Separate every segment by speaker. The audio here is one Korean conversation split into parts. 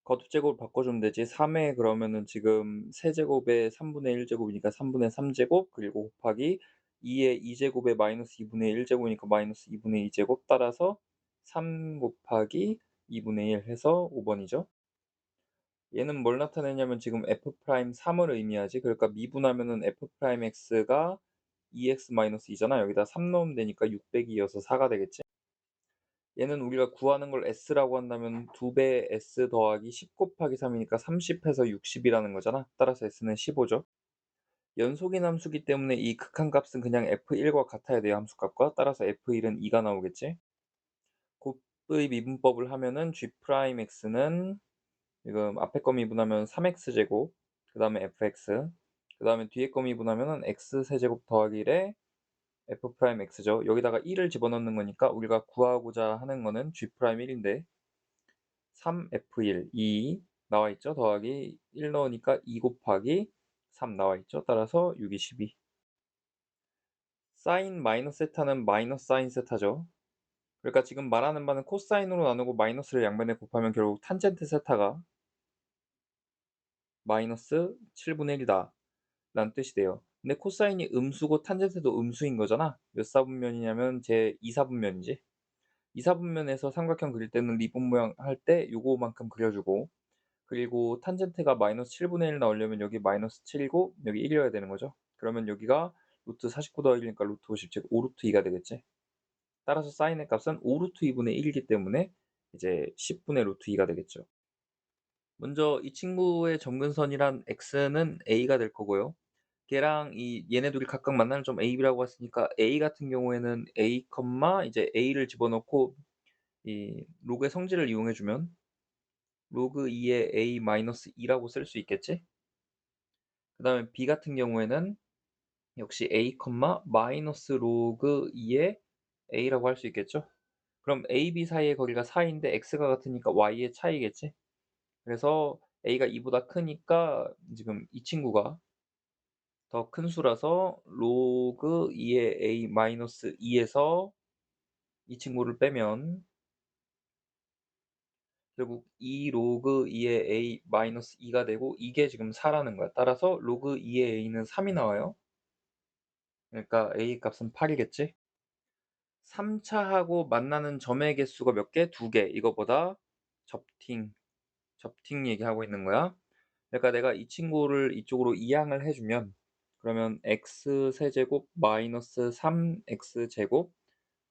Speaker 1: 거듭제곱을 바꿔주면 되지. 3에 그러면은 지금 세제곱에 3분의 1 제곱이니까 3분의 3 제곱 그리고 곱하기 2의 2 제곱에 마이너스 2분의 1 제곱이니까 마이너스 2분의 2 제곱 따라서 3 곱하기 2분의 1 해서 5 번이죠. 얘는 뭘 나타내냐면 지금 f 프라임 3을 의미하지. 그러니까 미분하면은 f 프라임 x가 2x 마이너스 2잖아. 여기다 3 넣으면 되니까 6 빼기 2여서 4가 되겠지. 얘는 우리가 구하는 걸 s라고 한다면 2배 s 더하기 10 곱하기 3이니까 30 해서 60이라는 거잖아. 따라서 s는 15죠. 연속인 함수기 때문에 이 극한값은 그냥 f1과 같아야 돼요. 함수값과. 따라서 f1은 2가 나오겠지. 곱의 미분법을 하면은 g'x는 지금 앞에 거 미분하면 3x 제곱, 그 다음에 fx, 그 다음에 뒤에 거 미분하면은 x 세제곱 더하기 1에 f 프라임 x죠. 여기다가 1을 집어넣는 거니까 우리가 구하고자 하는 거는 g 프라임 1인데 3f1, 2 나와 있죠. 더하기 1 넣으니까 2 곱하기 3 나와 있죠. 따라서 6이 12. 사인 마이너스 세타는 마이너스 사인 세타죠. 그러니까 지금 말하는 바는 코사인으로 나누고 마이너스를 양변에 곱하면 결국 탄젠트 세타가 마이너스 7분의 1이다 라는 뜻이 돼요. 근데 코사인이 음수고 탄젠트도 음수인 거잖아. 몇 사분면이냐면 제 2사분면이지. 2사분면에서 삼각형 그릴 때는 리본 모양 할 때 요거만큼 그려주고, 그리고 탄젠트가 마이너스 7분의 1 나오려면 여기 마이너스 7이고 여기 1이어야 되는 거죠. 그러면 여기가 루트 49 더하기 1이니까 루트 50, 즉 5루트 2가 되겠지. 따라서 사인의 값은 5루트 2분의 1이기 때문에 이제 10분의 루트 2가 되겠죠. 먼저 이 친구의 점근선이란 x는 a가 될 거고요. 걔랑 얘네 둘이 각각 만나는 점 a, b라고 했으니까 a 같은 경우에는 a, 이제 a를 집어넣고 이 로그의 성질을 이용해 주면 로그 2의 a 마이너스 2라고 쓸 수 있겠지? 그 다음에 b 같은 경우에는 역시 a, 마이너스 로그 2의 a라고 할 수 있겠죠? 그럼 a, b 사이의 거리가 4인데 x가 같으니까 y의 차이겠지? 그래서 a가 2보다 크니까 지금 이 친구가 더 큰 수라서 로그 2의 a 마이너스 2에서 이 친구를 빼면 결국 2 로그 2의 a 마이너스 2가 되고 이게 지금 4라는 거야. 따라서 로그 2의 a는 3이 나와요. 그러니까 a 값은 8이겠지. 3차하고 만나는 점의 개수가 몇 개? 2개. 이거보다 접팅 얘기하고 있는 거야. 그러니까 내가 이 친구를 이쪽으로 이항을 해주면 그러면 x 세제곱 마이너스 3x 제곱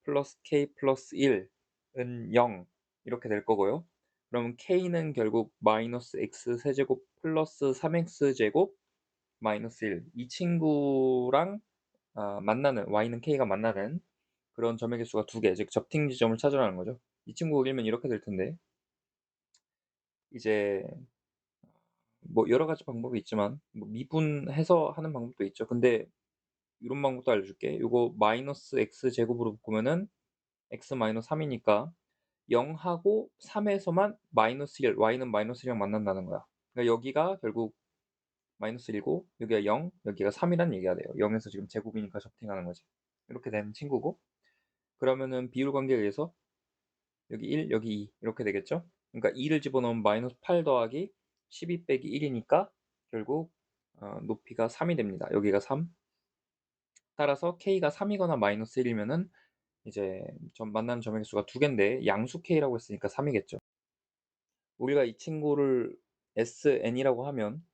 Speaker 1: 플러스 k 플러스 1은 0 이렇게 될 거고요. 그럼 k는 결국 마이너스 x 세제곱 플러스 3x 제곱 마이너스 1. 이 친구랑 만나는 y는 k가 만나는 그런 점의 개수가 2개, 즉 접팅 지점을 찾으라는 거죠. 이 친구 그리면 이렇게 될 텐데 이제 뭐 여러 가지 방법이 있지만 뭐 미분해서 하는 방법도 있죠. 근데 이런 방법도 알려줄게. 요거 마이너스 x 제곱으로 바꾸면은 x 마이너스 3이니까 0하고 3에서만 마이너스 1, y는 마이너스 1이랑 만난다는 거야. 그러니까 여기가 결국 마이너스 1이고 여기가 0, 여기가 3이란 얘기가 돼요. 0에서 지금 제곱이니까 접팅하는 거지. 이렇게 된 친구고, 그러면은 비율 관계에 의해서 여기 1, 여기 2 이렇게 되겠죠. 그러니까 2를 집어넣으면 마이너스 8 더하기 12 빼기 1이니까 결국 높이가 3이 됩니다. 여기가 3. 따라서 k가 3이거나 마이너스 1이면은 이제 만나는 점의 개수가 2개인데 양수 k라고 했으니까 3이겠죠. 우리가 이 친구를 SN이라고 하면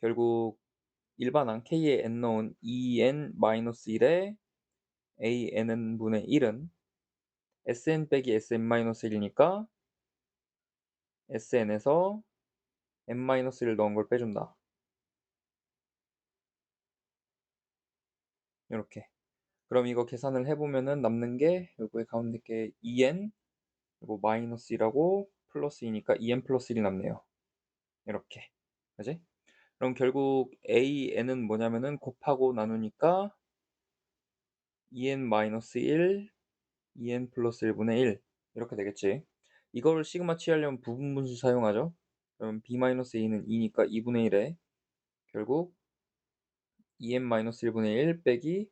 Speaker 1: 결국 일반항 k에 n 넣은 2n-1에 ann 분의 1은 sn 빼기 sn-1이니까 sn에서 n-1을 넣은 걸 빼준다. 이렇게. 그럼 이거 계산을 해보면은 남는 게 요거의 가운데 게 2n 그리고 마이너스 1하고 플러스 2니까 2n 플러스 1이 남네요. 이렇게. 그지? 그럼 결국 an은 뭐냐면은 곱하고 나누니까 2n-1, 2n 플러스 1분의 1 이렇게 되겠지. 이걸 시그마 취하려면 부분분수 사용하죠. 그럼 b-a는 2니까 2분의 1에 결국 2n-1분의 1 빼기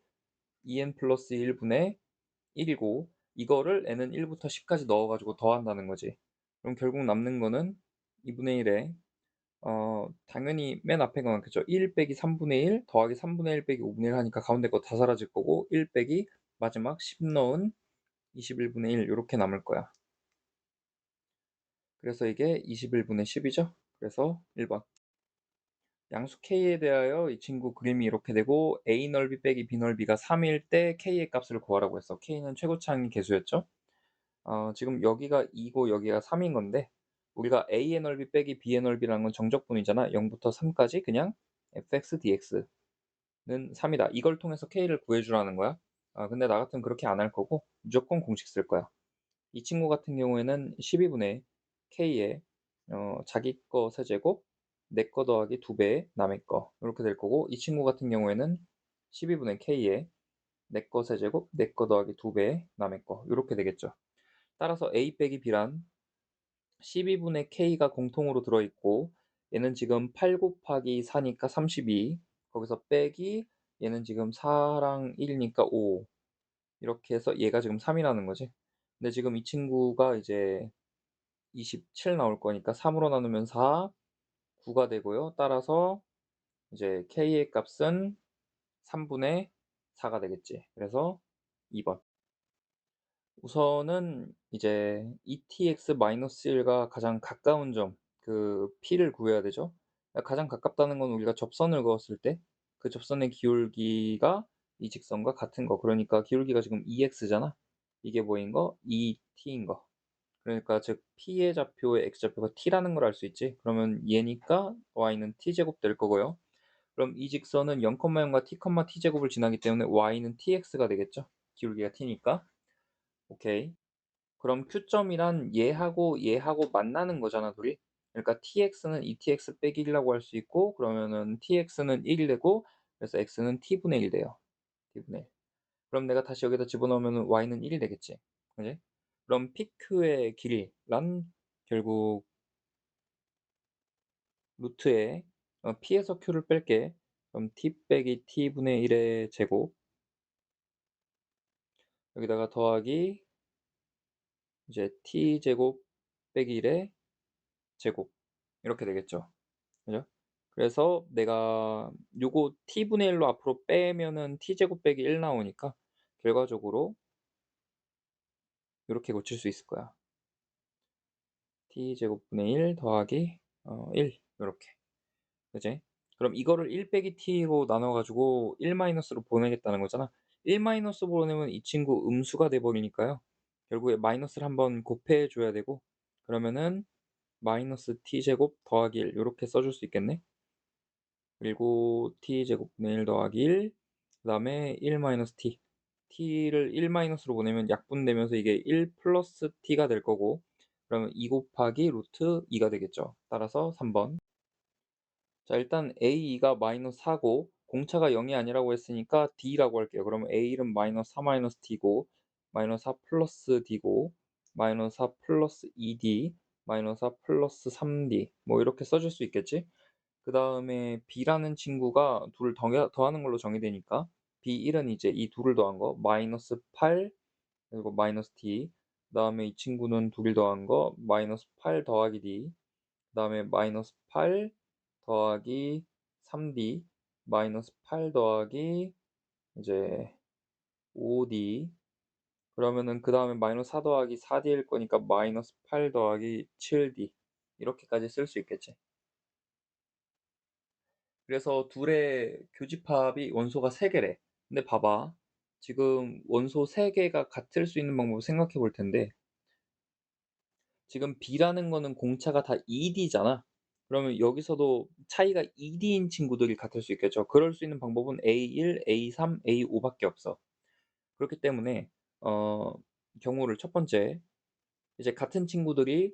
Speaker 1: 2n 플러스 1분의 1이고 이거를 n은 1부터 10까지 넣어가지고 더한다는 거지. 그럼 결국 남는 거는 2분의 1에 당연히 맨 앞에 건 그죠. 1 빼기 3분의 1 더하기 3분의 1 빼기 5분의 1 하니까 가운데 거 다 사라질 거고 1 빼기 마지막 10 넣은 21분의 1 요렇게 남을 거야. 그래서 이게 21분의 10 이죠. 그래서 1번. 양수 K에 대하여 이 친구 그림이 이렇게 되고 A 넓이 빼기 B 넓이가 3 일 때 K의 값을 구하라고 했어. K는 최고차항 개수였죠. 지금 여기가 2고 여기가 3인 건데 우리가 A의 넓이 빼기 B의 넓이라는 건 정적분이잖아. 0 부터 3 까지 그냥 fx dx는 3 이다. 이걸 통해서 K를 구해 주라는 거야. 근데 나 같으면 그렇게 안 할 거고 무조건 공식 쓸 거야. 이 친구 같은 경우에는 12분의 K에 자기 거 세제곱 내 거 더하기 2배 남의 거 이렇게 될 거고 이 친구 같은 경우에는 12분의 K에 내 거 세제곱 내 거 더하기 2배 남의 거 이렇게 되겠죠. 따라서 A 빼기 B란 12분의 K가 공통으로 들어있고 얘는 지금 8 곱하기 4니까 32 거기서 빼기 얘는 지금 4랑 1이니까 5 이렇게 해서 얘가 지금 3이라는 거지. 근데 지금 이 친구가 이제 27 나올 거니까 3으로 나누면 4, 9가 되고요. 따라서 이제 K의 값은 3분의 4가 되겠지. 그래서 2번. 우선은 이제 ETX-1과 가장 가까운 점, 그 P를 구해야 되죠. 가장 가깝다는 건 우리가 접선을 그었을 때 그 접선의 기울기가 이 직선과 같은 거. 그러니까 기울기가 지금 EX잖아. 이게 뭐인 거? ET인 거. 그러니까 즉 P의 좌표의 X좌표가 T라는 걸 알 수 있지. 그러면 얘니까 Y는 T제곱 될 거고요. 그럼 이 직선은 0,0과 T, T제곱을 지나기 때문에 Y는 TX가 되겠죠. 기울기가 T니까. 오케이. 그럼 Q점이란 얘하고 만나는 거잖아, 둘이. 그러니까 TX는 ETX 빼기 1이라고 할 수 있고, 그러면은 TX는 1이 되고, 그래서 X는 T분의 1 돼요. T분의 1. 그럼 내가 다시 여기다 집어넣으면 Y는 1이 되겠지. 그지? 그럼 PQ의 길이란 결국 루트에 P에서 Q를 뺄게. 그럼 T 빼기 T분의 1의 제곱. 여기다가 더하기 이제 T제곱 빼기 1의 제곱. 이렇게 되겠죠. 그죠? 그래서 내가 요거 t분의 1로 앞으로 빼면은 t제곱 빼기 1 나오니까 결과적으로 요렇게 고칠 수 있을 거야. t제곱분의 1 더하기 1 요렇게. 그지? 그럼 이거를 1 빼기 t로 나눠 가지고 1 마이너스로 보내겠다는 거잖아. 1 마이너스 보내면 이 친구 음수가 돼 버리니까요. 결국에 마이너스를 한번 곱해 줘야 되고 그러면은 마이너스 t제곱 더하기 1 요렇게 써줄 수 있겠네. 그리고 t제곱분의 1 더하기 1 그다음에 1 마이너스 t. t를 1 마이너스로 보내면 약분되면서 이게 1 플러스 t가 될 거고 그러면 2 곱하기 루트 2가 되겠죠. 따라서 3번. 자 일단 a2가 마이너스 4고 공차가 0이 아니라고 했으니까 d라고 할게요. 그러면 a1은 마이너스 4 마이너스 d고 마이너스 4 플러스 d고 마이너스 4 플러스 2d 마이너스 4 플러스 3d 뭐 이렇게 써줄 수 있겠지? 그다음에 B라는 친구가 둘을 더하는 걸로 정의되니까 B1은 이제 이 둘을 더한 거 마이너스 8 그리고 마이너스 D 그다음에 이 친구는 둘을 더한 거 마이너스 8 더하기 D 그다음에 마이너스 8 더하기 3D 마이너스 8 더하기 이제 5D 그러면은 그다음에 마이너스 4 더하기 4D일 거니까 마이너스 8 더하기 7D 이렇게까지 쓸 수 있겠지. 그래서 둘의 교집합이 원소가 3 개래. 근데 봐봐. 지금 원소 3 개가 같을 수 있는 방법을 생각해 볼 텐데 지금 B라는 거는 공차가 다 2D잖아. 그러면 여기서도 차이가 2D인 친구들이 같을 수 있겠죠. 그럴 수 있는 방법은 A1, A3, A5 밖에 없어. 그렇기 때문에 어 경우를 첫 번째 이제 같은 친구들이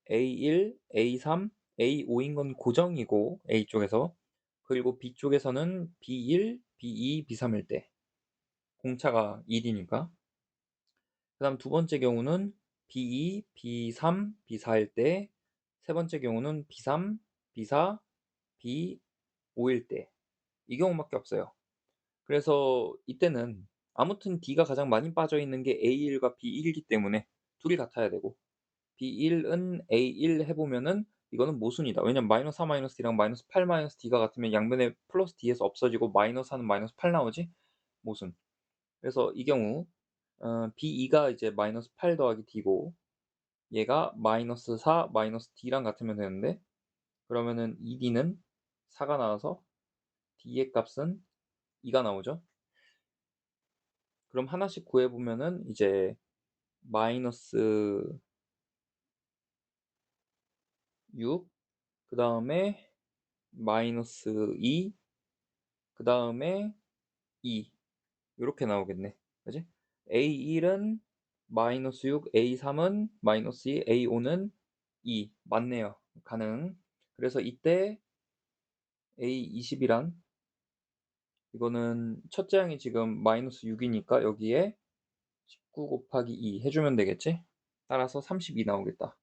Speaker 1: A1, A3, A5인 건 고정이고 A 쪽에서 그리고 B 쪽에서는 B1, B2, B3일 때 공차가 1이니까 그다음 두 번째 경우는 B2, B3, B4일 때 세 번째 경우는 B3, B4, B5일 때 이 경우밖에 없어요. 그래서 이때는 아무튼 D가 가장 많이 빠져 있는 게 A1과 B1이기 때문에 둘이 같아야 되고 B1은 A1 해 보면은 이거는 모순이다. 왜냐면 -4 -d랑 -8 -d가 같으면 양변에 플러스 d에서 없어지고 -4는 -8 나오지? 모순. 그래서 이 경우 B2가 이제 -8 더하기 d고 얘가 -4 -d랑 같으면 되는데, 그러면은 2d는 4가 나와서 d의 값은 2가 나오죠. 그럼 하나씩 구해 보면은 이제 -6 그다음에 -2 그다음에 2 요렇게 나오겠네. 그지? A1은 -6, A3은 -2, A5는 2 맞네요. 가능. 그래서 이때 A20이란 이거는 첫째 항이 지금 -6이니까 여기에 19 곱하기 2 해 주면 되겠지? 따라서 32 나오겠다.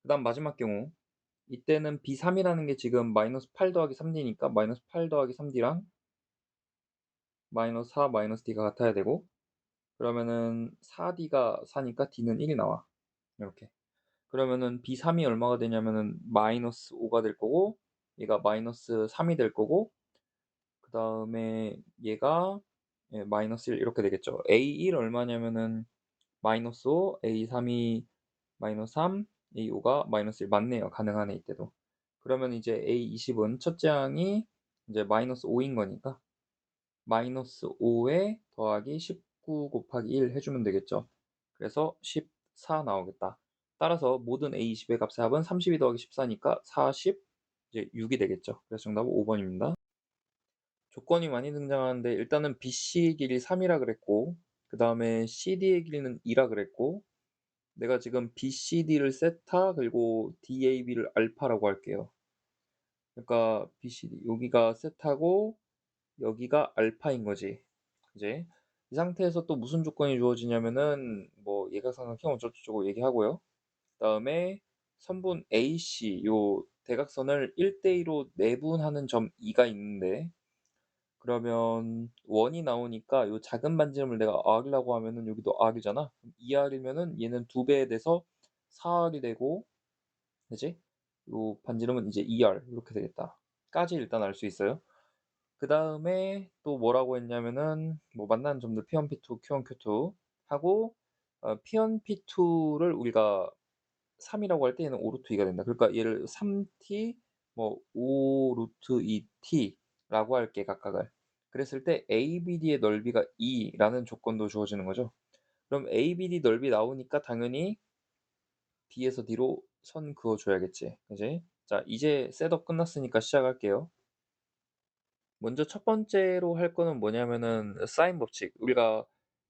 Speaker 1: 그다음 마지막 경우 이때는 B3이라는 게 지금 -8 더하기 3D니까 -8 더하기 3D랑 -4 -D가 같아야 되고, 그러면은 4D가 4니까 D는 1이 나와. 이렇게. 그러면은 B3이 얼마가 되냐면은 -5가 될 거고 얘가 -3이 될 거고 그다음에 얘가 예 -1 이렇게 되겠죠. A1 얼마냐면은 -5, A3이 -3, A5가 -1 맞네요. 가능하네 이때도. 그러면 이제 A20은 첫째 항이 이제 -5인 거니까 -5에 더하기 19 곱하기 1 해 주면 되겠죠. 그래서 14 나오겠다. 따라서 모든 A20의 값의 합은 32 더하기 14니까 40 이제 6이 되겠죠. 그래서 정답은 5번입니다. 조건이 많이 등장하는데 일단은 BC의 길이 3이라 그랬고 그다음에 CD의 길이는 2라 그랬고 내가 지금 BCD를 세타 그리고 DAB를 알파라고 할게요. 그러니까 BCD 여기가 세타고 여기가 알파인 거지. 이제 이 상태에서 또 무슨 조건이 주어지냐면은 뭐 예각삼각형 어쩌고저쩌고 얘기하고요. 그다음에 선분 AC 요 대각선을 1대2로 내분하는 점 E가 있는데, 그러면 원이 나오니까 요 작은 반지름을 내가 R이라고 하면은 여기도 R이잖아. 2R이면은 얘는 2배 돼서 4R이 되고, 그지? 요 반지름은 이제 2R 이렇게 되겠다. 까지 일단 알 수 있어요. 그다음에 또 뭐라고 했냐면은 뭐 만나는 점들 P1, P2, Q1, Q2 하고 P1, P2를 우리가 3이라고 할 때 얘는 5 루트 2가 된다. 그러니까 얘를 3T 뭐 5 루트 2T라고 할게 각각을. 그랬을 때 ABD의 넓이가 2라는 조건도 주어지는 거죠. 그럼 ABD 넓이 나오니까 당연히 B에서 D로 선 그어 줘야겠지. 그지? 자, 이제 셋업 끝났으니까 시작할게요. 먼저 첫 번째로 할 거는 뭐냐면은 사인 법칙. 우리가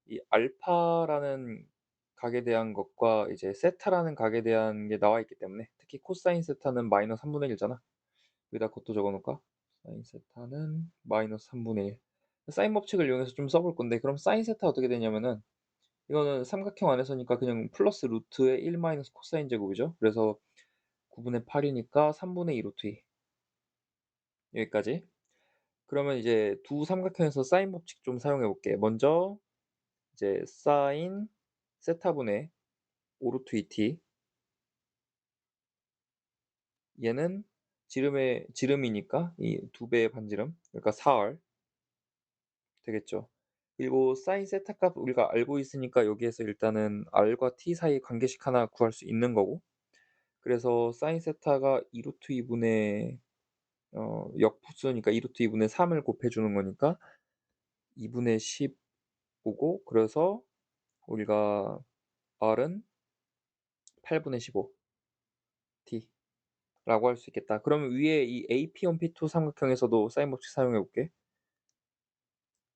Speaker 1: 이 알파라는 각에 대한 것과 이제 세타라는 각에 대한 게 나와 있기 때문에, 특히 코사인 세타는 -3분의 1잖아. 여기다 그것도 적어 놓을까? 사인 세타는 -3분의 1. 사인 법칙을 이용해서 좀 써볼 건데, 그럼 사인 세타 어떻게 되냐면은 이거는 삼각형 안에서니까 그냥 플러스 루트의 1 마이너스 코사인 제곱이죠. 그래서 9분의 8이니까 3분의 2 루트 2 여기까지. 그러면 이제 두 삼각형에서 사인 법칙 좀 사용해 볼게. 먼저 이제 사인 세타분의 5 루트 2t 얘는 지름이니까 이 두 배의 반지름 그러니까 4r 되겠죠. 그리고 사인 세타 값 우리가 알고 있으니까 여기에서 일단은 r과 t 사이 관계식 하나 구할 수 있는 거고, 그래서 사인 세타가 2 루트 2분의 역부수니까 2 루트 2분의 3을 곱해 주는 거니까 2분의 10 오고, 그래서 우리가 r은 8분의 15 t라고 할 수 있겠다. 그러면 위에 이 AP1, P2 삼각형에서도 사인 법칙 사용해 볼게.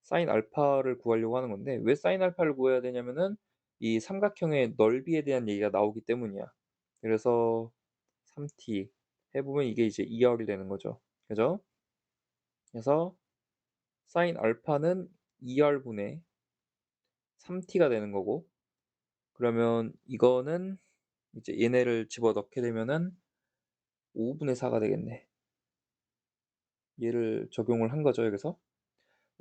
Speaker 1: 사인 알파를 구하려고 하는 건데 왜 사인 알파를 구해야 되냐면은 이 삼각형의 넓이에 대한 얘기가 나오기 때문이야. 그래서 3t 해 보면 이게 이제 2r이 되는 거죠. 그죠? 그래서 사인 알파는 2r분의 3t가 되는 거고, 그러면 이거는 이제 얘네를 집어넣게 되면은 5분의 4가 되겠네. 얘를 적용을 한 거죠, 여기서.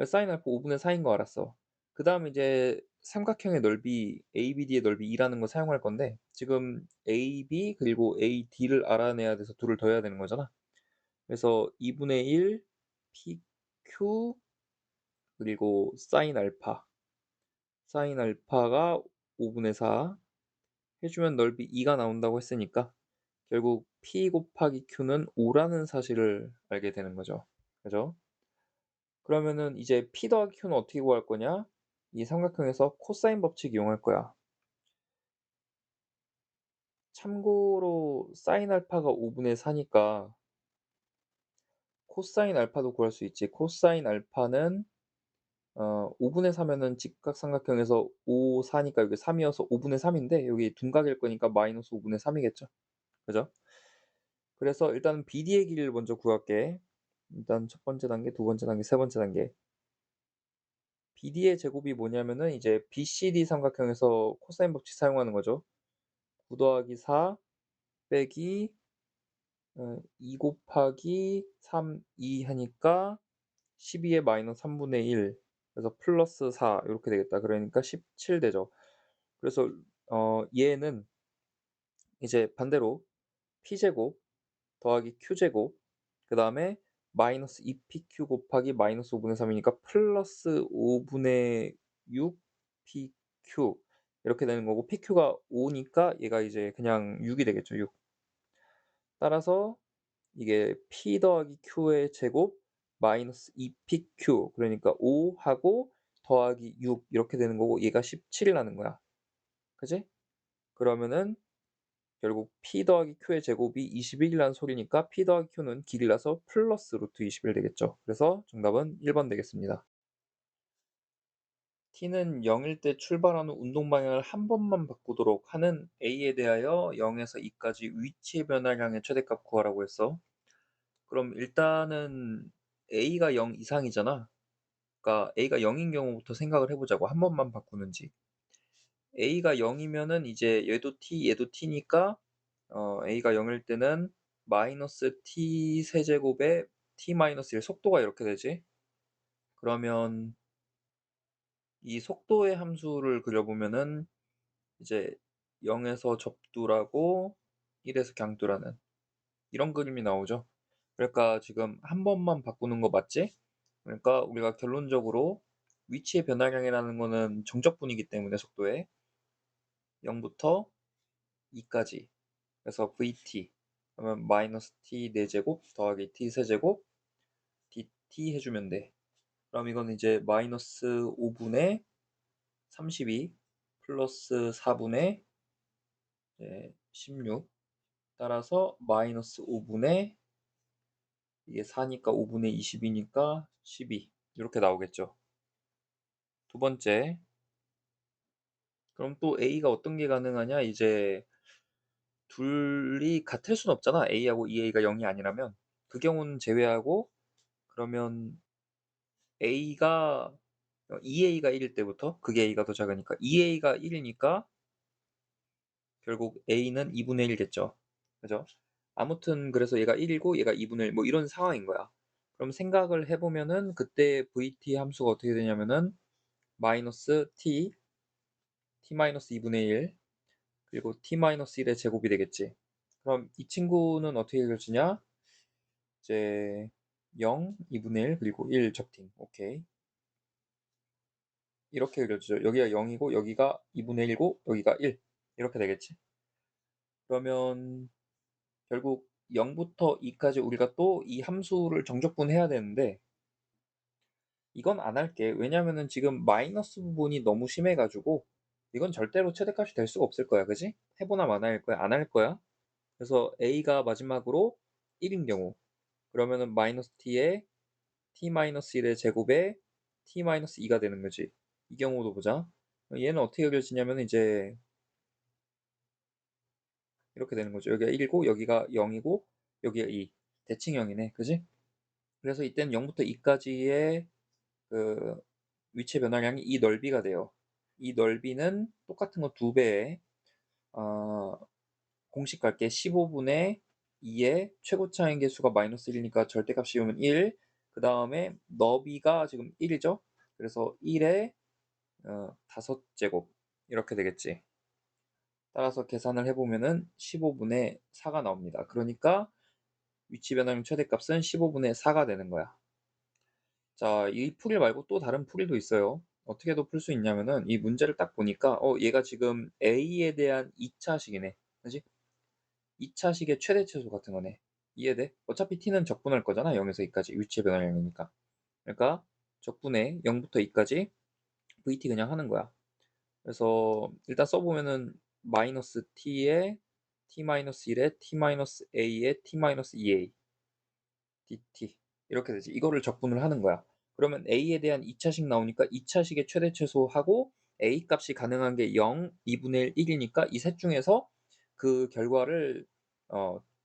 Speaker 1: 사인 알파 5분의 4인 거 알았어. 그다음에 이제 삼각형의 넓이 ABD의 넓이 2라는 거 사용할 건데 지금 AB 그리고 AD를 알아내야 돼서 2를 더해야 되는 거잖아. 그래서 2분의 1 PQ 그리고 사인 알파가 5분의 4 해주면 넓이 2가 나온다고 했으니까 결국 P 곱하기 Q는 5라는 사실을 알게 되는 거죠. 그죠? 그러면은 이제 P 더하기 Q는 어떻게 구할 거냐? 이 삼각형에서 코사인 법칙 이용할 거야. 참고로 사인 알파가 5분의 4니까 코사인 알파도 구할 수 있지. 코사인 알파는 5분의 4면은 직각삼각형에서 5, 4니까 여기 3이어서 5분의 3인데 여기 둔각일 거니까 마이너스 5분의 3이겠죠. 그죠? 그래서 일단 BD의 길이를 먼저 구할게. 일단 첫 번째 단계, 두 번째 단계, 세 번째 단계. BD의 제곱이 뭐냐면은 이제 BCD 삼각형에서 코사인 법칙 사용하는 거죠. 9 더하기 4 빼기 2 곱하기 3, 2 하니까 12의 마이너스 3분의 1 그래서 플러스 4 이렇게 되겠다. 그러니까 17 되죠. 그래서 얘는 이제 반대로 P제곱 더하기 Q제곱 그 다음에 마이너스 2PQ 곱하기 마이너스 5분의 3이니까 플러스 5분의 6 PQ 이렇게 되는 거고 PQ가 5니까 얘가 이제 그냥 6이 되겠죠. 6. 따라서 이게 P 더하기 Q의 제곱 마이너스 2PQ 그러니까 5하고 더하기 6 이렇게 되는 거고 얘가 17이 나는 거야. 그지? 그러면은 결국 P 더하기 Q의 제곱이 21이라는 소리니까 P 더하기 Q는 길이라서 플러스 루트 21 되겠죠. 그래서 정답은 1번 되겠습니다. T는 0일 때 출발하는 운동 방향을 한 번만 바꾸도록 하는 A에 대하여 0에서 2까지 위치의 변화량의 최대값 구하라고 했어. 그럼 일단은 A가 0 이상이잖아. 그러니까 A가 0인 경우부터 생각을 해보자고. 한 번만 바꾸는지. A가 0이면은 이제 얘도 T, 얘도 T니까 A가 0일 때는 마이너스 T 세제곱에 T 마이너스 1 속도가 이렇게 되지. 그러면 이 속도의 함수를 그려보면은 이제 0에서 접두라고 1에서 강두라는 이런 그림이 나오죠. 그러니까 지금 한 번만 바꾸는 거 맞지? 그러니까 우리가 결론적으로 위치의 변화량이라는 거는 정적분이기 때문에 속도에 0부터 2까지 그래서 VT 그러면 마이너스 T 4제곱 더하기 T 세제곱 DT 해주면 돼. 그럼 이건 이제 마이너스 5분의 32 플러스 4분의 16 따라서 마이너스 5분의 이게 4니까 5분의 20이니까 12 이렇게 나오겠죠. 두 번째 그럼 또 A가 어떤 게 가능하냐 이제 둘이 같을 순 없잖아. A하고 2A가 0이 아니라면 그 경우는 제외하고 그러면 A가 2A가 1일 때부터 그게 A가 더 작으니까 2A가 1이니까 결국 A는 2분의 1겠죠. 그죠? 아무튼 그래서 얘가 1이고 얘가 2분의 1 뭐 이런 상황인 거야. 그럼 생각을 해보면은 그때 VT 함수가 어떻게 되냐면은 마이너스 T 마이너스 2분의 1 그리고 T 마이너스 1의 제곱이 되겠지. 그럼 이 친구는 어떻게 그려지냐? 이제 0, 2분의 1 그리고 1 적팀. 오케이. 이렇게 그려지죠. 여기가 0이고 여기가 2분의 1이고 여기가 1 이렇게 되겠지. 그러면 결국 0부터 2까지 우리가 또 이 함수를 정적분해야 되는데 이건 안 할게. 왜냐면은 지금 마이너스 부분이 너무 심해가지고 이건 절대로 최대값이 될 수가 없을 거야. 그지? 해보나 마나 할 거야. 안 할 거야. 그래서 A가 마지막으로 1인 경우 그러면은 마이너스 T에 T 마이너스 1의 제곱에 T 마이너스 2가 되는 거지. 이 경우도 보자. 얘는 어떻게 그려지냐면 이제 이렇게 되는 거죠. 여기가 1이고 여기가 0이고 여기가 2. 대칭형이네. 그지? 그래서 이때는 0부터 2까지의 그 위치 변화량이 이 넓이가 돼요. 이 넓이는 똑같은 거 2배에 공식 갈게 15분의 2의 최고차인 개수가 마이너스 1이니까 절대값 씌우면 1. 그 다음에 너비가 지금 1이죠. 그래서 1에 5제곱 이렇게 되겠지. 따라서 계산을 해 보면은 15분의 4가 나옵니다. 그러니까 위치 변화량 최대값은 15분의 4가 되는 거야. 자, 이 풀이 말고 또 다른 풀이도 있어요. 어떻게 더 풀 수 있냐면은 이 문제를 딱 보니까 얘가 지금 A에 대한 2차식이네. 그지? 2차식의 최대치수 같은 거네. 이해돼? 어차피 t는 적분할 거잖아. 0에서 2까지 위치의 변화량이니까. 그러니까 적분의 0부터 2까지 vt 그냥 하는 거야. 그래서 일단 써보면은 마이너스 t에 t-1에 t-a에 t-2a dt 이렇게 되지. 이거를 적분을 하는 거야. 그러면 a에 대한 2차식 나오니까 2차식의 최대 최소하고 a 값이 가능한 게 0, 2분의 1, 1이니까 이 셋 중에서 그 결과를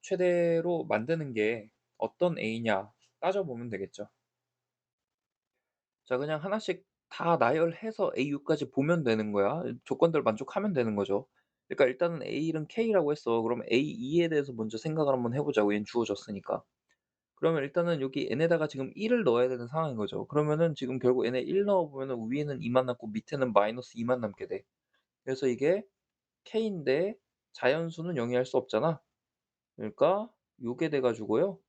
Speaker 1: 최대로 만드는 게 어떤 a냐 따져보면 되겠죠. 자, 그냥 하나씩 다 나열해서 AU까지 보면 되는 거야. 조건들 만족하면 되는 거죠. 그러니까 일단은 A1은 K라고 했어. 그럼 A2에 대해서 먼저 생각을 한번 해보자고. 얘는 주어졌으니까. 그러면 일단은 여기 n에다가 지금 1을 넣어야 되는 상황인 거죠. 그러면은 지금 결국 n에 1 넣어보면은 위에는 2만 남고 밑에는 마이너스 2만 남게 돼. 그래서 이게 K인데 자연수는 영위할 수 없잖아. 그러니까 요게 돼 가지고요.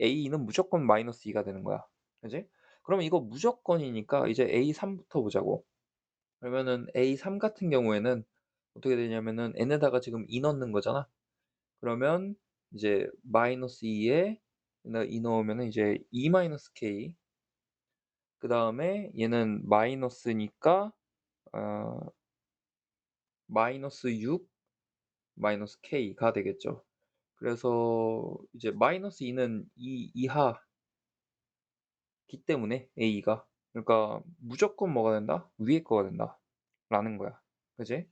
Speaker 1: A는 무조건 마이너스 2가 되는 거야. 그지? 그러면 이거 무조건이니까 이제 A3부터 보자고. 그러면은 A3 같은 경우에는 어떻게 되냐면은 n에다가 지금 2 넣는 거잖아. 그러면 이제 마이너스 2에 2 넣으면은 이제 2 마이너스 k 그다음에 얘는 마이너스니까 어 마이너스 6 마이너스 k가 되겠죠. 그래서 이제 마이너스 2는 2 이하기 때문에 a가 그러니까 무조건 뭐가 된다? 위에 거가 된다라는 거야. 그지?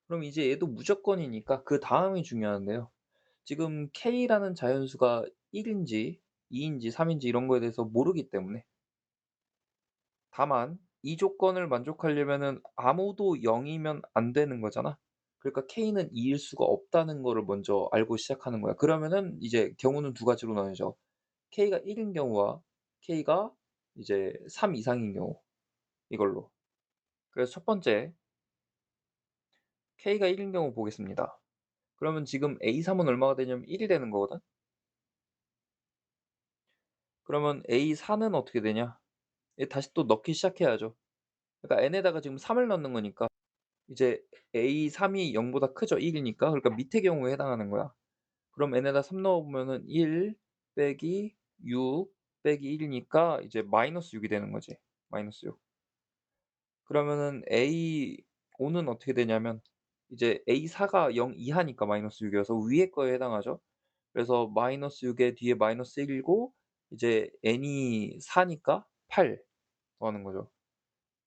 Speaker 1: 그럼 이제 얘도 무조건이니까 그다음이 중요한데요. 지금 k라는 자연수가 1인지 2인지 3인지 이런 거에 대해서 모르기 때문에 다만 이 조건을 만족하려면은 아무도 0이면 안 되는 거잖아. 그러니까 k는 2일 수가 없다는 거를 먼저 알고 시작하는 거야. 그러면은 이제 경우는 두 가지로 나뉘죠. k가 1인 경우와 k가 이제 3 이상인 경우 이걸로. 그래서 첫 번째 k가 1인 경우 보겠습니다. 그러면 지금 A3은 얼마가 되냐면 1이 되는 거거든. 그러면 A4는 어떻게 되냐? 얘 다시 또 넣기 시작해야죠. 그러니까 n에다가 지금 3을 넣는 거니까 이제 A3이 0보다 크죠. 1이니까. 그러니까 밑의 경우에 해당하는 거야. 그럼 n에다 3 넣어 보면은 1 빼기 6 빼기 1이니까 이제 마이너스 6이 되는 거지. 마이너스 6. 그러면은 A5는 어떻게 되냐면 이제 A4가 0 이하니까 마이너스 6이어서 위에 거에 해당하죠. 그래서 마이너스 6에 뒤에 마이너스 1이고 이제 n이 4니까 8 더하는 거죠.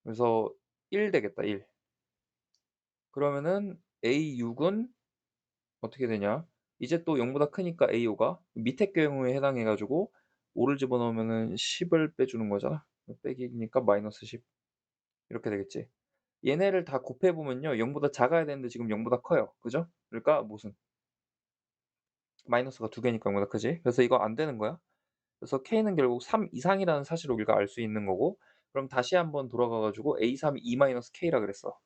Speaker 1: 그래서 1 되겠다. 1. 그러면은 A6은 어떻게 되냐? 이제 또 0보다 크니까 A5가 밑에 경우에 해당해 가지고 5를 집어넣으면은 10을 빼주는 거잖아. 빼기 니까 마이너스 10 이렇게 되겠지. 얘네를 다 곱해 보면요. 0보다 작아야 되는데 지금 0보다 커요. 그죠? 그러니까 무슨 마이너스가 두 개니까 0보다 크지. 그래서 이거 안 되는 거야. 그래서 K는 결국 3 이상이라는 사실을 우리가 알 수 있는 거고 그럼 다시 한번 돌아가 가지고 A3이 2-K라 그랬어.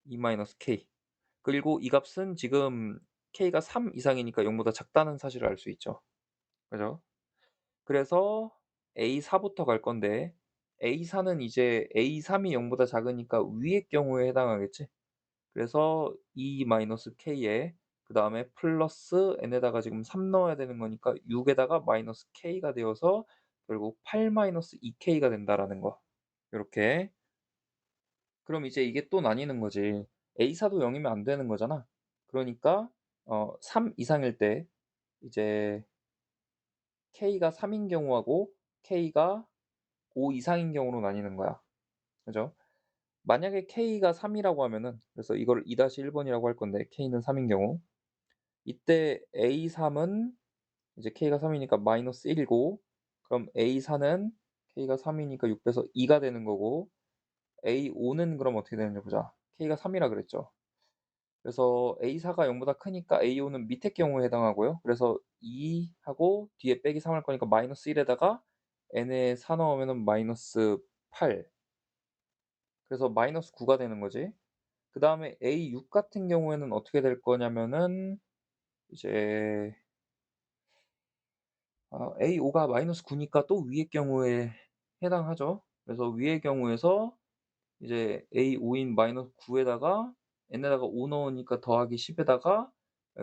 Speaker 1: 2-K. 그리고 이 값은 지금 K가 3 이상이니까 0보다 작다는 사실을 알 수 있죠. 그죠? 그래서 A4부터 갈 건데 A4는 이제 A3이 0보다 작으니까 위의 경우에 해당하겠지. 그래서 2-K에 그다음에 플러스 n에다가 지금 3 넣어야 되는 거니까 6에다가 마이너스 K가 되어서 결국 8-2K가 된다라는 거. 요렇게. 그럼 이제 이게 또 나뉘는 거지. A4도 0이면 안 되는 거잖아. 그러니까 3 이상일 때 이제 K가 3인 경우하고 K가 5 이상인 경우로 나뉘는 거야. 그죠? 만약에 K가 3이라고 하면은 그래서 이걸 2-1번이라고 할 건데 K는 3인 경우 이때 A3은 이제 K가 3이니까 마이너스 1이고 그럼 A4는 K가 3이니까 6 빼서 2가 되는 거고 A5는 그럼 어떻게 되는지 보자. K가 3이라 그랬죠. 그래서 A4가 0보다 크니까 A5는 밑에 경우에 해당하고요. 그래서 2 하고 뒤에 빼기 3 할 거니까 마이너스 1에다가 n에 4 넣으면은 마이너스 8. 그래서 마이너스 9가 되는 거지. 그다음에 A6 같은 경우에는 어떻게 될 거냐면은 이제 A5가 마이너스 9니까 또 위의 경우에 해당하죠. 그래서 위의 경우에서 이제 A5인 마이너스 9에다가 n에다가 5 넣으니까 더하기 10에다가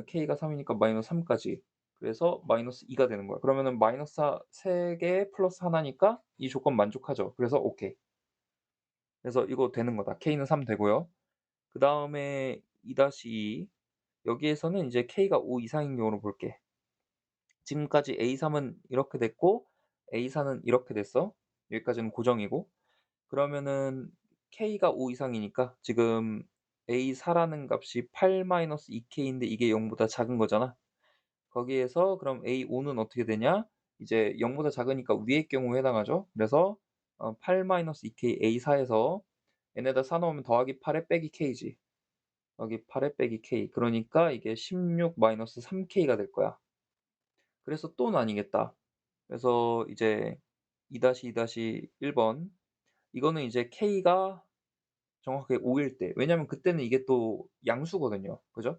Speaker 1: k가 3이니까 마이너스 3까지. 그래서 마이너스 2가 되는 거야. 그러면은 마이너스 3개 플러스 1니까 이 조건 만족하죠. 그래서 오케이. 그래서 이거 되는 거다. k는 3 되고요. 그다음에 2-2 여기에서는 이제 k가 5 이상인 경우로 볼게. 지금까지 A3은 이렇게 됐고 A4는 이렇게 됐어. 여기까지는 고정이고. 그러면은 k가 5 이상이니까 지금 A4라는 값이 8-2k인데 이게 0보다 작은 거잖아. 거기에서 그럼 A5는 어떻게 되냐? 이제 0보다 작으니까 위의 경우에 해당하죠. 그래서 8-2k A4에서 n에다 4 넣으면 더하기 8에 빼기 k지. 더하기 8에 빼기 k. 그러니까 이게 16-3k가 될 거야. 그래서 또 나뉘겠다. 그래서 이제 2-2-1번 이거는 이제 k가 정확하게 5일 때 왜냐면 그때는 이게 또 양수거든요. 그죠?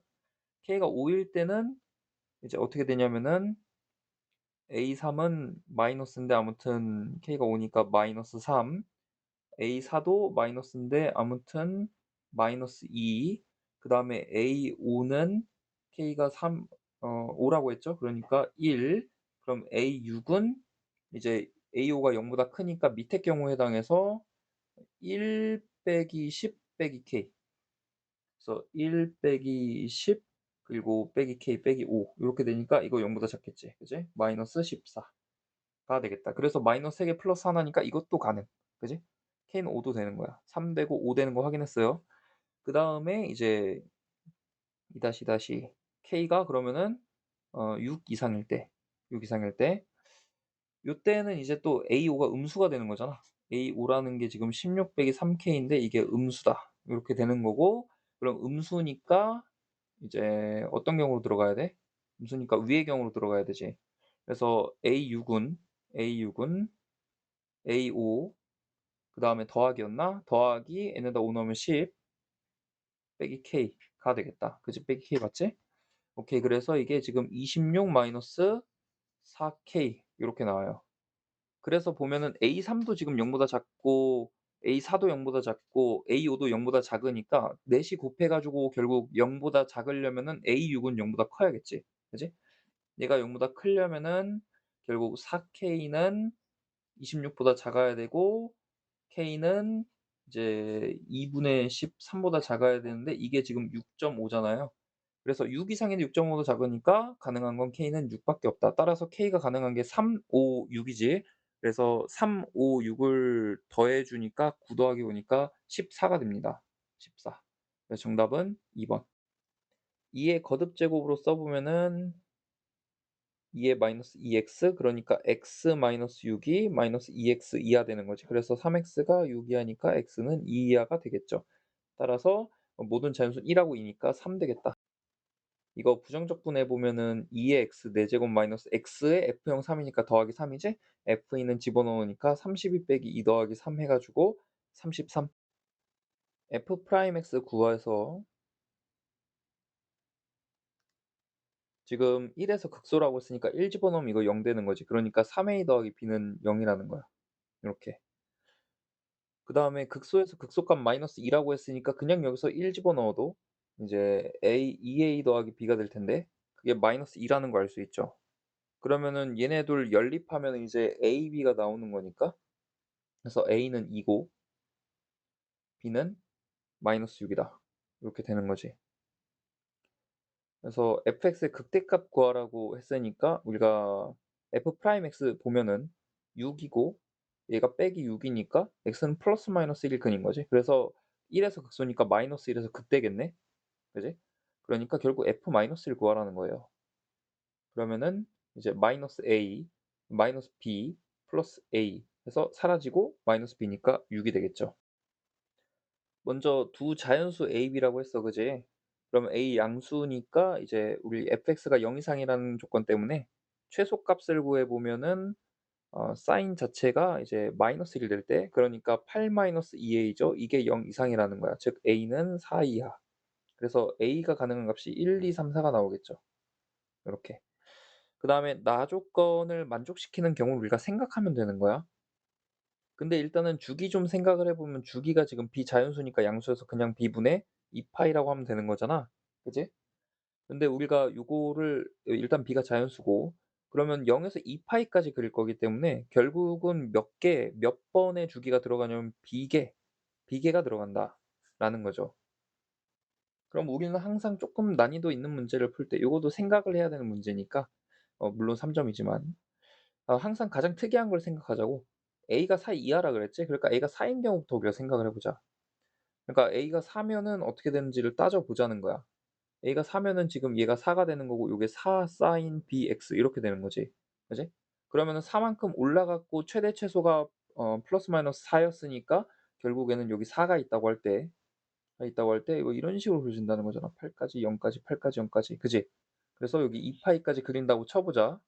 Speaker 1: k가 5일 때는 이제 어떻게 되냐면은 A3은 마이너스인데 아무튼 k가 5니까 마이너스 3 A4도 마이너스인데 아무튼 마이너스 2 그다음에 A5는 k가 5라고 했죠? 그러니까 1 그럼 A6은 이제 A5가 0보다 크니까 밑에 경우에 해당해서 1 빼기 10 빼기 k 그래서 1 빼기 10 그리고 빼기 k 빼기 5 요렇게 되니까 이거 0보다 작겠지. 그지? 마이너스 14가 되겠다. 그래서 마이너스 3개 플러스 1니까 이것도 가능. 그지? k는 5도 되는 거야. 3 되고 5 되는 거 확인했어요. 그다음에 이제 2-2 k가 그러면은 6 이상일 때 6 이상일 때 요때는 이제 또 A5가 음수가 되는 거잖아. A5라는 게 지금 16 빼기 3K인데 이게 음수다. 요렇게 되는 거고 그럼 음수니까 이제 어떤 경우로 들어가야 돼? 음수니까 위의 경우로 들어가야 되지. 그래서 A6은 A5 그다음에 더하기였나? 더하기 n에다 5 넣으면 10 빼기 K가 되겠다. 그지? 빼기 K 맞지? 오케이. 그래서 이게 지금 26 마이너스 4K 요렇게 나와요. 그래서 보면은 A3도 지금 0보다 작고 A4도 0보다 작고 A5도 0보다 작으니까 넷이 곱해 가지고 결국 0보다 작으려면은 A6은 0보다 커야겠지. 그지? 얘가 0보다 크려면은 결국 4K는 26보다 작아야 되고 K는 이제 2분의 13보다 작아야 되는데 이게 지금 6.5잖아요. 그래서 6 이상인데 6.5도 작으니까 가능한 건 K는 6 밖에 없다. 따라서 K가 가능한 게 3, 5, 6이지. 그래서 3, 5, 6을 더해 주니까 9 더하기 5니까 14가 됩니다. 14. 그래서 정답은 2번. 2의 거듭 제곱으로 써 보면은 2의 마이너스 2x 그러니까 x 마이너스 6이 마이너스 2x 이하 되는 거지. 그래서 3x가 6 이하니까 x는 2 이하가 되겠죠. 따라서 모든 자연수 1하고 2니까 3 되겠다. 이거 부정적 분해 보면은 2의 x 4제곱 마이너스 x의 f형 3이니까 더하기 3이지? f는 집어넣으니까 32 빼기 2 더하기 3 해가지고 33. f 프라임 x 구해서 지금 1에서 극소라고 했으니까 1 집어넣으면 이거 0 되는 거지. 그러니까 3a 더하기 b는 0이라는 거야. 이렇게. 그 다음에 극소에서 극소값 마이너스 2라고 했으니까 그냥 여기서 1 집어넣어도 이제 2a 더하기 b가 될 텐데 그게 마이너스 2라는 거 알 수 있죠. 그러면은 얘네들 연립하면 이제 a, b가 나오는 거니까 그래서 a는 2고 b는 마이너스 6이다. 이렇게 되는 거지. 그래서 fx의 극대값 구하라고 했으니까 우리가 f 프라임 x 보면은 6이고 얘가 빼기 6이니까 x는 플러스 마이너스 1이 근인 거지. 그래서 1에서 극소니까 마이너스 1에서 극대겠네. 그지? 그러니까 결국 f 마이너스를 구하라는 거예요. 그러면은 이제 마이너스 a, 마이너스 b, 플러스 a 해서 사라지고 마이너스 b니까 6이 되겠죠. 먼저 두 자연수 a, b라고 했어. 그지? 그럼 a 양수니까 이제 우리 fx가 0 이상이라는 조건 때문에 최소값을 구해 보면은 사인 자체가 이제 마이너스 1이 될 때, 그러니까 8 마이너스 2a죠. 이게 0 이상이라는 거야. 즉 a는 4 이하. 그래서 a가 가능한 값이 1, 2, 3, 4가 나오겠죠. 요렇게. 그다음에 나 조건을 만족시키는 경우를 우리가 생각하면 되는 거야. 근데 일단은 주기 좀 생각을 해 보면, 주기가 지금 비자연수니까 양수여서 그냥 b분의 2파이라고 하면 되는 거잖아. 그지? 근데 우리가 요거를 일단 b가 자연수고, 그러면 0 에서 2파이까지 그릴 거기 때문에 결국은 몇 번의 주기가 들어가냐면 비계가 들어간다라는 거죠. 그럼 우리는 항상 쪼끔 난이도 있는 문제를 풀 때 요것도 생각을 해야 되는 문제니까, 물론 3 점이지만 항상 가장 특이한 걸 생각하자고. a가 4 이하라 그랬지? 그러니까 a가 4인 경우부터 우리가 생각을 해 보자. 그러니까 a가 4 면은 어떻게 되는지를 따져 보자는 거야. a가 4 면은 지금 얘가 4가 되는 거고, 요게 4 sin bx 이렇게 되는 거지. 그지? 그러면은 4 만큼 올라갔고 최대 최소가 플러스 마이너스 4 였으니까 결국에는 여기 4가 있다고 할 때 이런 식으로 그려진다는 거잖아. 8 까지 0 까지 8 까지 0 까지. 그지? 그래서 여기 2 파이까지 그린다고 쳐 보자.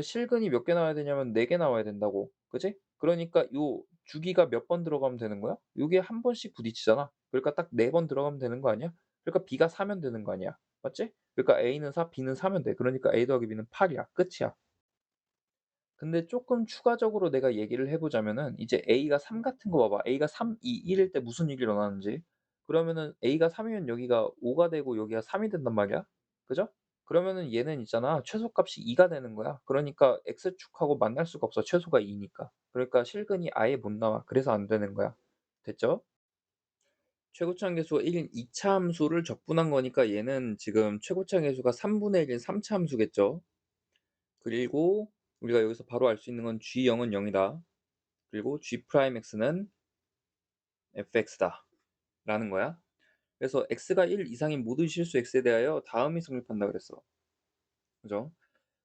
Speaker 1: 실근이 몇 개 나와야 되냐면 4개 나와야 된다고. 그지? 그러니까 요 주기가 몇 번 들어가면 되는 거야? 요게 한 번씩 부딪히잖아. 그러니까 딱 4번 들어가면 되는 거 아니야? 그러니까 b가 4면 되는 거 아니야. 맞지? 그러니까 a는 4, b는 4면 돼. 그러니까 a 더하기 b는 8 이야. 끝이야. 근데 쪼끔 추가적으로 내가 얘기를 해 보자면은, 이제 a가 3 같은 거 봐봐. a가 3, 2, 1일 때 무슨 일이 일어나는지. 그러면은 a가 3 이면 여기가 5가 되고 여기가 3이 된단 말이야. 그죠? 그러면은 얘는 있잖아, 최소값이 2가 되는 거야. 그러니까 x축하고 만날 수가 없어, 최소가 2 니까. 그러니까 실근이 아예 못 나와. 그래서 안 되는 거야. 됐죠? 최고차 함수가 1인 2차 함수를 적분한 거니까 얘는 지금 최고차 함수가 3분의 1인 3차 함수겠죠. 그리고 우리가 여기서 바로 알 수 있는 건 g0은 0이다. 그리고 g'x는 fx다 라는 거야. 그래서 x가 1 이상인 모든 실수 x에 대하여 다음이 성립한다 그랬어. 그죠?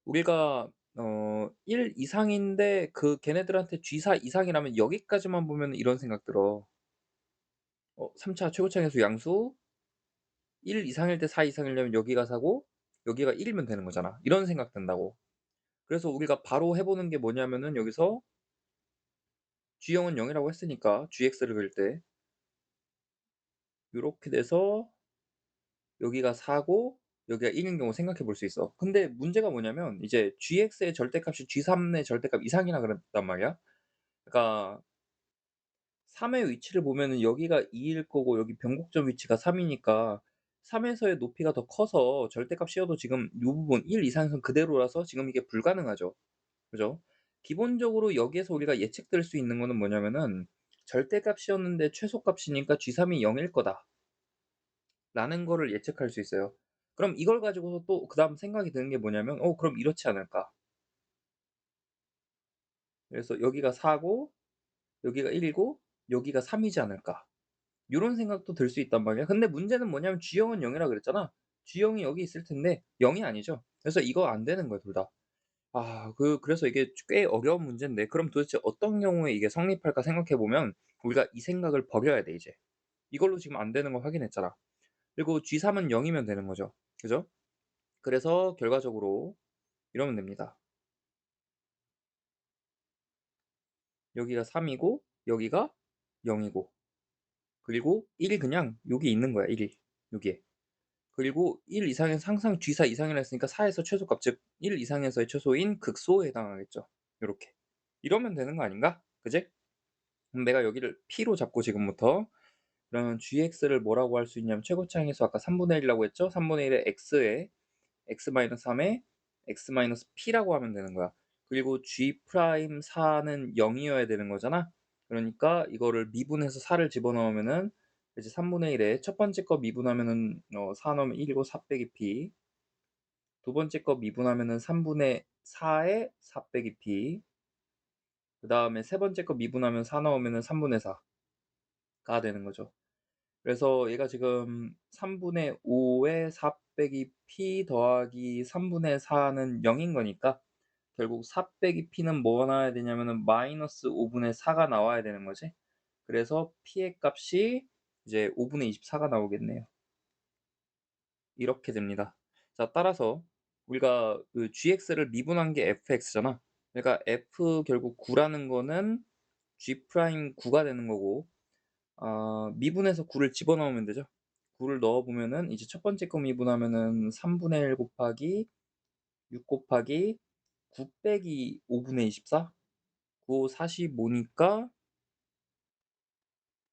Speaker 1: 우리가 1 이상인데 그 걔네들한테 g4 이상이라면 여기까지만 보면 이런 생각 들어. 3 차 최고차계수 양수 1 이상일 때 4 이상이려면 여기가 4고 여기가 1 이면 되는 거잖아. 이런 생각 든다고. 그래서 우리가 바로 해 보는 게 뭐냐면은, 여기서 g형은 0 이라고 했으니까 gx를 그릴 때 요렇게 돼서 여기가 4고 여기가 1인 경우 생각해 볼 수 있어. 근데 문제가 뭐냐면, 이제 gx의 절대값이 g3의 절대값 이상이라 그랬단 말이야. 그러니까 3의 위치를 보면은 여기가 2일 거고 여기 변곡점 위치가 3 이니까 3 에서의 높이가 더 커서 절대값 씌워도 지금 요 부분 1 이상선 그대로라서 지금 이게 불가능하죠. 그죠? 기본적으로 여기에서 우리가 예측될 수 있는 거는 뭐냐면은, 절대값이었는데 최소값이니까 g3이 0일 거다라는 거를 예측할 수 있어요. 그럼 이걸 가지고서 또 그다음 생각이 드는 게 뭐냐면, 그럼 이렇지 않을까? 그래서 여기가 4고 여기가 1 이고 여기가 3 이지 않을까? 요런 생각도 들 수 있단 말이야. 근데 문제는 뭐냐면 G형은 0 이라 그랬잖아. G형이 여기 있을 텐데 0이 아니죠. 그래서 이거 안 되는 거야, 둘 다. 그래서 이게 꽤 어려운 문제인데, 그럼 도대체 어떤 경우에 이게 성립할까 생각해 보면 우리가 이 생각을 버려야 돼 이제. 이걸로 지금 안 되는 거 확인했잖아. 그리고 G3은 0 이면 되는 거죠. 그죠? 그래서 결과적으로 이러면 됩니다. 여기가 3 이고 여기가 0 이고, 그리고 1이 그냥 여기 있는 거야, 1이. 여기에. 그리고 1 이상에서 항상 G4 이상이라 했으니까 4 에서 최소값, 즉 1 이상에서의 최소인 극소에 해당하겠죠. 요렇게. 이러면 되는 거 아닌가? 그지? 그럼 내가 여기를 P로 잡고 지금부터, 그러면 gx를 뭐라고 할 수 있냐면, 최고차 항의 수 아까 3분의 1이라고 했죠? 3분의 1의 x에 x-3에 x-p라고 하면 되는 거야. 그리고 g'4는 0이어야 되는 거잖아. 그러니까 이거를 미분해서 4를 집어넣으면은 이제 3분의 1에 첫 번째 거 미분하면은 4 넣으면 1이고 4 빼기 p, 두 번째 거 미분하면은 3분의 4에 4 빼기 p, 그다음에 세 번째 거 미분하면 4 넣으면은 3분의 4가 되는 거죠. 그래서 얘가 지금 3분의 5에 4 빼기 p 더하기 3분의 4는 0인 거니까 결국 4 빼기 p는 뭐가 나와야 되냐면은 마이너스 5분의 4가 나와야 되는 거지. 그래서 p의 값이 이제 5분의 24가 나오겠네요. 이렇게 됩니다. 자, 따라서 우리가 그 gx를 미분한 게 fx잖아. 그러니까 F 결국 9라는 거는 G 프라임 9가 되는 거고, 미분에서 9를 집어넣으면 되죠. 9를 넣어 보면은 이제 첫 번째 거 미분하면은 3분의 1 곱하기 6 곱하기 9 빼기 5분의 24? 9, 45니까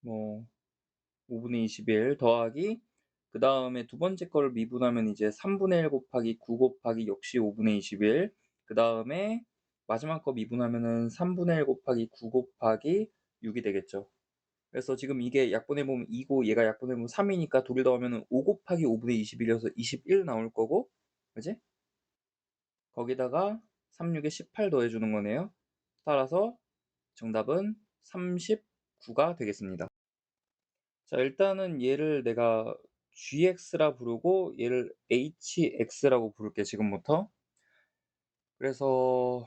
Speaker 1: 뭐 5분의 21 더하기, 그다음에 두 번째 거를 미분하면 이제 3분의 1 곱하기 9 곱하기 역시 5분의 21, 그다음에 마지막 거 미분하면은 3분의 1 곱하기 9 곱하기 6이 되겠죠. 그래서 지금 이게 약분해 보면 2고 얘가 약분해 보면 3이니까 둘 더하면은 5 곱하기 5분의 21이어서 21 나올 거고, 그지? 거기다가 3, 6에 18 더해 주는 거네요. 따라서 정답은 39가 되겠습니다. 자, 일단은 얘를 내가 gx라 부르고 얘를 hx라고 부를게, 지금부터. 그래서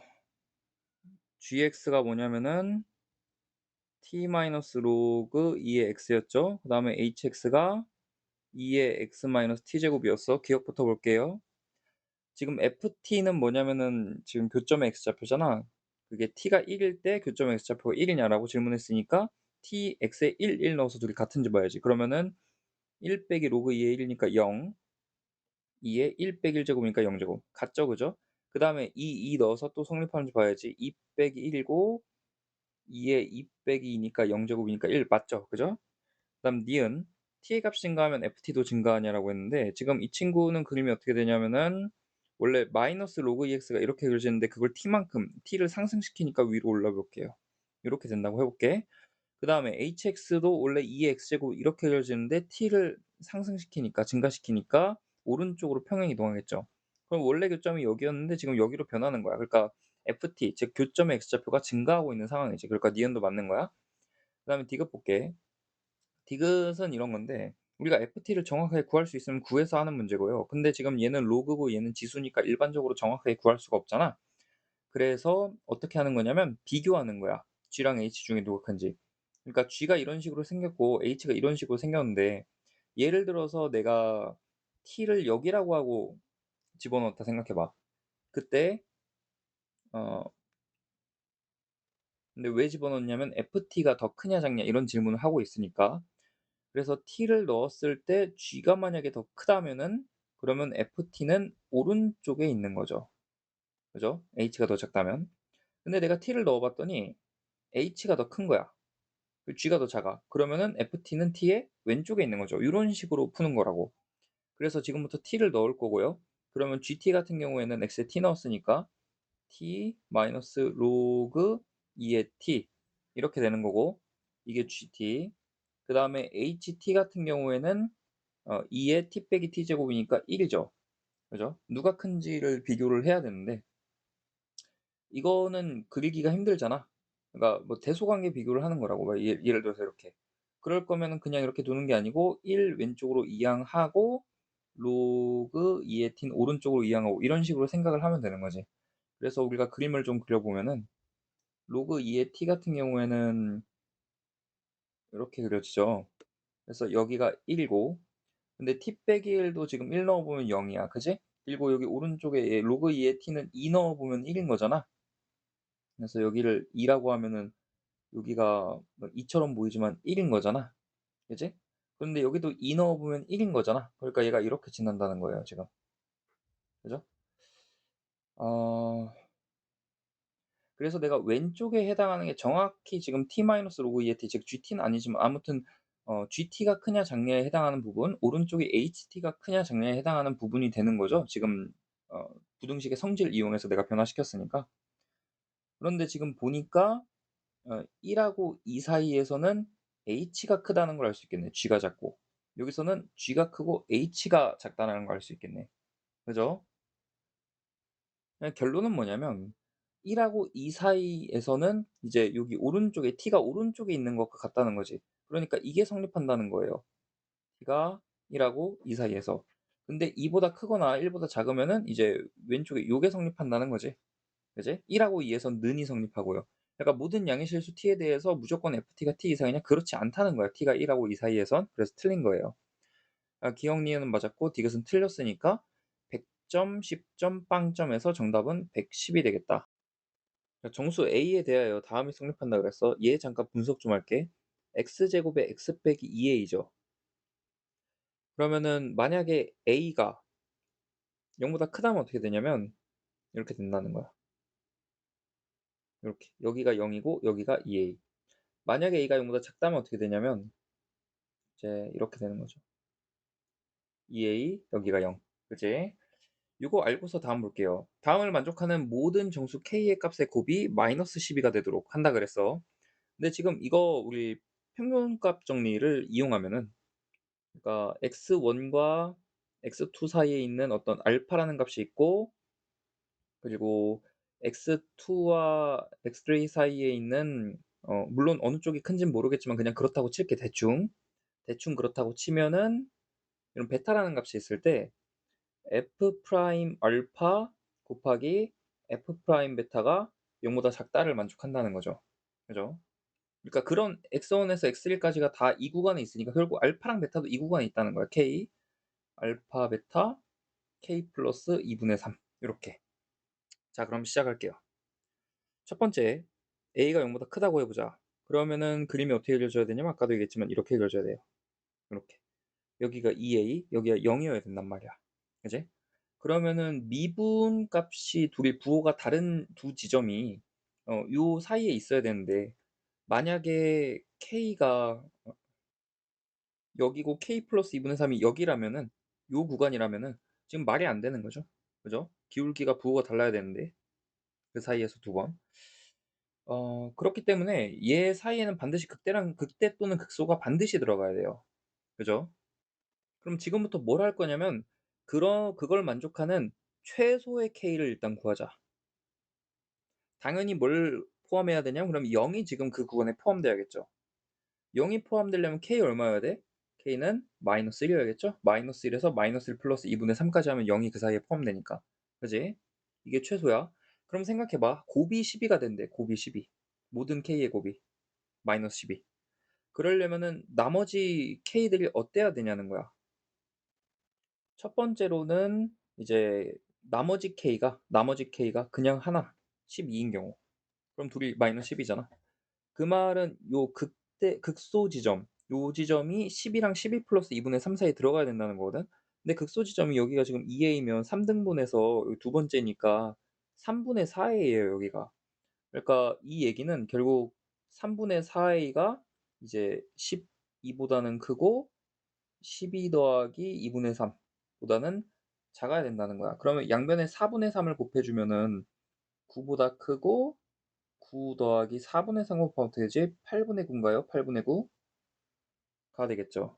Speaker 1: gx가 뭐냐면은 t-log 2의 x였죠. 그 다음에 hx가 2의 x-t 제곱이었어. 기억부터 볼게요. 지금 ft는 뭐냐면은 지금 교점의 x좌표잖아. 그게 t가 1일 때 교점의 x좌표가 1이냐라고 질문했으니까 t x에 1, 1 넣어서 둘이 같은지 봐야지. 그러면은 1 빼기 로그 2의 1이니까 0, 2에 1 빼기 1 제곱이니까 0 제곱. 같죠, 그죠? 그 다음에 2 넣어서 또 성립하는지 봐야지. 2 빼기 1이고 2에 2 빼기 2니까 0 제곱이니까 1 맞죠, 그죠? 그다음 니은 t의 값이 증가하면 ft도 증가하냐라고 했는데, 지금 이 친구는 그림이 어떻게 되냐면은 원래 마이너스 로그 ex가 이렇게 그려지는데 그걸 t만큼 t를 상승시키니까 위로 올라 볼게요. 이렇게 된다고 해볼게. 그 다음에 hx도 원래 2의 x제곱 이렇게 그려지는데 t를 상승시키니까, 증가시키니까 오른쪽으로 평행 이동하겠죠. 그럼 원래 교점이 여기였는데 지금 여기로 변하는 거야. 그러니까 ft, 즉 교점의 x좌표가 증가하고 있는 상황이지. 그러니까 니은도 맞는 거야. 그 다음에 디귿 볼게. 디귿은 이런 건데, 우리가 ft를 정확하게 구할 수 있으면 구해서 하는 문제고요. 근데 지금 얘는 로그고 얘는 지수니까 일반적으로 정확하게 구할 수가 없잖아. 그래서 어떻게 하는 거냐면 비교하는 거야. g랑 h 중에 누가 큰지. 그러니까 g가 이런 식으로 생겼고 h가 이런 식으로 생겼는데, 예를 들어서 내가 t를 여기라고 하고 집어넣었다 생각해 봐. 그때 어 근데 왜 집어넣냐면 ft가 더 크냐 작냐 이런 질문을 하고 있으니까. 그래서 t를 넣었을 때 g가 만약에 더 크다면은, 그러면 ft는 오른쪽에 있는 거죠. 그죠? h가 더 작다면. 근데 내가 t를 넣어 봤더니 h가 더 큰 거야. g가 더 작아. 그러면은 ft는 t의 왼쪽에 있는 거죠. 이런 식으로 푸는 거라고. 그래서 지금부터 t를 넣을 거고요. 그러면 gt 같은 경우에는 x에 t 넣었으니까 t 마이너스 로그 2의 t 이렇게 되는 거고, 이게 gt. 그 다음에 ht 같은 경우에는 2의 t 빼기 t 제곱이니까 1이죠. 그죠? 누가 큰지를 비교를 해야 되는데 이거는 그리기가 힘들잖아. 그러니까 뭐 대소관계 비교를 하는 거라고. 막 예를 들어서 이렇게. 그럴 거면은 그냥 이렇게 두는 게 아니고 1 왼쪽으로 이항하고 로그 2의 t는 오른쪽으로 이항하고 이런 식으로 생각을 하면 되는 거지. 그래서 우리가 그림을 좀 그려보면은 로그 2의 t 같은 경우에는 이렇게 그려지죠. 그래서 여기가 1이고, 근데 t 빼기 1도 지금 1 넣어보면 0이야. 그지? 그리고 여기 오른쪽에 로그 2의 t는 2 넣어보면 1인 거잖아. 그래서 여기를 2라고 하면은 여기가 2처럼 보이지만 1인 거잖아. 그지? 그런데 여기도 2 넣어보면 1인 거잖아. 그러니까 얘가 이렇게 지난다는 거예요, 지금. 그죠? 어, 그래서 내가 왼쪽에 해당하는 게 정확히 지금 t-로그 2의 t, 즉 gt는 아니지만 아무튼 gt가 크냐 작냐에 해당하는 부분, 오른쪽이 ht가 크냐 작냐에 해당하는 부분이 되는 거죠. 지금 부등식의 성질 이용해서 내가 변화시켰으니까. 그런데 지금 보니까 1하고 2 사이에서는 h가 크다는 걸 알 수 있겠네. g가 작고. 여기서는 g가 크고 h가 작다는 걸 알 수 있겠네. 그죠? 그냥 결론은 뭐냐면 1하고 2 사이에서는 이제 여기 오른쪽에 t가 오른쪽에 있는 것과 같다는 거지. 그러니까 이게 성립한다는 거예요. t가 1하고 2 사이에서. 근데 2보다 크거나 1보다 작으면은 이제 왼쪽에 요게 성립한다는 거지. 그지? 1하고 2에선 는이 성립하고요. 그러니까 모든 양의 실수 t에 대해서 무조건 ft가 t 이상이냐? 그렇지 않다는 거야. t가 1하고 2 사이에선. 그래서 틀린 거예요. 기억 니은은 맞았고 디귿은 틀렸으니까 100점, 10점, 빵점에서 정답은 110이 되겠다. 정수 A에 대하여 다음이 성립한다 그랬어. 얘 잠깐 분석 좀 할게. x제곱의 x 빼기 2a죠. 그러면은 만약에 a가 0보다 크다면 어떻게 되냐면 이렇게 된다는 거야. 이렇게 여기가 0이고 여기가 2a. 만약에 a가 0보다 작다면 어떻게 되냐면 이제 이렇게 되는 거죠. 2a 여기가 0. 그치? 이거 알고서 다음 볼게요. 다음을 만족하는 모든 정수 k의 값의 곱이 마이너스 12가 되도록 한다 그랬어. 근데 지금 이거 우리 평균값 정리를 이용하면은 그러니까 x1과 x2 사이에 있는 어떤 알파라는 값이 있고 그리고 x2와 x3 사이에 있는 물론 어느 쪽이 큰지는 모르겠지만 그냥 그렇다고 칠게 대충 그렇다고 치면은 이런 베타라는 값이 있을 때 f 프라임 알파 곱하기 f 프라임 베타가 0보다 작다를 만족한다는 거죠. 그죠? 그러니까 그런 x1에서 x3까지가 다 이 구간에 있으니까 결국 알파랑 베타도 이 구간에 있다는 거야. k 알파 베타 k 플러스 2분의 3 이렇게. 자, 그럼 시작할게요. 첫 번째 a가 0보다 크다고 해보자. 그러면은 그림이 어떻게 그려져야 되냐면 아까도 얘기했지만 이렇게 그려져야 돼요. 이렇게. 여기가 2a, 여기가 0이어야 된단 말이야. 그지? 그러면은 미분 값이 둘이 부호가 다른 두 지점이 요 사이에 있어야 되는데 만약에 k가 여기고 k 플러스 2분의 3이 여기라면은 요 구간이라면은 지금 말이 안 되는 거죠. 그죠? 기울기가 부호가 달라야 되는데 그 사이에서 두 번. 그렇기 때문에 얘 사이에는 반드시 극대 또는 극소가 반드시 들어가야 돼요. 그죠? 그럼 지금부터 뭘 할 거냐면 그걸 만족하는 최소의 k를 일단 구하자. 당연히 뭘 포함해야 되냐면 그럼 0이 지금 그 구간에 포함돼야겠죠. 0이 포함되려면 k 얼마여야 돼? k는 마이너스 1이어야겠죠? 마이너스 1에서 마이너스 1 플러스 2분의 3까지 하면 0이 그 사이에 포함되니까. 그지? 이게 최소야. 그럼 생각해봐. 곱이 12가 된대. 곱이 12. 모든 k의 곱이. 마이너스 12. 그러려면은 나머지 k들이 어때야 되냐는 거야. 첫 번째로는 이제 나머지 k가 그냥 하나 12인 경우. 그럼 둘이 마이너스 10이잖아. 그 말은 요 극소 지점, 요 지점이 10이랑 12 플러스 2분의 3 사이에 들어가야 된다는 거거든. 근데 극소 지점이 여기가 지금 2a면 3등분해서 두 번째니까 3분의 4a예요, 여기가. 그러니까 이 얘기는 결국 3분의 4a가 이제 12보다는 크고 12 더하기 2분의 3 보다는 작아야 된다는 거야. 그러면 양변에 4분의 3을 곱해주면은 9보다 크고 9 더하기 4분의 3 곱하면 어떻게 되지? 8분의 9인가요? 8분의 9가 되겠죠.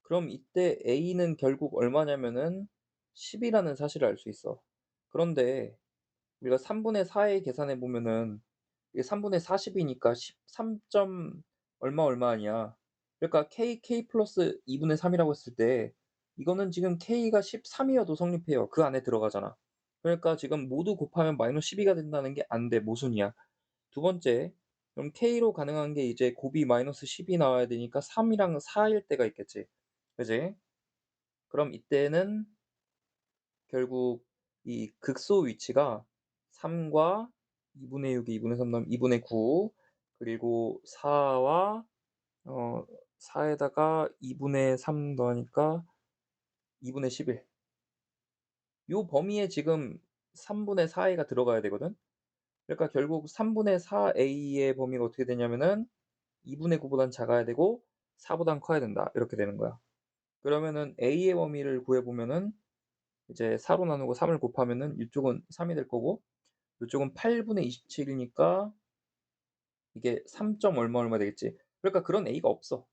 Speaker 1: 그럼 이때 a는 결국 얼마냐면은 10이라는 사실을 알 수 있어. 그런데 우리가 3분의 4에 계산해 보면은 이게 3분의 40이니까 13. 얼마 아니야. 그러니까 k 플러스 2분의 3이라고 했을 때 이거는 지금 k가 13이어도 성립해요. 그 안에 들어가잖아. 그러니까 지금 모두 곱하면 마이너스 12가 된다는 게 안 돼. 모순이야. 두 번째, 그럼 k로 가능한 게 이제 곱이 마이너스 10이 나와야 되니까 3이랑 4일 때가 있겠지. 그지? 그럼 이때는 결국 이 극소 위치가 3과 2분의 6이 2분의 3 나오면 2분의 9 그리고 4와 4에다가 2분의 3 더하니까 2분의 11. 요 범위에 지금 3분의 4a가 들어가야 되거든. 그러니까 결국 3분의 4a의 범위가 어떻게 되냐면은 2분의 9보단 작아야 되고 4보단 커야 된다. 이렇게 되는 거야. 그러면은 a의 범위를 구해보면은 이제 4로 나누고 3을 곱하면은 이쪽은 3이 될 거고 이쪽은 8분의 27이니까 이게 3. 얼마 되겠지. 그러니까 그런 a가 없어.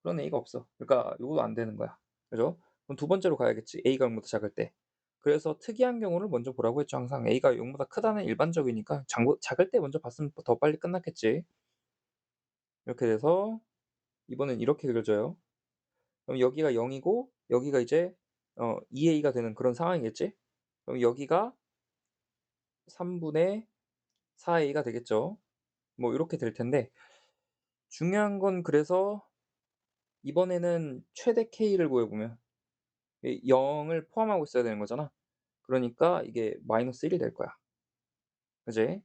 Speaker 1: 그런 a가 없어. 그러니까 요것도 안 되는 거야. 그죠? 그럼 두 번째로 가야겠지. a가 0보다 작을 때. 그래서 특이한 경우를 먼저 보라고 했죠. 항상 a가 0보다 크다는 일반적이니까 작을 때 먼저 봤으면 더 빨리 끝났겠지. 이렇게 돼서 이번엔 이렇게 그려져요. 그럼 여기가 0이고 여기가 이제 2a가 되는 그런 상황이겠지. 그럼 여기가 3분의 4a가 되겠죠. 뭐 이렇게 될 텐데 중요한 건 그래서 이번에는 최대 k를 구해보면 0을 포함하고 있어야 되는 거잖아. 그러니까 이게 마이너스 1이 될 거야. 그지?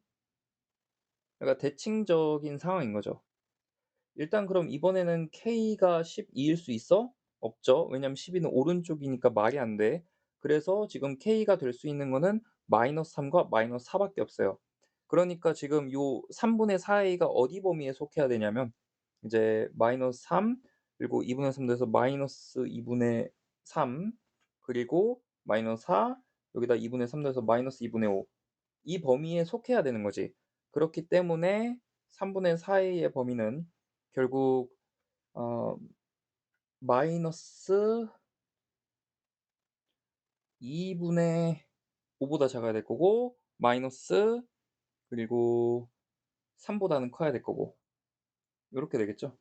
Speaker 1: 그러니까 대칭적인 상황인 거죠. 일단 그럼 이번에는 K가 12일 수 있어? 없죠. 왜냐면 12는 오른쪽이니까 말이 안 돼. 그래서 지금 K가 될 수 있는 거는 -3과 -4 밖에 없어요. 그러니까 지금 요 3분의 4a가 어디 범위에 속해야 되냐면 이제 -3 그리고 2분의 3 돼서 -2분의 3 그리고 -4 여기다 2분의 3 돼서 -2분의 5 이 범위에 속해야 되는 거지. 그렇기 때문에 3분의 4a의 범위는 결국 어 마이너스 2분의 5 보다 작아야 될 거고 마이너스 그리고 3 보다는 커야 될 거고 요렇게 되겠죠.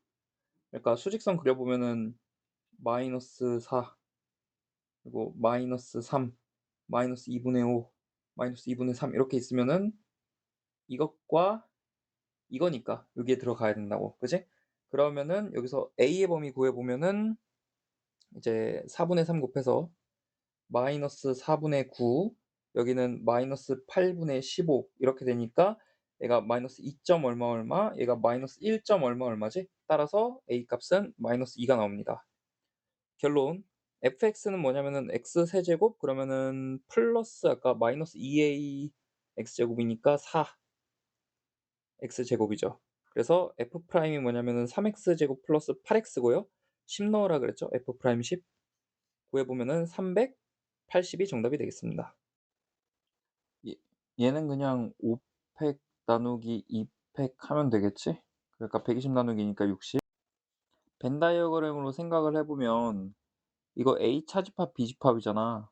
Speaker 1: 그러니까 수직선 그려 보면은 -4 그리고 -3 -2분의 5 -2분의 3 이렇게 있으면은 이것과 이거니까 여기에 들어가야 된다고. 그지? 그러면은 여기서 a의 범위 구해 보면은 이제 4분의 3 곱해서 -4분의 9 여기는 -8분의 15 이렇게 되니까 얘가 -2 점 얼마 얼마 얘가 -1 점 얼마 얼마지? 따라서 a 값은 -2가 나옵니다. 결론 fx는 뭐냐면은 x 세제곱 그러면은 플러스 아까 -2a x제곱이니까 4 x제곱이죠. 그래서 f 프라임이 뭐냐면은 3x제곱 플러스 8x고요. 10 넣으라 그랬죠. f 프라임 10 구해 보면은 380이 정답이 되겠습니다. 얘 얘는 그냥 500 나누기 200 하면 되겠지? 그러니까 120 나누기니까 60. 벤 다이어그램으로 생각을 해 보면 이거 A 차집합 B 집합이잖아.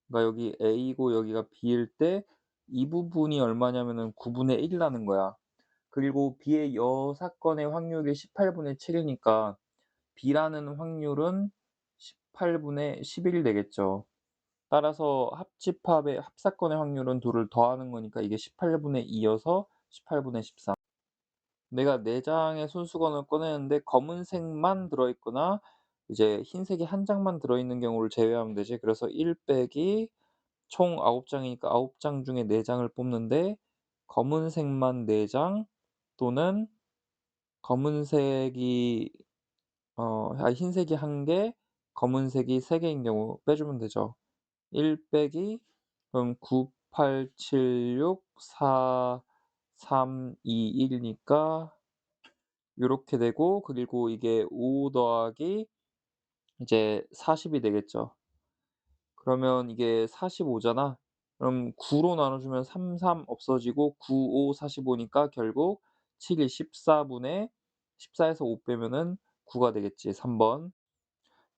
Speaker 1: 그러니까 여기 A고 여기가 B일 때 이 부분이 얼마냐면은 9분의 1 이라는 거야. 그리고 B의 여사건의 확률이 18분의 7이니까 B라는 확률은 18분의 11 되겠죠. 따라서 합집합의 합사건의 확률은 둘을 더하는 거니까 이게 18분의 2 여서 18분의 13. 내가 4 장의 손수건을 꺼내는데 검은색만 들어 있거나 이제 흰색이 한 장만 들어 있는 경우를 제외하면 되지. 그래서 1 빼기 총 9 장이니까 9장 중에 4 장을 뽑는데 검은색만 4장 또는 검은색이 흰색이 1개 검은색이 3 개인 경우 빼주면 되죠. 1 빼기 그럼 9, 8, 7, 6, 4, 3, 2, 1 이니까 요렇게 되고 그리고 이게 5 더하기 이제 40이 되겠죠. 그러면 이게 45 잖아. 그럼 9로 나눠 주면 3, 3 없어지고 9, 5, 45 니까 결국 7이 14분의 14 에서 5 빼면은 9가 되겠지 3 번.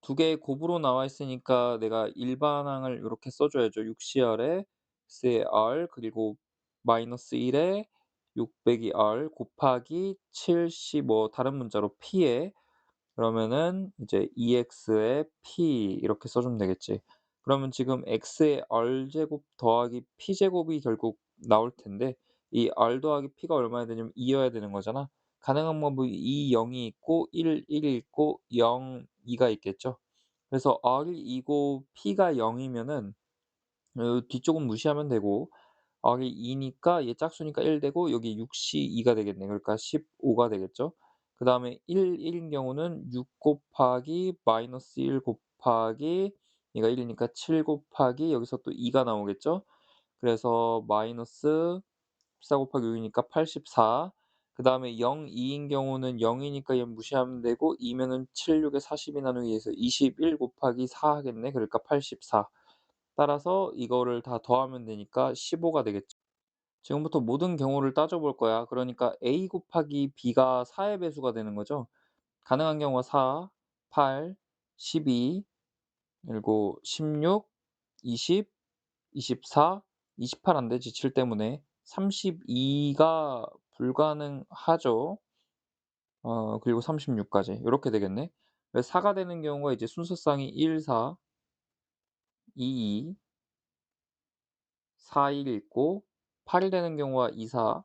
Speaker 1: 두 개의 곱으로 나와 있으니까 내가 일반항을 요렇게 써 줘야죠. 6CR에 x의 r 그리고 -1에 6 빼기 r 곱하기 75 다른 문자로 p에 그러면은 이제 2x의 p 이렇게 써 주면 되겠지. 그러면 지금 x의 r 제곱 더하기 p 제곱이 결국 나올 텐데 이 r 더하기 p가 얼마야 되냐면 2 여야 되는 거잖아. 가능한 방법이 2, 0이 있고 1, 1이 있고 0, 2가 있겠죠. 그래서 r이 2고 p가 0 이면은 뒤쪽은 무시하면 되고 r이 2 니까 얘 짝수니까 1 되고 여기 6이 2가 되겠네. 그러니까 15가 되겠죠. 그다음에 1, 1인 경우는 6 곱하기 -1 곱하기 얘가 1 이니까 7 곱하기 여기서 또 2가 나오겠죠. 그래서 -14 곱하기 6 이니까 84 그다음에 0, 2인 경우는 0 이니까 얘 무시하면 되고 2 면은 7, 6에 42 나누기 해서 21 곱하기 4 하겠네. 그러니까 84 따라서 이거를 다 더하면 되니까 15가 되겠죠. 지금부터 모든 경우를 따져 볼 거야. 그러니까 A 곱하기 B가 4의 배수가 되는 거죠. 가능한 경우가 4, 8, 12 그리고 16, 20, 24, 28 안 되지 7 때문에. 32가 불가능하죠. 그리고 36 까지 요렇게 되겠네. 그래서 4가 되는 경우가 이제 순서상이 1, 4, 2, 2, 4, 1 있고 8이 되는 경우가 2, 4,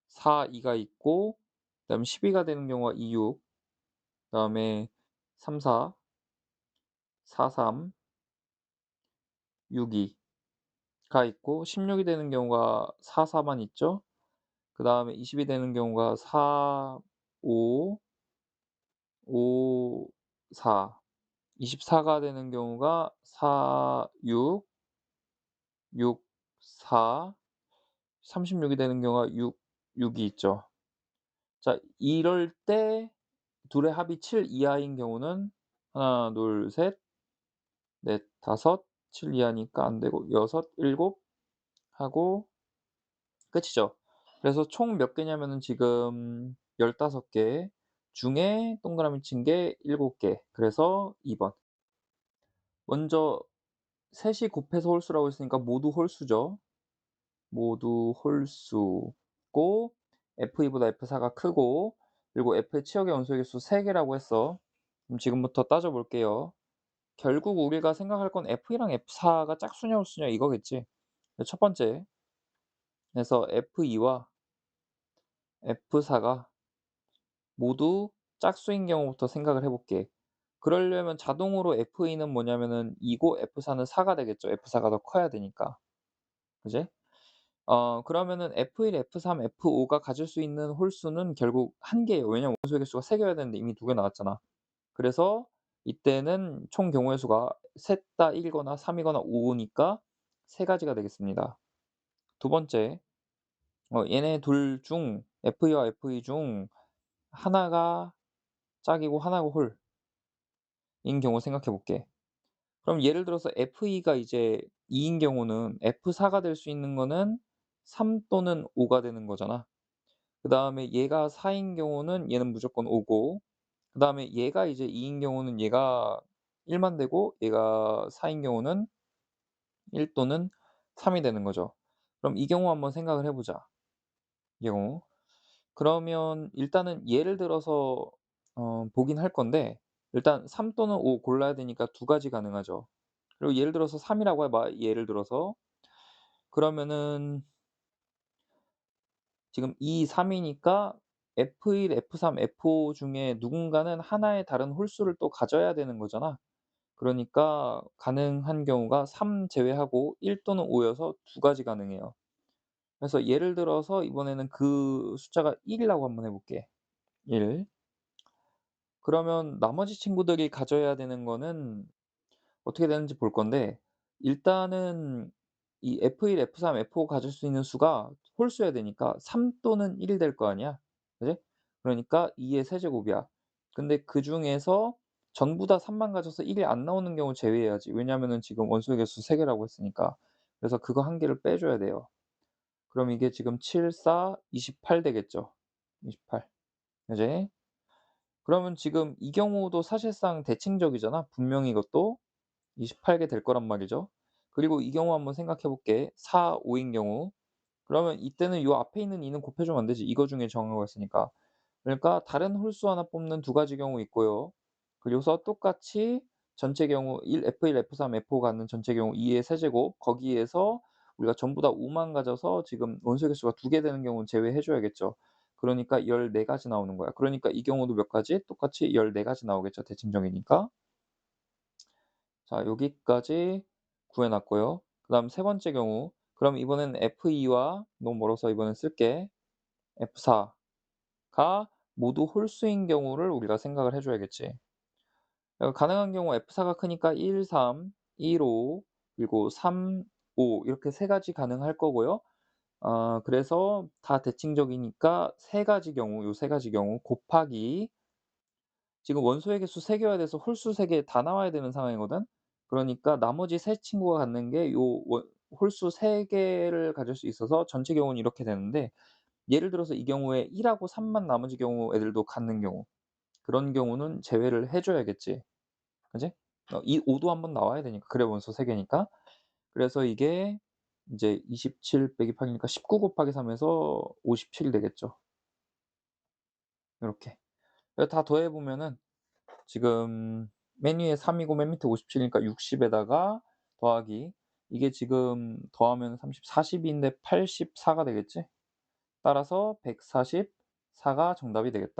Speaker 1: 4, 2가 있고 그다음에 12가 되는 경우가 2, 6 그다음에 3, 4, 4, 3, 6, 2가 있고 16이 되는 경우가 4, 4만 있죠. 그다음에 20이 되는 경우가 4, 5, 5, 4. 24가 되는 경우가 4, 6, 6, 4. 36이 되는 경우가 6, 6이 있죠. 자, 이럴 때 둘의 합이 7 이하인 경우는 하나, 둘, 셋, 넷, 다섯, 7 이하니까 안 되고 여섯, 일곱 하고 끝이죠. 그래서 총 몇 개냐면은 지금 15개 중에 동그라미 친 게 7개. 그래서 2 번. 먼저 셋이 곱해서 홀수라고 했으니까 모두 홀수죠. 모두 홀수고 F2보다 F4가 크고, 그리고 F의 치역의 원소의 개수 3 개라고 했어. 그럼 지금부터 따져 볼게요. 결국 우리가 생각할 건 F2랑 F4가 짝수냐 홀수냐 이거겠지. 첫 번째, 그래서 F2와 F4가 모두 짝수인 경우부터 생각을 해 볼게. 그러려면 자동으로 F2는 뭐냐면은 2고 F4는 4가 되겠죠. F4가 더 커야 되니까. 그지? 그러면은 F1, F3, F5가 가질 수 있는 홀수는 결국 1 개예요. 왜냐면 원소의 개수가 3 개여야 되는데 이미 2개 나왔잖아. 그래서 이때는 총 경우의 수가 셋 다 1 이거나 3 이거나 5 니까 3 가지가 되겠습니다. 두 번째, 얘네 둘 중 F2와 F2 중 하나가 짝이고 하나가 홀인 경우 생각해 볼게. 그럼 예를 들어서 F2가 이제 2인 경우는 F4가 될 수 있는 거는 3 또는 5가 되는 거잖아. 그다음에 얘가 4인 경우는 얘는 무조건 5고, 그다음에 얘가 이제 2인 경우는 얘가 1만 되고 얘가 4인 경우는 1 또는 3이 되는 거죠. 그럼 이 경우 한번 생각을 해 보자. 이 경우. 그러면 일단은 예를 들어서 보긴 할 건데, 일단 3 또는 5 골라야 되니까 두 가지 가능하죠. 그리고 예를 들어서 3 이라고 해 봐. 예를 들어서. 그러면은 지금 2, 3 이니까 F1, F3, F5 중에 누군가는 하나의 다른 홀수를 또 가져야 되는 거잖아. 그러니까 가능한 경우가 3 제외하고 1 또는 5 여서 두 가지 가능해요. 그래서 예를 들어서 이번에는 그 숫자가 1 이라고 한번 해 볼게. 1. 그러면 나머지 친구들이 가져야 되는 거는 어떻게 되는지 볼 건데, 일단은 이 F1, F3, F5가 가질 수 있는 수가 홀수여야 되니까 3 또는 1이 될 거 아니야. 그지? 그러니까 2의 세제곱이야. 근데 그중에서 전부 다 3만 가져서 1이 안 나오는 경우 제외해야지. 왜냐하면은 지금 원소의 개수 3 개라고 했으니까. 그래서 그거 한 개를 빼줘야 돼요. 그럼 이게 지금 7, 4, 28 되겠죠. 28. 그지? 그러면 지금 이 경우도 사실상 대칭적이잖아. 분명히 이것도 28개 될 거란 말이죠. 그리고 이 경우 한번 생각해 볼게. 4, 5인 경우. 그러면 이때는 요 앞에 있는 2는 곱해주면 안 되지. 이거 중에 정한 거였으니까. 그러니까 다른 홀수 하나 뽑는 두 가지 경우 있고요. 그래서 똑같이 전체 경우 F1, F3, F5 갖는 전체 경우 2의 세제곱, 거기에서 우리가 전부 다 5만 가져서 지금 원소의 개수가 2개 되는 경우는 제외해 줘야겠죠. 그러니까 14 가지 나오는 거야. 그러니까 이 경우도 몇 가지? 똑같이 14 가지 나오겠죠, 대칭정이니까. 자, 여기까지 구해 놨고요. 그다음 세 번째 경우. 그럼 이번엔 F2와 너무 멀어서 이번엔 쓸게. F4가 모두 홀수인 경우를 우리가 생각을 해 줘야겠지. 가능한 경우 F4가 크니까 1, 3, 1, 5 그리고 3, 5 이렇게 세 가지 가능할 거고요. 그래서 다 대칭적이니까 세 가지 경우, 요 세 가지 경우 곱하기 지금 원소의 개수 3 개여야 돼서 홀수 3개 다 나와야 되는 상황이거든. 그러니까 나머지 세 친구가 갖는 게 요 홀수 3 개를 가질 수 있어서 전체 경우는 이렇게 되는데, 예를 들어서 이 경우에 1 하고 3만 나머지 경우 애들도 갖는 경우, 그런 경우는 제외를 해 줘야겠지. 그지? 이 5도 한번 나와야 되니까. 그래 원소 3 개니까. 그래서 이게 인제 27 빼기 8 이니까 19 곱하기 3 해서 57이 되겠죠. 요렇게. 다 더해 보면은 지금 맨 위에 3 이고 맨 밑에 57 이니까 60 에다가 더하기, 이게 지금 더하면 30, 40 인데 84가 되겠지? 따라서 144가 정답이 되겠다.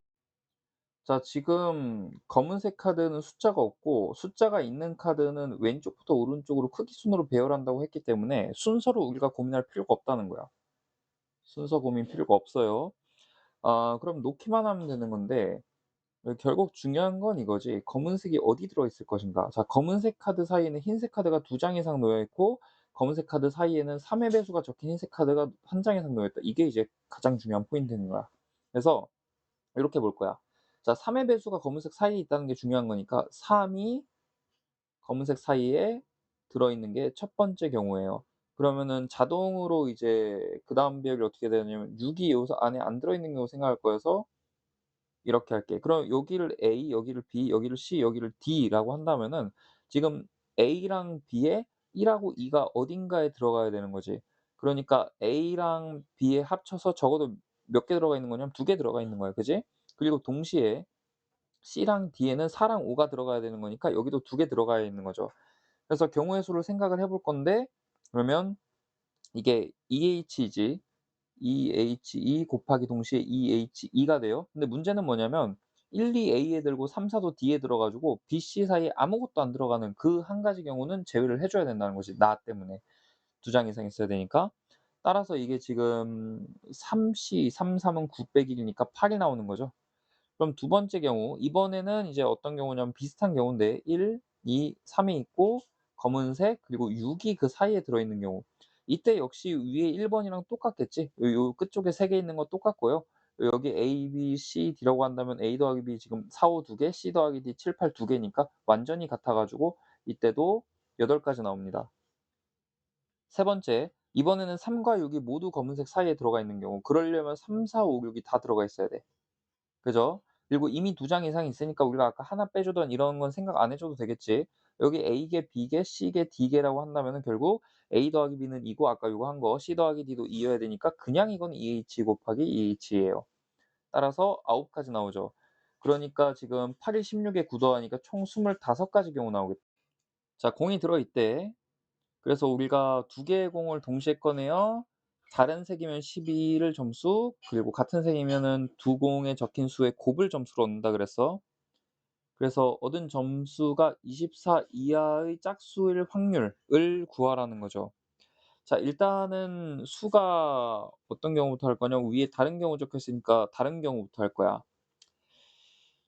Speaker 1: 자, 지금 검은색 카드는 숫자가 없고 숫자가 있는 카드는 왼쪽부터 오른쪽으로 크기 순으로 배열한다고 했기 때문에 순서로 우리가 고민할 필요가 없다는 거야. 순서 고민 필요가 없어요. 그럼 놓기만 하면 되는 건데 결국 중요한 건 이거지. 검은색이 어디 들어 있을 것인가. 자, 검은색 카드 사이에는 흰색 카드가 2장 이상 놓여 있고 검은색 카드 사이에는 3의 배수가 적힌 흰색 카드가 1장 이상 놓여 있다. 이게 이제 가장 중요한 포인트인 거야. 그래서 이렇게 볼 거야. 자, 3의 배수가 검은색 사이에 있다는 게 중요한 거니까 3이 검은색 사이에 들어 있는 게 첫 번째 경우예요. 그러면은 자동으로 이제 그다음 비율이 어떻게 되냐면 6이 여기서 안에 안 들어 있는 경우 생각할 거여서 이렇게 할게. 그럼 여기를 A, 여기를 B, 여기를 C, 여기를 D라고 한다면은 지금 A랑 B에 1 하고 2가 어딘가에 들어가야 되는 거지. 그러니까 A랑 B에 합쳐서 적어도 몇 개 들어가 있는 거냐면 2개 들어가 있는 거야. 그지? 그리고 동시에 C랑 D에는 4랑 5가 들어가야 되는 거니까 여기도 2개 들어가야 있는 거죠. 그래서 경우의 수를 생각을 해볼 건데 그러면 이게 EH이지. EHE 곱하기 동시에 EHE가 돼요. 근데 문제는 뭐냐면 1, 2 A에 들고 3, 4도 D에 들어 가지고 B, C 사이에 아무것도 안 들어가는 그 한 가지 경우는 제외를 해 줘야 된다는 거지, 나 때문에. 2장 이상 있어야 되니까. 따라서 이게 지금 3C 3, 3은 9 빼기 1 이니까 8이 나오는 거죠. 그럼 두 번째 경우, 이번에는 이제 어떤 경우냐면 비슷한 경우인데 1, 2, 3이 있고 검은색 그리고 6이 그 사이에 들어 있는 경우. 이때 역시 위에 1 번이랑 똑같겠지. 요 끝쪽에 3개 있는 거 똑같고요. 여기 A, B, C, D라고 한다면 A 더하기 B 지금 4, 5 2 개, C 더하기 D 7, 8 2 개니까 완전히 같아 가지고 이때도 8 가지 나옵니다. 세 번째, 이번에는 3과 6이 모두 검은색 사이에 들어가 있는 경우. 그러려면 3, 4, 5, 6이 다 들어가 있어야 돼. 그죠? 그리고 이미 2장 이상이 있으니까 우리가 아까 하나 빼주던 이런 건 생각 안 해 줘도 되겠지. 여기 A개, B개, C개, D개라고 한다면은 결국 A 더하기 B는 2고 아까 요거 한 거 C 더하기 D도 2 여야 되니까 그냥 이건 EH 곱하기 EH예요. 따라서 9 가지 나오죠. 그러니까 지금 8일 16에 9 더하니까 총 25 가지 경우 나오겠. 자, 공이 들어 있대. 그래서 우리가 두 개의 공을 동시에 꺼내어 다른 색이면 12를 점수 그리고 같은 색이면은 두 공에 적힌 수의 곱을 점수로 얻는다 그랬어. 그래서 얻은 점수가 24 이하의 짝수일 확률을 구하라는 거죠. 자, 일단은 수가 어떤 경우부터 할 거냐 위에 다른 경우 적혀 있으니까 다른 경우부터 할 거야.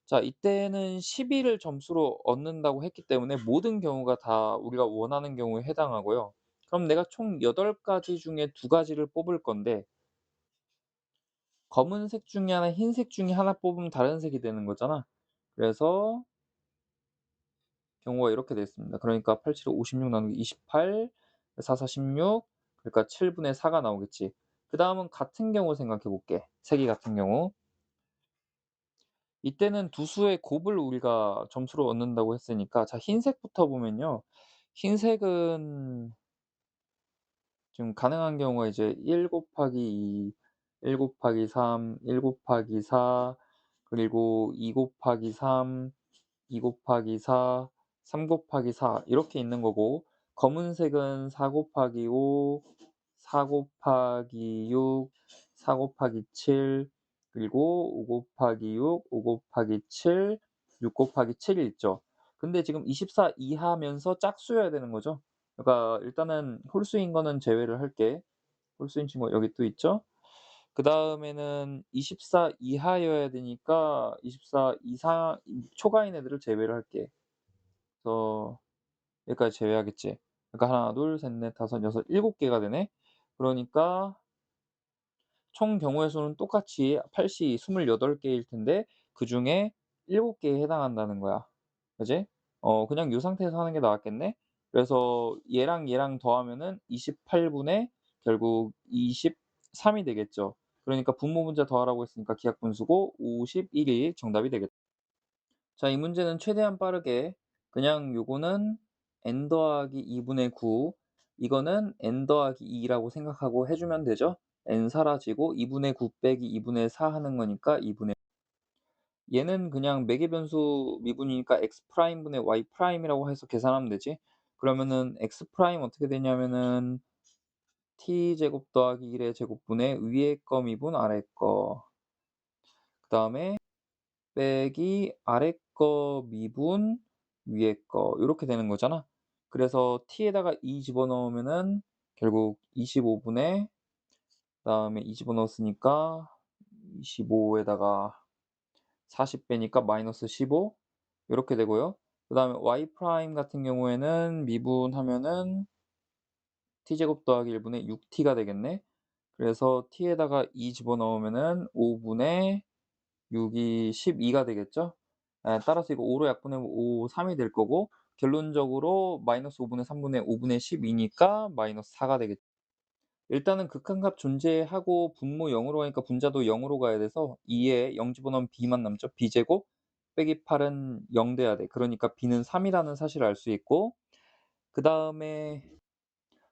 Speaker 1: 자, 이때는 12를 점수로 얻는다고 했기 때문에 모든 경우가 다 우리가 원하는 경우에 해당하고요. 그럼 내가 총 8 가지 중에 2 가지를 뽑을 건데 검은색 중에 하나, 흰색 중에 하나 뽑으면 다른 색이 되는 거잖아. 그래서 경우가 이렇게 됐습니다. 그러니까 8, 7, 56 나누기 28, 4, 4, 16 그러니까 7분의 4가 나오겠지. 그다음은 같은 경우 생각해 볼게. 색이 같은 경우. 이때는 두 수의 곱을 우리가 점수로 얻는다고 했으니까 자, 흰색부터 보면요. 흰색은 지금 가능한 경우가 이제 1 곱하기 2, 1 곱하기 3, 1 곱하기 4 그리고 2 곱하기 3, 2 곱하기 4, 3 곱하기 4 이렇게 있는 거고 검은색은 4 곱하기 5, 4 곱하기 6, 4 곱하기 7 그리고 5 곱하기 6, 5 곱하기 7, 6 곱하기 7이 있죠. 근데 지금 24 이하면서 짝수여야 되는 거죠. 그러니까 일단은 홀수인 거는 제외를 할게. 홀수인 친구가 여기 또 있죠. 그다음에는 24 이하여야 되니까 24 이상 초과인 애들을 제외를 할게. 그래서 여기까지 제외하겠지. 그러니까 1, 둘, 셋, 넷, 다섯, 여섯, 7 개가 되네. 그러니까 총 경우의 수는 똑같이 8시 28 개일 텐데 그중에 7 개에 해당한다는 거야. 그지? 그냥 요 상태에서 하는 게 나았겠네. 그래서 얘랑 더하면은 28 분의 결국 23이 되겠죠. 그러니까 분모 분자 더하라고 했으니까 기하 분수고 51이 정답이 되겠. 자, 이 문제는 최대한 빠르게 그냥 요거는 n 더하기 2 분의 9 이거는 n 더하기 2라고 생각하고 해 주면 되죠. n 사라지고 2 분의 9 빼기 2 분의 4 하는 거니까 2 분의. 얘는 그냥 매개 변수 미분이니까 x 프라임 분의 y 프라임이라고 해서 계산하면 되지. 그러면은 x 프라임 어떻게 되냐면은 t 제곱 더하기 1의 제곱분의 위에 거 미분 아래 거. 그다음에 빼기 아래 거 미분 위에 거 요렇게 되는 거잖아. 그래서 t에다가 2 집어넣으면은 결국 25분의 그다음에 2 집어넣었으니까 25에다가 40 빼니까 마이너스 15 요렇게 되고요. 그다음에 y 프라임 같은 경우에는 미분하면은 t제곱 더하기 1 분의 6t가 되겠네. 그래서 t에다가 2 집어넣으면은 5 분의 6이 12가 되겠죠. 따라서 이거 5로 약분하면 5, 3이 될 거고 결론적으로 마이너스 5 분의 3 분의 5 분의 12니까 마이너스 4가 되겠죠. 일단은 극한값 존재하고 분모 0으로 가니까 분자도 0으로 가야 돼서 2에 0 집어넣으면 b만 남죠. b제곱 빼기 8은 0 돼야 돼. 그러니까 b는 3이라는 사실을 알 수 있고 그다음에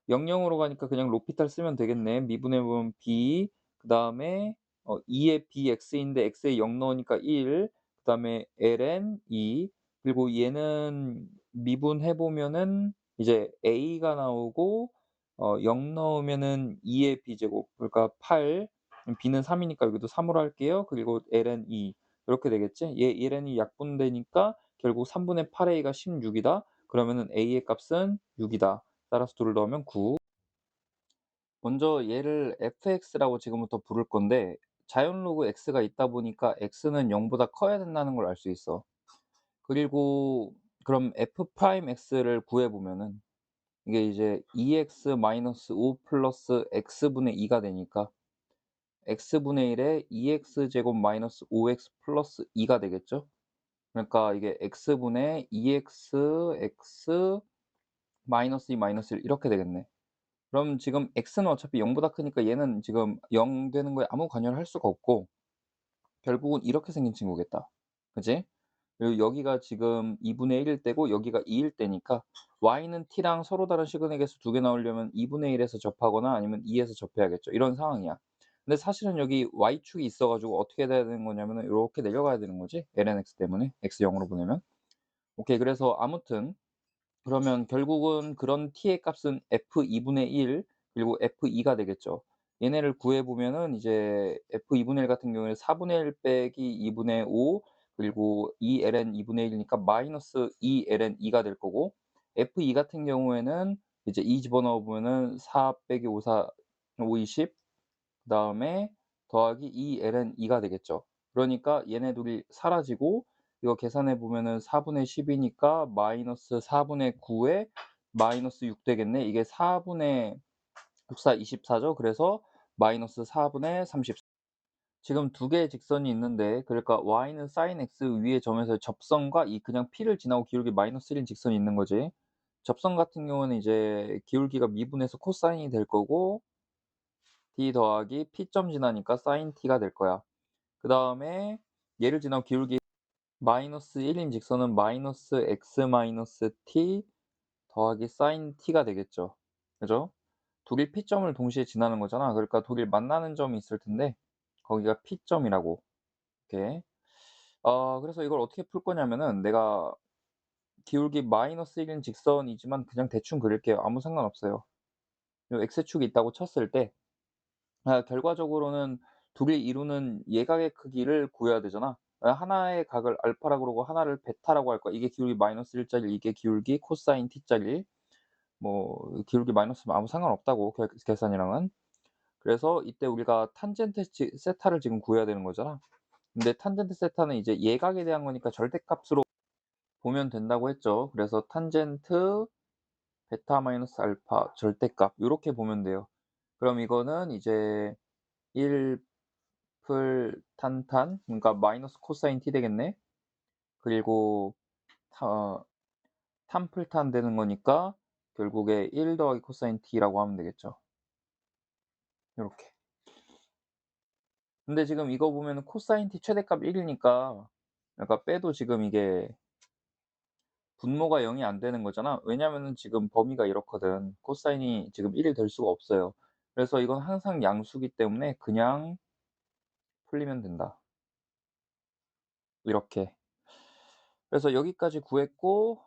Speaker 1: 00으로 가니까 그냥 로피탈 쓰면 되겠네. 미분해 보면 b 그다음에 2에 bx인데 x에 0 넣으니까 1 그다음에 ln 2 그리고 얘는 미분해 보면은 이제 a가 나오고 0 넣으면은 2의 b제곱 그러니까 8 b는 3 이니까 여기도 3 으로 할게요. 그리고 ln 2 이렇게 되겠지? 얘 ln이 약분되니까 결국 3분의 8a가 16이다. 그러면은 a의 값은 6이다. 따라서 2를 넣으면 9. 먼저 얘를 fx라고 지금부터 부를 건데 자연 로그 x가 있다 보니까 x는 0 보다 커야 된다는 걸 알 수 있어. 그리고 그럼 f 프라임 x를 구해 보면은 이게 이제 2x-5 플러스 x분의 2가 되니까 x분의 1에 2x 제곱 마이너스 5x 플러스 2가 되겠죠? 그러니까 이게 x분의 2x x 마이너스 2 마이너스 1 이렇게 되겠네. 그럼 지금 x는 어차피 0 보다 크니까 얘는 지금 0 되는 거에 아무 관여를 할 수가 없고 결국은 이렇게 생긴 친구겠다. 그지? 그리고 여기가 지금 2분의 1일 때고 여기가 2일 때니까 y는 t랑 서로 다른 시그널 개수 두 개 나오려면 2분의 1에서 접하거나 아니면 2에서 접해야겠죠. 이런 상황이야. 근데 사실은 여기 y축이 있어 가지고 어떻게 돼야 되는 거냐면은 요렇게 내려가야 되는 거지. lnx 때문에 x 0으로 보내면. 오케이. 그래서 아무튼 그러면 결국은 그런 t의 값은 f2분의 1 그리고 f2가 되겠죠. 얘네를 구해 보면은 이제 f2분의 1 같은 경우에는 4분의 1 빼기 2분의 5 그리고 2ln 2분의 1이니까 마이너스 2ln2가 될 거고 f2 같은 경우에는 이제 2 집어넣어 보면은 4 빼기 5 4 5 20 그다음에 더하기 2ln2가 되겠죠. 그러니까 얘네 둘이 사라지고 이거 계산해 보면은 4분의 10이니까 마이너스 4분의 9에 마이너스 6 되겠네. 이게 4분의 6, 4, 24죠. 그래서 마이너스 4분의 34. 지금 두 개의 직선이 있는데 그러니까 y는 sin x 위의 점에서의 접선과 이 그냥 p를 지나고 기울기 마이너스 1인 직선이 있는 거지. 접선 같은 경우는 이제 기울기가 미분해서 코사인이 될 거고 d 더하기 p점 지나니까 sin t가 될 거야. 그다음에 얘를 지나고 기울기 마이너스 1인 직선은 마이너스 x 마이너스 t 더하기 sin t가 되겠죠. 그죠? 독일 P점을 동시에 지나는 거잖아. 그러니까 독일 만나는 점이 있을 텐데 거기가 P점이라고. 이렇게. 그래서 이걸 어떻게 풀 거냐면은 내가 기울기 마이너스 1인 직선이지만 그냥 대충 그릴게요. 아무 상관없어요. 요 x축이 있다고 쳤을 때 결과적으로는 둘이 이루는 예각의 크기를 구해야 되잖아. 하나의 각을 알파라고 그러고 하나를 베타라고 할 거야. 이게 기울기 마이너스 1 짜리 이게 기울기 코사인 t 짜리. 뭐 기울기 마이너스면 아무 상관없다고 계산이랑은. 그래서 이때 우리가 탄젠트 세타를 지금 구해야 되는 거잖아. 근데 탄젠트 세타는 이제 예각에 대한 거니까 절대값으로 보면 된다고 했죠. 그래서 탄젠트 베타 마이너스 알파 절대값 요렇게 보면 돼요. 그럼 이거는 이제 1 풀 탄탄 그러니까 마이너스 코사인 t 되겠네. 그리고 타 탄풀탄 되는 거니까 결국에 1 더하기 코사인 t라고 하면 되겠죠. 요렇게. 근데 지금 이거 보면은 코사인 t 최대값 1 이니까 그러니까 빼도 지금 이게 분모가 0이 안 되는 거잖아. 왜냐면은 지금 범위가 이렇거든. 코사인이 지금 1이 될 수가 없어요. 그래서 이건 항상 양수기 때문에 그냥 풀리면 된다. 이렇게. 그래서 여기까지 구했고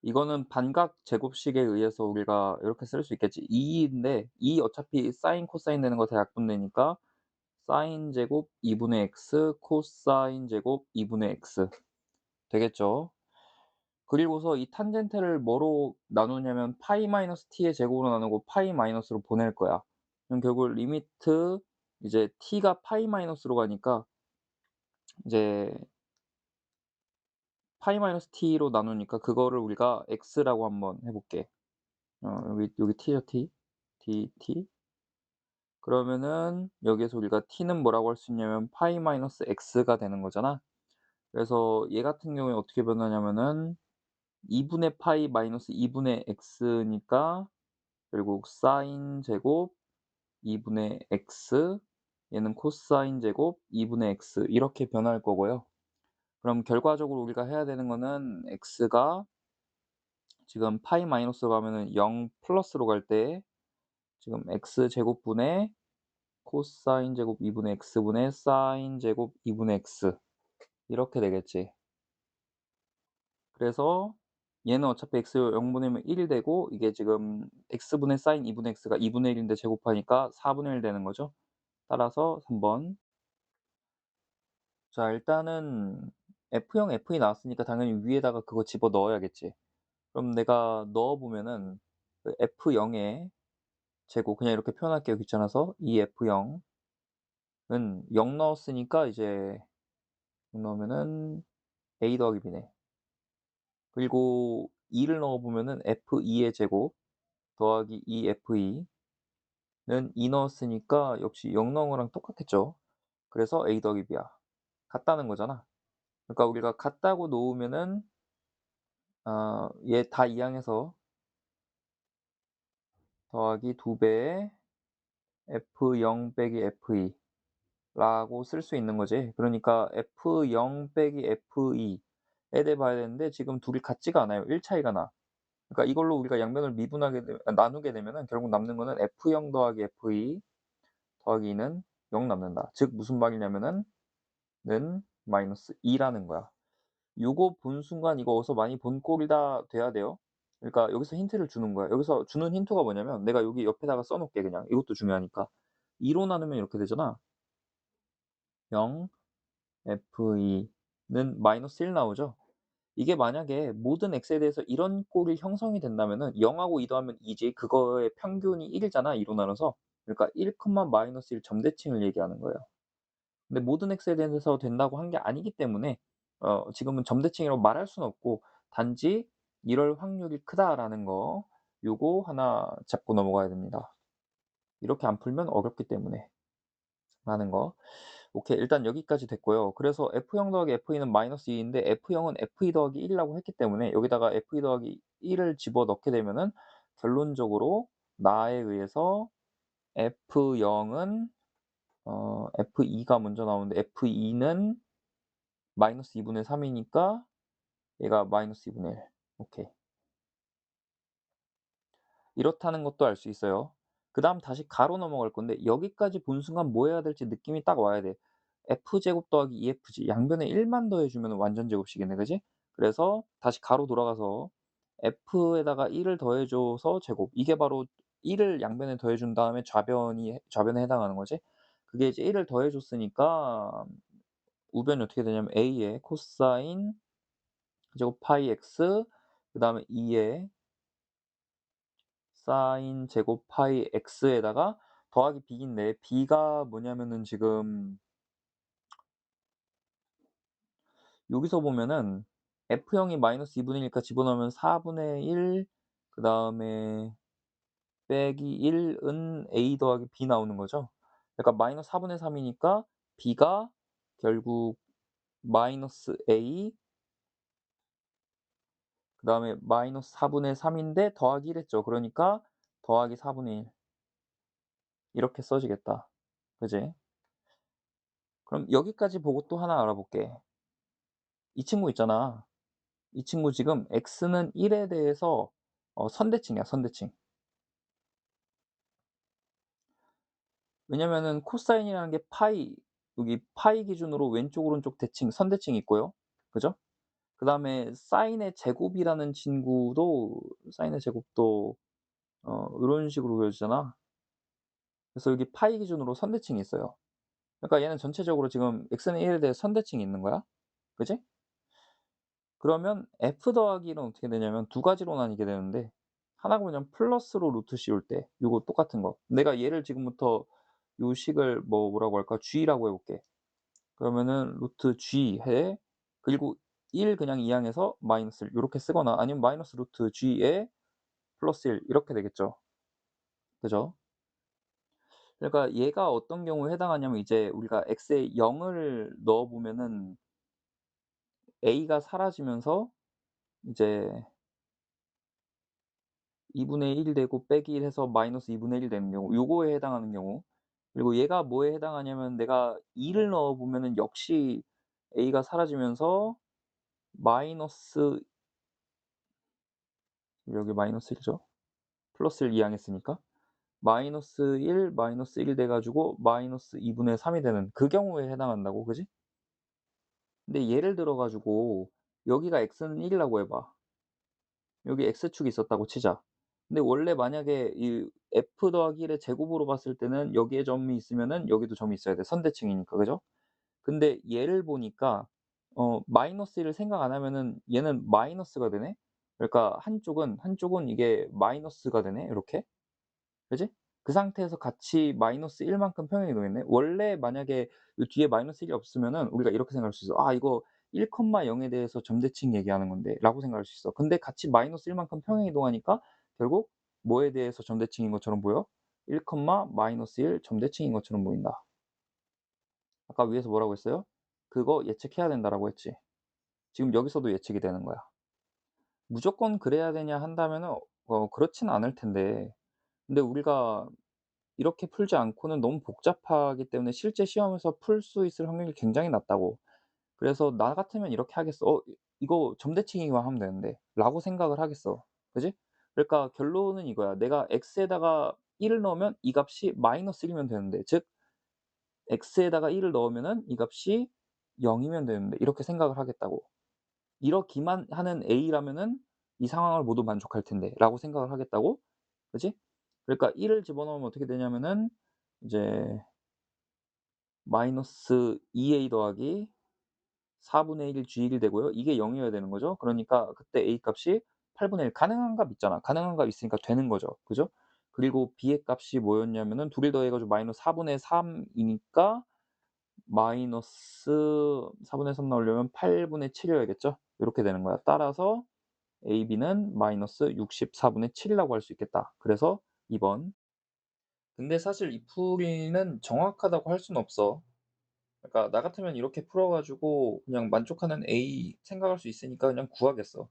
Speaker 1: 이거는 반각 제곱식에 의해서 우리가 이렇게 쓸 수 있겠지. 2인데 2 어차피 사인 코사인 되는 거 다 약분되니까 사인 제곱 2분의 x 코사인 제곱 2분의 x 되겠죠. 그리고서 이 탄젠트를 뭐로 나누냐면 파이 마이너스 t의 제곱으로 나누고 파이 마이너스로 보낼 거야. 그럼 결국 리미트 이제 t가 파이 마이너스로 가니까 이제 파이 마이너스 t로 나누니까 그거를 우리가 x라고 한번 해 볼게. 여기 t죠, t. dt. 그러면은 여기에서 우리가 t는 뭐라고 할 수 있냐면 파이 마이너스 x가 되는 거잖아. 그래서 얘 같은 경우에 어떻게 변하냐면은 2 분의 파이 마이너스 2 분의 x니까 결국 사인 제곱 2 분의 x, 얘는 코사인 제곱 2 분의 x 이렇게 변할 거고요. 그럼 결과적으로 우리가 해야 되는 거는 x가 지금 파이 마이너스로 가면은 0 플러스로 갈 때 지금 x 제곱분의 코사인 제곱 2 분의 x분의 사인 제곱 2 분의 x 이렇게 되겠지. 그래서 얘는 어차피 x 0 보내면 1이 되고 이게 지금 x분의 사인 2 분의 x가 2 분의 1 인데 제곱하니까 4 분의 1 되는 거죠. 따라서 3 번. 자 일단은 F형 F2 나왔으니까 당연히 위에다가 그거 집어넣어야겠지. 그럼 내가 넣어 보면은 그 F0의 제곱 그냥 이렇게 표현할게요 귀찮아서. 이 F0은 0 넣었으니까 이제 0 넣으면은 A 더하기 B네. 그리고 2를 넣어 보면은 F2의 제곱 더하기 2F2는 2 넣었으니까 역시 0 넣은 거랑 똑같겠죠. 그래서 A 더하기 B야. 같다는 거잖아. 그러니까 우리가 같다고 놓으면은 얘 다 이항해서 더하기 2 배의 F0 빼기 F2 라고 쓸 수 있는 거지. 그러니까 F0 빼기 F2에 대해 봐야 되는데 지금 둘이 같지가 않아요. 1 차이가 나. 그러니까 이걸로 우리가 양변을 미분하게 되 나누게 되면은 결국 남는 거는 F0 더하기 F2 더하기 2는 0 남는다. 즉 무슨 말이냐면은 는 마이너스 2라는 거야. 요거 본 순간 이거 어디서 많이 본 꼴이다 돼야 돼요. 그러니까 여기서 힌트를 주는 거야. 여기서 주는 힌트가 뭐냐면 내가 여기 옆에다가 써 놓을게 그냥. 이것도 중요하니까. 2로 나누면 이렇게 되잖아. 0 F2는 마이너스 1 나오죠. 이게 만약에 모든 x에 대해서 이런 꼴이 형성이 된다면은 0하고 2 더하면 2지 그거의 평균이 1이잖아 2로 나눠서. 그러니까 1 마이너스 1 점대칭을 얘기하는 거예요. 근데 모든 x에 대해서 된다고 한 게 아니기 때문에 지금은 점대칭이라고 말할 수는 없고 단지 이럴 확률이 크다라는 거 요거 하나 잡고 넘어가야 됩니다. 이렇게 안 풀면 어렵기 때문에 라는 거. 오케이 일단 여기까지 됐고요. 그래서 F0 더하기 F2는 마이너스 2인데 F0은 F2 더하기 1이라고 했기 때문에 여기다가 F2 더하기 1을 집어넣게 되면은 결론적으로 나에 의해서 F0은 F2가 먼저 나오는데 F2는 마이너스 2분의 3이니까 얘가 마이너스 2분의 1. 오케이. 이렇다는 것도 알 수 있어요. 그다음 다시 가로 넘어갈 건데 여기까지 본 순간 뭐 해야 될지 느낌이 딱 와야 돼. F제곱 더하기 2F지 양변에 1만 더해 주면은 완전 제곱식이네. 그지? 그래서 다시 가로 돌아가서 F에다가 1을 더해 줘서 제곱. 이게 바로 1을 양변에 더해 준 다음에 좌변에 해당하는 거지. 그게 이제 1을 더해 줬으니까 우변이 어떻게 되냐면 A의 코사인 제곱 파이 X 그다음에 2의 사인 제곱 파이 X에다가 더하기 B인데 B가 뭐냐면은 지금 여기서 보면은 F형이 마이너스 2분의 1이니까 집어넣으면 4분의 1 그다음에 빼기 1은 A 더하기 B 나오는 거죠. 그러니까 마이너스 4분의 3이니까 B가 결국 마이너스 A 그다음에 마이너스 4분의 3인데 더하기 1 했죠. 그러니까 더하기 4분의 1 이렇게 써지겠다. 그지? 그럼 여기까지 보고 또 하나 알아볼게. 이 친구 있잖아. 이 친구 지금 x는 1에 대해서 선대칭이야, 선대칭. 왜냐면은 코사인이라는 게 파이 여기 파이 기준으로 왼쪽 오른쪽 대칭 선대칭이 있고요. 그죠? 그다음에 사인의 제곱이라는 친구도 사인의 제곱도 요런 식으로 그려지잖아. 그래서 여기 파이 기준으로 선대칭이 있어요. 그러니까 얘는 전체적으로 지금 x는 1에 대해 선대칭이 있는 거야. 그지? 그러면 f 더하기는 어떻게 되냐면 두 가지로 나뉘게 되는데 하나가 뭐냐면 플러스로 루트 씌울 때 요거 똑같은 거. 내가 얘를 지금부터 요 식을 뭐라고 할까? g라고 해 볼게. 그러면은 루트 g 해 그리고 1 그냥 이항해서 마이너스 1 요렇게 쓰거나 아니면 마이너스 루트 g에 플러스 1 이렇게 되겠죠. 그죠? 그러니까 얘가 어떤 경우에 해당하냐면 이제 우리가 x에 0을 넣어 보면은 a가 사라지면서 이제 2분의 1 되고 빼기 1 해서 마이너스 2분의 1 되는 경우 요거에 해당하는 경우 그리고 얘가 뭐에 해당하냐면 내가 2를 넣어 보면은 역시 a가 사라지면서 마이너스 여기 마이너스 1 죠. 플러스 1 이항했으니까. 마이너스 1, 마이너스 1 돼 가지고 마이너스 2분의 3이 되는 그 경우에 해당한다고. 그지? 근데 예를 들어 가지고 여기가 x는 1 이라고 해 봐. 여기 x축이 있었다고 치자. 근데 원래 만약에 이 f 더하기 1의 제곱으로 봤을 때는 여기에 점이 있으면은 여기도 점이 있어야 돼. 선대칭이니까. 그죠? 근데 얘를 보니까 마이너스 1을 생각 안 하면은 얘는 마이너스가 되네. 그러니까 한쪽은 이게 마이너스가 되네 이렇게. 그지? 그 상태에서 같이 마이너스 1 만큼 평행이 동했네. 원래 만약에 요 뒤에 마이너스 1이 없으면은 우리가 이렇게 생각할 수 있어. '아 이거 1,0에 대해서 점대칭 얘기하는 건데.'라고 생각할 수 있어. 근데 같이 마이너스 1 만큼 평행이 동하니까 결국 뭐에 대해서 점대칭인 것처럼 보여? 1, 마이너스 1 점대칭인 것처럼 보인다. 아까 위에서 뭐라고 했어요? "그거 예측해야 된다."라고 했지. 지금 여기서도 예측이 되는 거야. 무조건 그래야 되냐 한다면은 그렇진 않을 텐데 근데 우리가 이렇게 풀지 않고는 너무 복잡하기 때문에 실제 시험에서 풀 수 있을 확률이 굉장히 낮다고. 그래서 나 같으면 이렇게 하겠어. 이거 점대칭이기만 하면 되는데.'라고 생각을 하겠어. 그지? 그러니까 결론은 이거야. 내가 x에다가 1을 넣으면 이 값이 마이너스 1 이면 되는데 즉 x에다가 1을 넣으면은 이 값이 0 이면 되는데 이렇게 생각을 하겠다고. 이러기만 하는 A라면은 '이 상황을 모두 만족할 텐데.'라고 생각을 하겠다고. 그지? 그러니까 1을 집어넣으면 어떻게 되냐면은 이제 마이너스 2A 더하기 4분의 1 G1이 되고요. 이게 0 이어야 되는 거죠. 그러니까 그때 A 값이 8분의 1 가능한 값 있잖아. 가능한 값 있으니까 되는 거죠. 그죠? 그리고 B의 값이 뭐였냐면은 둘을 더해 가지고 마이너스 4분의 3 이니까 마이너스 4분의 3 나오려면 8분의 7 이어야겠죠? 요렇게 되는 거야. 따라서 A, B는 마이너스 64분의 7이라고 할 수 있겠다. 그래서 2 번. 근데 사실 이 풀이는 정확하다고 할 수는 없어. 그러니까 나 같으면 이렇게 풀어 가지고 그냥 만족하는 A 생각할 수 있으니까 그냥 구하겠어.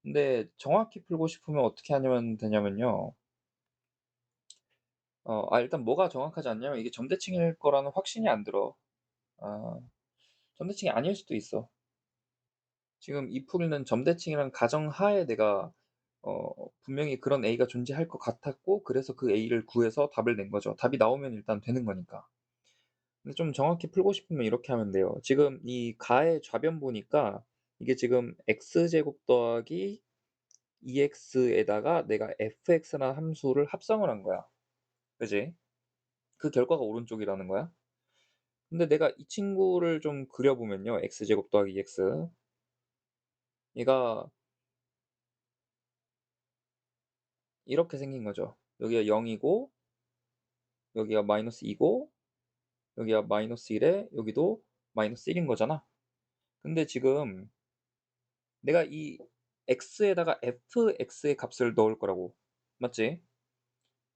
Speaker 1: 근데 정확히 풀고 싶으면 어떻게 하면 되냐면요. 일단 뭐가 정확하지 않냐면 이게 점대칭일 거라는 확신이 안 들어. 아 점대칭이 아닐 수도 있어. 지금 이 풀이는 점대칭이라는 가정하에 내가 분명히 그런 A가 존재할 것 같았고 그래서 그 A를 구해서 답을 낸 거죠. 답이 나오면 일단 되는 거니까. 근데 좀 정확히 풀고 싶으면 이렇게 하면 돼요. 지금 이 가의 좌변 보니까 이게 지금 x제곱 더하기 2x에다가 내가 fx라는 함수를 합성을 한 거야. 그지? 그 결과가 오른쪽이라는 거야. 근데 내가 이 친구를 좀 그려 보면요. x제곱 더하기 2x 얘가 이렇게 생긴 거죠. 여기가 0 이고 여기가 마이너스 2고 여기가 마이너스 1에 여기도 마이너스 1인 거잖아. 근데 지금 내가 이 x에다가 fx의 값을 넣을 거라고. 맞지?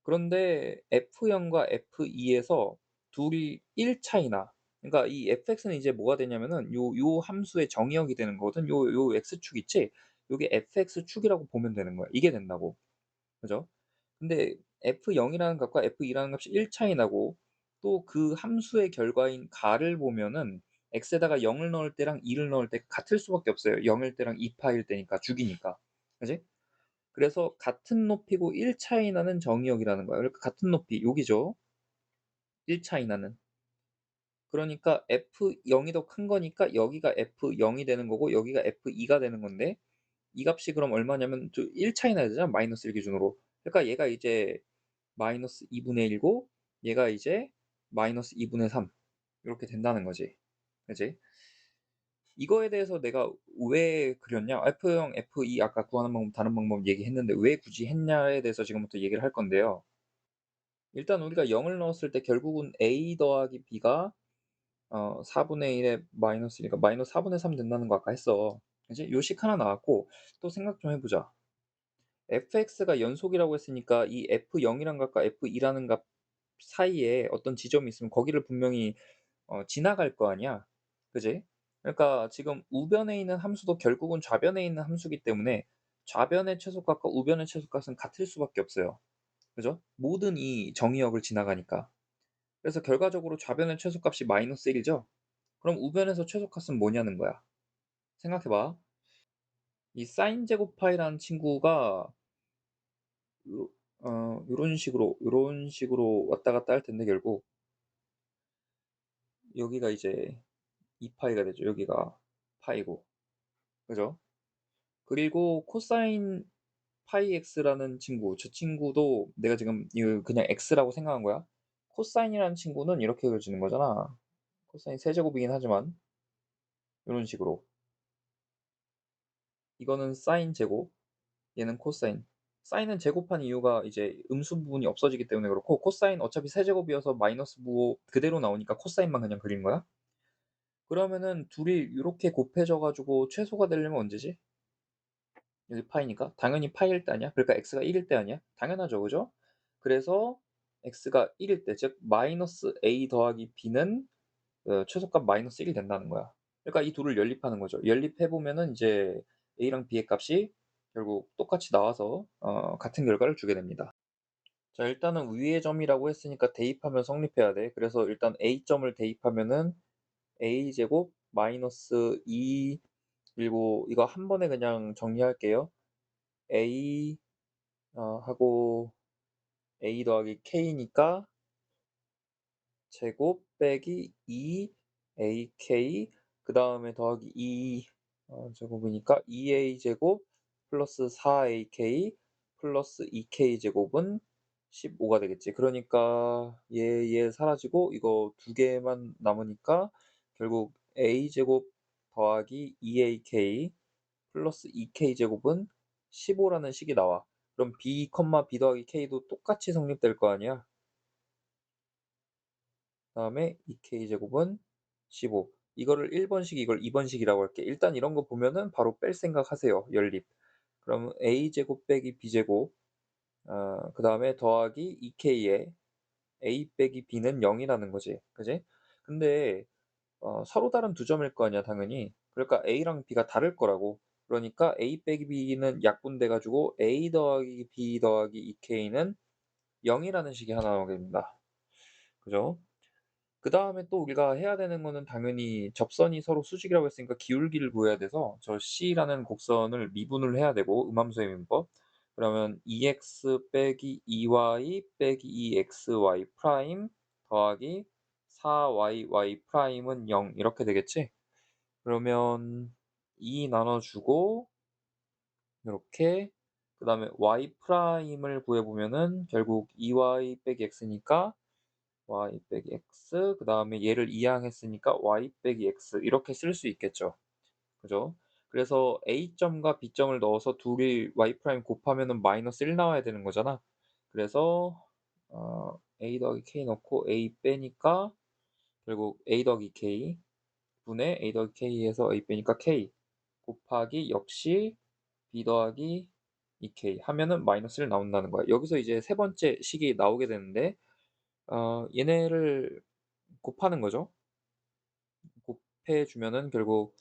Speaker 1: 그런데 F0과 F2에서 둘이 1 차이 나. 그러니까 이 fx는 이제 뭐가 되냐면은 요 함수의 정의역이 되는 거거든. 요 x축 있지? 요게 fx축이라고 보면 되는 거야. 이게 된다고. 그죠? 근데 F0이라는 값과 F2라는 값이 1 차이 나고 또 그 함수의 결과인 가를 보면은 x에다가 0을 넣을 때랑 2를 넣을 때 같을 수밖에 없어요. 0일 때랑 2파일 때니까 죽이니까. 그지? 그래서 같은 높이고 1 차이 나는 정의역이라는 거야. 그러니까 같은 높이 여기죠. 1 차이 나는. 그러니까 F0이 더 큰 거니까 여기가 F0이 되는 거고 여기가 F2가 되는 건데 이 값이 그럼 얼마냐면 1 차이 나야 되잖아 마이너스 1 기준으로. 그러니까 얘가 이제 마이너스 2분의 1고 얘가 이제 마이너스 2분의 3 이렇게 된다는 거지. 그지? 이거에 대해서 내가 왜 그렸냐, F형, F2 아까 구하는 방법 다른 방법 얘기했는데 왜 굳이 했냐에 대해서 지금부터 얘기를 할 건데요. 일단 우리가 0을 넣었을 때 결국은 A 더하기 B가 4분의 1에 마이너스 1이니까 마이너스 4분의 3 된다는 거 아까 했어. 그지? 요 식 하나 나왔고 또 생각 좀 해 보자. fx가 연속이라고 했으니까 이 f0이란 값과 f2라는 값 사이에 어떤 지점이 있으면 거기를 분명히 지나갈 거 아니야. 그지? 그러니까 지금 우변에 있는 함수도 결국은 좌변에 있는 함수기 때문에 좌변의 최소값과 우변의 최소값은 같을 수밖에 없어요. 그죠? 모든 이 정의역을 지나가니까. 그래서 결과적으로 좌변의 최소값이 마이너스 1이죠. 그럼 우변에서 최소값은 뭐냐는 거야. 생각해 봐. 이 사인 제곱 파이라는 친구가 요 요런 식으로 왔다 갔다 할 텐데 결국 여기가 이제 2 파이가 되죠. 여기가 파이고. 그죠? 그리고 코사인 파이 x라는 친구, 저 친구도 내가 지금 이거 그냥 x라고 생각한 거야. 코사인이라는 친구는 이렇게 그려지는 거잖아. 코사인 세제곱이긴 하지만 요런 식으로. 이거는 사인 제곱, 얘는 코사인. 사인은 제곱한 이유가 이제 음수 부분이 없어지기 때문에 그렇고, 코사인 어차피 세제곱이어서 마이너스 부호 그대로 나오니까 코사인만 그냥 그린 거야. 그러면은 둘이 요렇게 곱해져 가지고 최소가 되려면 언제지? 여기 파이니까 당연히 파이일 때 아니야? 그러니까 x가 1일 때 아니야? 당연하죠. 그죠? 그래서 x가 1일 때, 즉 마이너스 a 더하기 b는 최소값 마이너스 1이 된다는 거야. 그러니까 이 둘을 연립하는 거죠. 연립해 보면은 이제 a랑 b의 값이 결국 똑같이 나와서 같은 결과를 주게 됩니다. 자, 일단은 위의 점이라고 했으니까 대입하면 성립해야 돼. 그래서 일단 a점을 대입하면은 a제곱 마이너스 2, 그리고 이거 한 번에 그냥 정리할게요. a 하고 a 더하기 k니까 제곱 빼기 2ak, 그다음에 더하기 2 제곱이니까 2a 제곱 플러스 4ak 플러스 2k 제곱은 15가 되겠지. 그러니까 얘 사라지고 이거 두 개만 남으니까 결국 a 제곱 더하기 2ak 플러스 2k 제곱은 15라는 식이 나와. 그럼 b, b 더하기 k도 똑같이 성립될 거 아니야. 그다음에 2k 제곱은 15. 이거를 1번식, 이걸 2번식이라고 할게. 일단 이런 거 보면은 바로 뺄 생각하세요. 연립. 그럼 a 제곱 빼기 b 제곱, 그다음에 더하기 2k에 a 빼기 b는 0이라는 거지. 그지? 근데 서로 다른 두 점일 거 아니야, 당연히. 그러니까 a랑 b가 다를 거라고. 그러니까 a 빼기 b는 약분돼 가지고 a 더하기 b 더하기 2k는 0이라는 식이 하나 나오게 됩니다. 그죠? 그다음에 또 우리가 해야 되는 거는 당연히 접선이 서로 수직이라고 했으니까 기울기를 구해야 돼서 저 C라는 곡선을 미분을 해야 되고, 음함수의 미분법. 그러면 2x 빼기 2y 빼기 2xy 프라임 더하기 4yy 프라임은 0 이렇게 되겠지? 그러면 2 나눠 주고 요렇게, 그다음에 y 프라임을 구해 보면은 결국 2y 빼기 x니까 y 빼기 x, 그다음에 얘를 이항했으니까 y 빼기 x 이렇게 쓸 수 있겠죠. 그죠? 그래서 A점과 B점을 넣어서 둘이 y 프라임 곱하면은 마이너스 1 나와야 되는 거잖아. 그래서 A 더하기 K 넣고 A 빼니까 결국 A 더하기 K 분의 A 더하기 K에서 A 빼니까 K 곱하기 역시 B 더하기 2K 하면은 마이너스 1 나온다는 거야. 여기서 이제 세 번째 식이 나오게 되는데, 얘네를 곱하는 거죠. 곱해 주면은 결국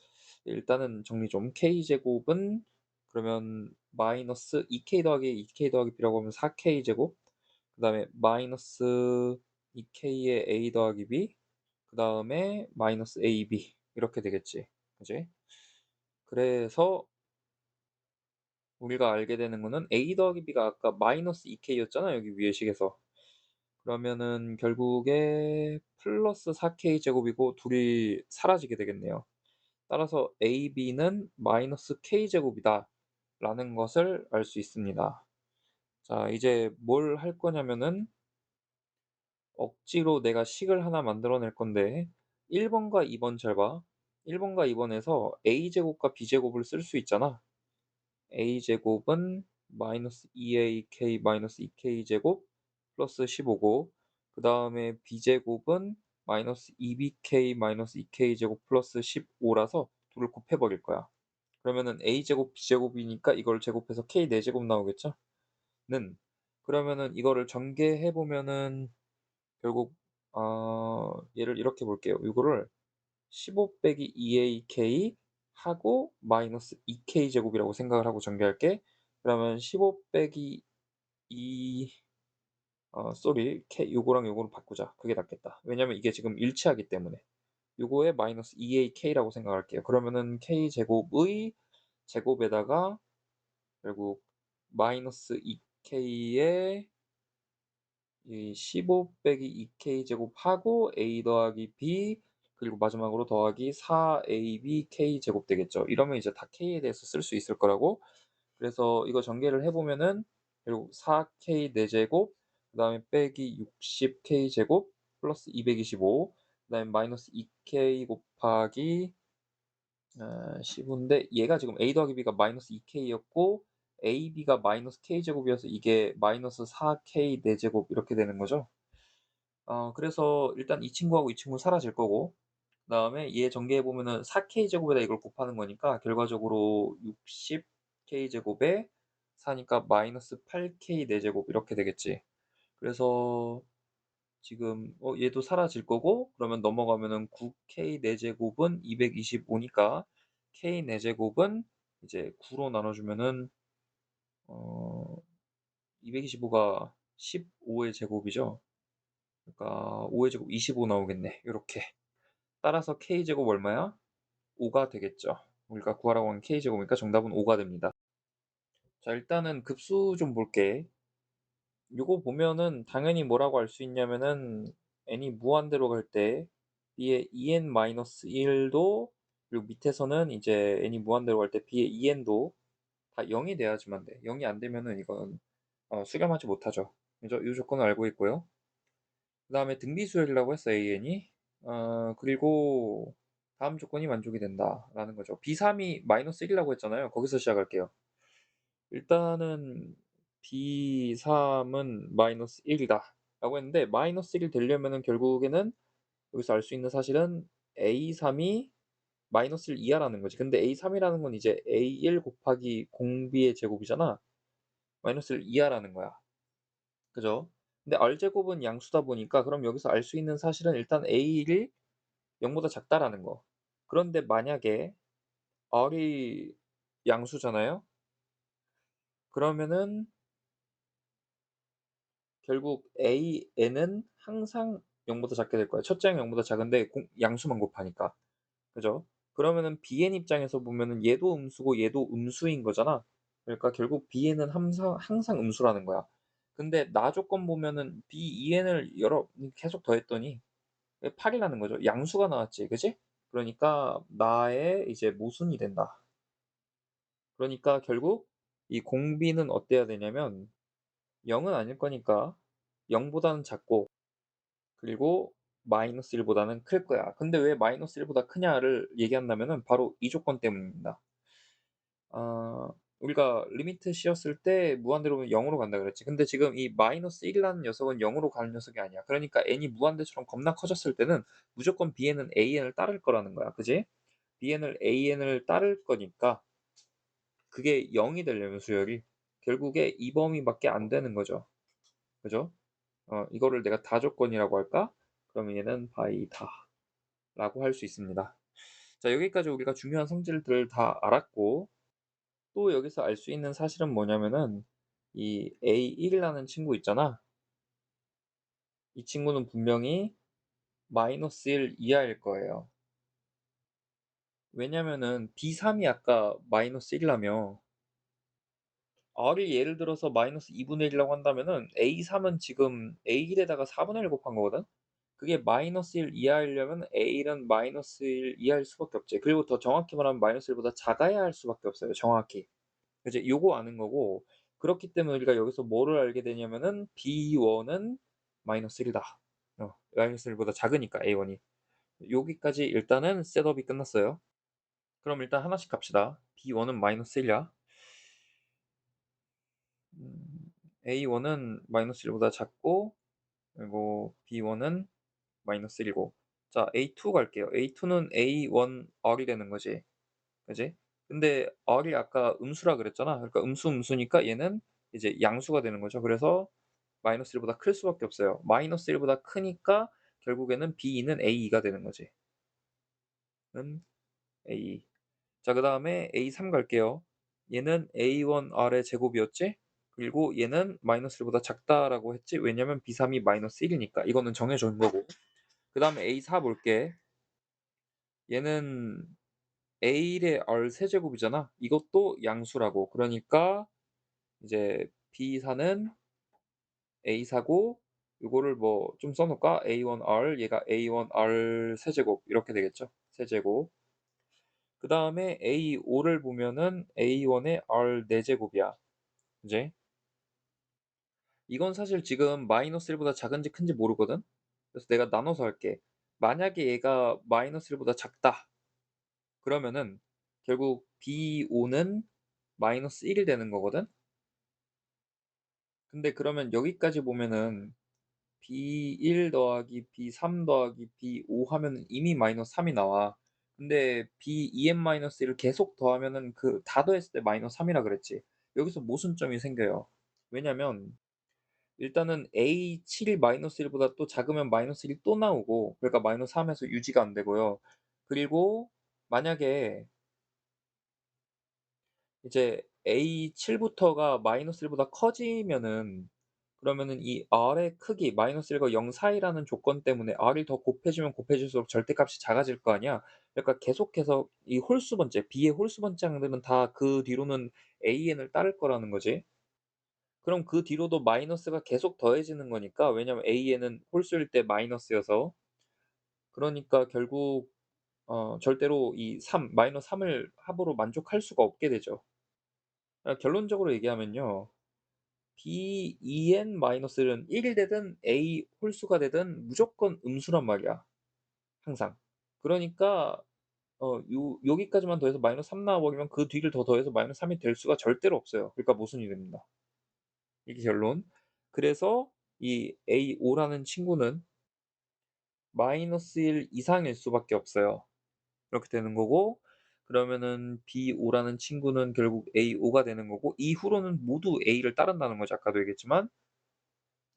Speaker 1: 일단은 정리 좀. k제곱은 그러면 마이너스 2k 더하기 2k 더하기 b라고 하면 4k 제곱, 그다음에 마이너스 2k에 a 더하기 b, 그다음에 마이너스 ab 이렇게 되겠지. 그지? 그래서 우리가 알게 되는 거는 a 더하기 b가 아까 마이너스 2k였잖아, 여기 위의 식에서. 그러면은 결국에 플러스 4k 제곱이고 둘이 사라지게 되겠네요. 따라서 AB는 마이너스 K제곱이다 라는 것을 알 수 있습니다. 자, 이제 뭘 할 거냐면은 억지로 내가 식을 하나 만들어낼 건데, 1번과 2번 잘 봐. 1 번과 2 번에서 a제곱과 b제곱을 쓸 수 있잖아. a제곱은 마이너스 2ak 마이너스 2k 제곱 플러스 15고, 그다음에 b제곱은 마이너스 2bk 마이너스 2k 제곱 플러스 15라서 둘을 곱해 버릴 거야. 그러면은 a제곱 b제곱이니까 이걸 제곱해서 k 4제곱 나오겠죠? 는 그러면은 이거를 전개해 보면은 결국 얘를 이렇게 볼게요. 이거를 15 빼기 2ak 하고 마이너스 2k 제곱이라고 생각을 하고 전개할게. 그러면 15 빼기 2 쏘리 K 요거랑 요거를 바꾸자. 그게 낫겠다. 왜냐면 이게 지금 일치하기 때문에. 요거에 마이너스 2ak라고 생각할게요. 그러면은 k 제곱의 제곱에다가 결국 마이너스 2k에 이 15 빼기 2k 제곱하고 a 더하기 b 그리고 마지막으로 더하기 4ab k 제곱 되겠죠. 이러면 이제 다 k에 대해서 쓸 수 있을 거라고. 그래서 이거 전개를 해 보면은 결국 4k 4제곱 그다음에 빼기 60k 제곱 플러스 225 그다음에 마이너스 2k 곱하기 15인데 얘가 지금 a 더하기 b가 마이너스 2k였고 ab가 마이너스 k 제곱이어서 이게 마이너스 4k 4제곱 이렇게 되는 거죠. 그래서 일단 이 친구하고 이 친구 사라질 거고, 그다음에 얘 전개해 보면은 4k 제곱에다 이걸 곱하는 거니까 결과적으로 60k 제곱에 4니까 마이너스 8k 4제곱 이렇게 되겠지. 그래서 지금 얘도 사라질 거고, 그러면 넘어가면은 9k 4제곱은 225니까 k 4제곱은 이제 9로 나눠 주면은 어 225가 15의 제곱이죠. 그러니까 5의 제곱 25 나오겠네. 요렇게. 따라서 k제곱 얼마야? 5가 되겠죠. 우리가 구하라고 한 k제곱이니까 정답은 5가 됩니다. 자, 일단은 급수 좀 볼게. 요거 보면은 당연히 뭐라고 알 수 있냐면은 n이 무한대로 갈 때 b의 2n-1도, 그리고 밑에서는 이제 n이 무한대로 갈 때 b의 2n도 다 0이 돼야지만 돼. 0이 안 되면은 이건 수렴하지 못하죠. 그죠? 이 조건을 알고 있고요. 그다음에 등비수열이라고 했어 an이. 그리고 다음 조건이 만족이 된다라는 거죠. b3이 -1이라고 했잖아요. 거기서 시작할게요. 일단은 b3은 -1이다라고 했는데 -1이 되려면은 결국에는 여기서 알 수 있는 사실은 a3이 -1 이하라는 거지. 근데 a3이라는 건 이제 a1 곱하기 공b의 제곱이잖아. -1 이하라는 거야. 그죠? 근데 R제곱은 양수다 보니까 그럼 여기서 알 수 있는 사실은 일단 A1이 0보다 작다라는 거. 그런데 만약에 R이 양수잖아요? 그러면은 결국 AN은 항상 0보다 작게 될 거야. 첫째 항이 0보다 작은데 양수만 곱하니까. 그죠? 그러면은 BN 입장에서 보면은 얘도 음수고 얘도 음수인 거잖아. 그러니까 결국 BN은 항상 음수라는 거야. 근데 나 조건 보면은 B2N을 계속 더했더니 8이 라는 거죠. 양수가 나왔지. 그지? 그러니까 나의 이제 모순이 된다. 그러니까 결국 이 공비는 어때야 되냐면 0은 아닐 거니까 0보다는 작고, 그리고 -1보다는 클 거야. 근데 왜 -1보다 크냐를 얘기한다면은 바로 이 조건 때문입니다. 우리가 리미트 씌었을 때 무한대로 0으로 간다 그랬지. 근데 지금 이 -1이라는 녀석은 0으로 가는 녀석이 아니야. 그러니까 n이 무한대처럼 겁나 커졌을 때는 무조건 bn은 an을 따를 거라는 거야. 그지? bn을 an을 따를 거니까 그게 0이 되려면 수열이 결국에 이 범위밖에 안 되는 거죠. 그죠? 이거를 내가 다조건이라고 할까? 그럼 얘는 바이다라고 할 수 있습니다. 자, 여기까지 우리가 중요한 성질들 다 알았고, 또 여기서 알 수 있는 사실은 뭐냐면은 이 A1이라는 친구 있잖아. 이 친구는 분명히 -1 이하일 거예요. 왜냐면은 B3이 아까 -1이라며 R이 예를 들어서 -2분의 1이라고 한다면은 A3은 지금 A1에다가 4분의 1 곱한 거거든? 그게 -1 이하이려면 A1은 -1 이하일 수밖에 없지. 그리고 더 정확히 말하면 -1보다 작아야 할 수밖에 없어요, 정확히. 이제 요거 아는 거고, 그렇기 때문에 우리가 여기서 뭐를 알게 되냐면은 B1은 -1이다. -1보다 작으니까 A1이. 여기까지 일단은 셋업이 끝났어요. 그럼 일단 하나씩 갑시다. B1은 -1이야. 음 A1은 -1보다 작고, 그리고 B1은 -1이고. 자, A2 갈게요. A2는 A1R이 되는 거지. 그지? 근데 R이 아까 음수라 그랬잖아. 그러니까 음수니까 얘는 이제 양수가 되는 거죠. 그래서 -1보다 클 수밖에 없어요. -1보다 크니까 결국에는 B2는 A2가 되는 거지. 는 A2. 자, 그다음에 A3 갈게요. 얘는 A1R의 제곱이었지? 그리고 얘는 -1보다 작다라고 했지? 왜냐면 B3이 -1이니까. 이거는 정해 준 거고. 그다음에 A4 볼게. 얘는 A1의 R 세제곱이잖아. 이것도 양수라고. 그러니까 이제 B4는 A4고, 요거를 뭐 좀 써 놓을까? A1R, 얘가 A1R 세제곱 이렇게 되겠죠. 세제곱. 그다음에 A5를 보면은 A1의 R 4제곱이야. 그지? 이건 사실 지금 -1보다 작은지 큰지 모르거든. 그래서 내가 나눠서 할게. 만약에 얘가 -1보다 작다, 그러면은 결국 B5는 -1이 되는 거거든. 근데 그러면 여기까지 보면은 B1 더하기 B3 더하기 B5 하면은 이미 -3이 나와. 근데 B2n-1을 계속 더하면은 그 다 더했을 때 -3이라 그랬지. 여기서 모순점이 생겨요. 왜냐면 일단은 A7이 -1보다 또 작으면 -1이 또 나오고, 그러니까 -3에서 유지가 안 되고요. 그리고 만약에 이제 A7부터가 -1보다 커지면은, 그러면은 이 R의 크기 -1과 0 사이라는 조건 때문에 R이 더 곱해지면 곱해질수록 절대값이 작아질 거 아니야. 그러니까 계속해서 이 홀수 번째, B의 홀수 번째항들은 다 그 뒤로는 AN을 따를 거라는 거지. 그럼 그 뒤로도 마이너스가 계속 더해지는 거니까, 왜냐면 AN은 홀수일 때 마이너스여서. 그러니까 결국 절대로 이 3, -3을 합으로 만족할 수가 없게 되죠. 결론적으로 얘기하면요. B2n-는 1이 되든 A 홀수가 되든 무조건 음수란 말이야, 항상. 그러니까 여기까지만 더해서 -3 나와 버리면 그 뒤를 더 더해서 -3이 될 수가 절대로 없어요. 그러니까 모순이 됩니다. 이게 결론. 그래서 이 A5라는 친구는 -1 이상일 수밖에 없어요. 이렇게 되는 거고, 그러면은 B5라는 친구는 결국 A5가 되는 거고, 이후로는 모두 A를 따른다는 거죠. 아까도 얘기했지만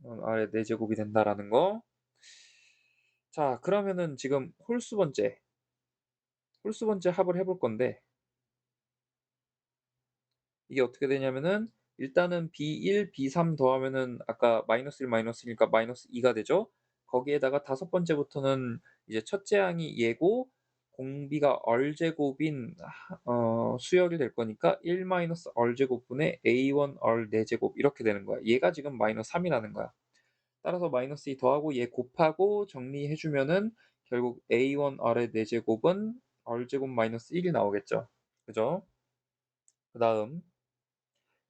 Speaker 1: R의 4제곱이 된다라는 거. 자, 그러면은 지금 홀수 번째 합을 해볼 건데, 이게 어떻게 되냐면은 일단은 B1, B3 더하면은 아까 -1, -1이니까 -2가 되죠. 거기에다가 다섯 번째부터는 이제 첫째 항이 얘고 공비가 R 제곱인 수열이 될 거니까 1 R 제곱분의 A1 R 4제곱 이렇게 되는 거야. 얘가 지금 -3이라는 거야. 따라서 -2 더하고 얘 곱하고 정리해 주면은 결국 A1 R의 4제곱은 R 제곱 -1이 나오겠죠. 그죠? 그다음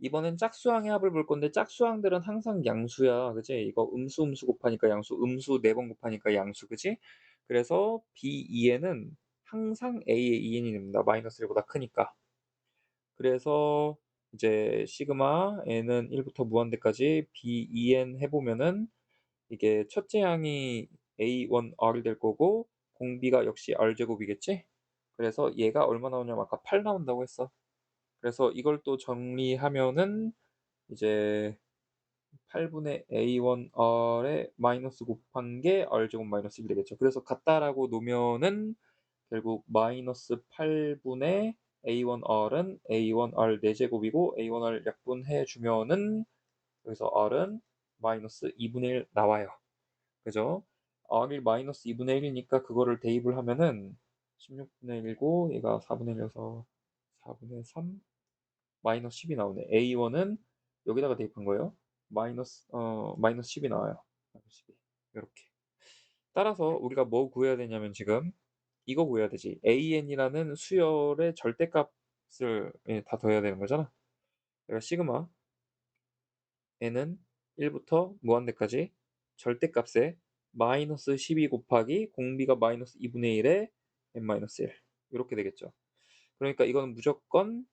Speaker 1: 이번엔 짝수항의 합을 볼 건데, 짝수항들은 항상 양수야. 그지? 이거 음수 곱하니까 양수, 음수 4번 곱하니까 양수. 그지? 그래서 B2n은 항상 A의 2n이 됩니다. -1보다 크니까. 그래서 이제 시그마 n은 1부터 무한대까지 B2n 해 보면은 이게 첫째 항이 A1R이 될 거고, 공비가 역시 R 제곱이겠지? 그래서 얘가 얼마 나오냐면 아까 8 나온다고 했어. 그래서 이걸 또 정리하면은 이제 8분의 A1R에 마이너스 곱한 게 R 제곱 -1이 되겠죠. 그래서 같다라고 놓으면은 결국 -8분의 A1R은 A1R 4제곱이고, A1R 약분해 주면은 여기서 R은 -2분의 1 나와요. 그죠? R이 -2분의 1이니까 그거를 대입을 하면은 16분의 1이고, 얘가 4분의 1이어서 4분의 3 -10이 나오네. A1은 여기다가 대입한 거예요. -10이 나와요. -10이. 요렇게. 따라서 우리가 뭐 구해야 되냐면 지금 이거 구해야 되지. AN이라는 수열의 절대값을 다 더해야 되는 거잖아. 그러니까 시그마 n은 1부터 무한대까지 절대값에 마이너스 12 곱하기 공비가 마이너스 2분의 1에 n-1 요렇게 되겠죠. 그러니까 이거는 무조건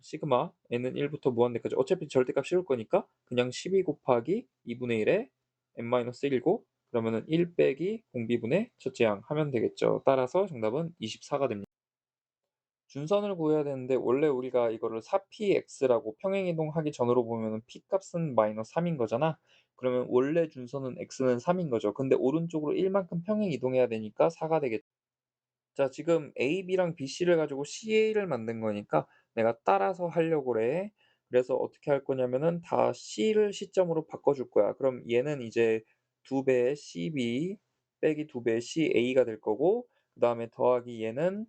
Speaker 1: 시그마 n은 1부터 무한대까지 어차피 절대값 씌울 거니까 그냥 12 곱하기 2분의 1에 n-1이고 그러면은 1 빼기 공비분의 첫째 양 하면 되겠죠. 따라서 정답은 24가 됩니다. 준선을 구해야 되는데 원래 우리가 이거를 4px라고 평행이동하기 전으로 보면은 p 값은 마이너스 3인 거잖아. 그러면 원래 준선은 x는 3인 거죠. 근데 오른쪽으로 1만큼 평행 이동해야 되니까 4가 되겠죠. 자, 지금 A, B랑 B, C를 가지고 CA를 만든 거니까 내가 따라서 하려고 그래. 그래서 어떻게 할 거냐면은 다 C를 시점으로 바꿔줄 거야. 그럼 얘는 이제 2배의 CB 빼기 2배의 CA가 될 거고, 그 다음에 더하기 얘는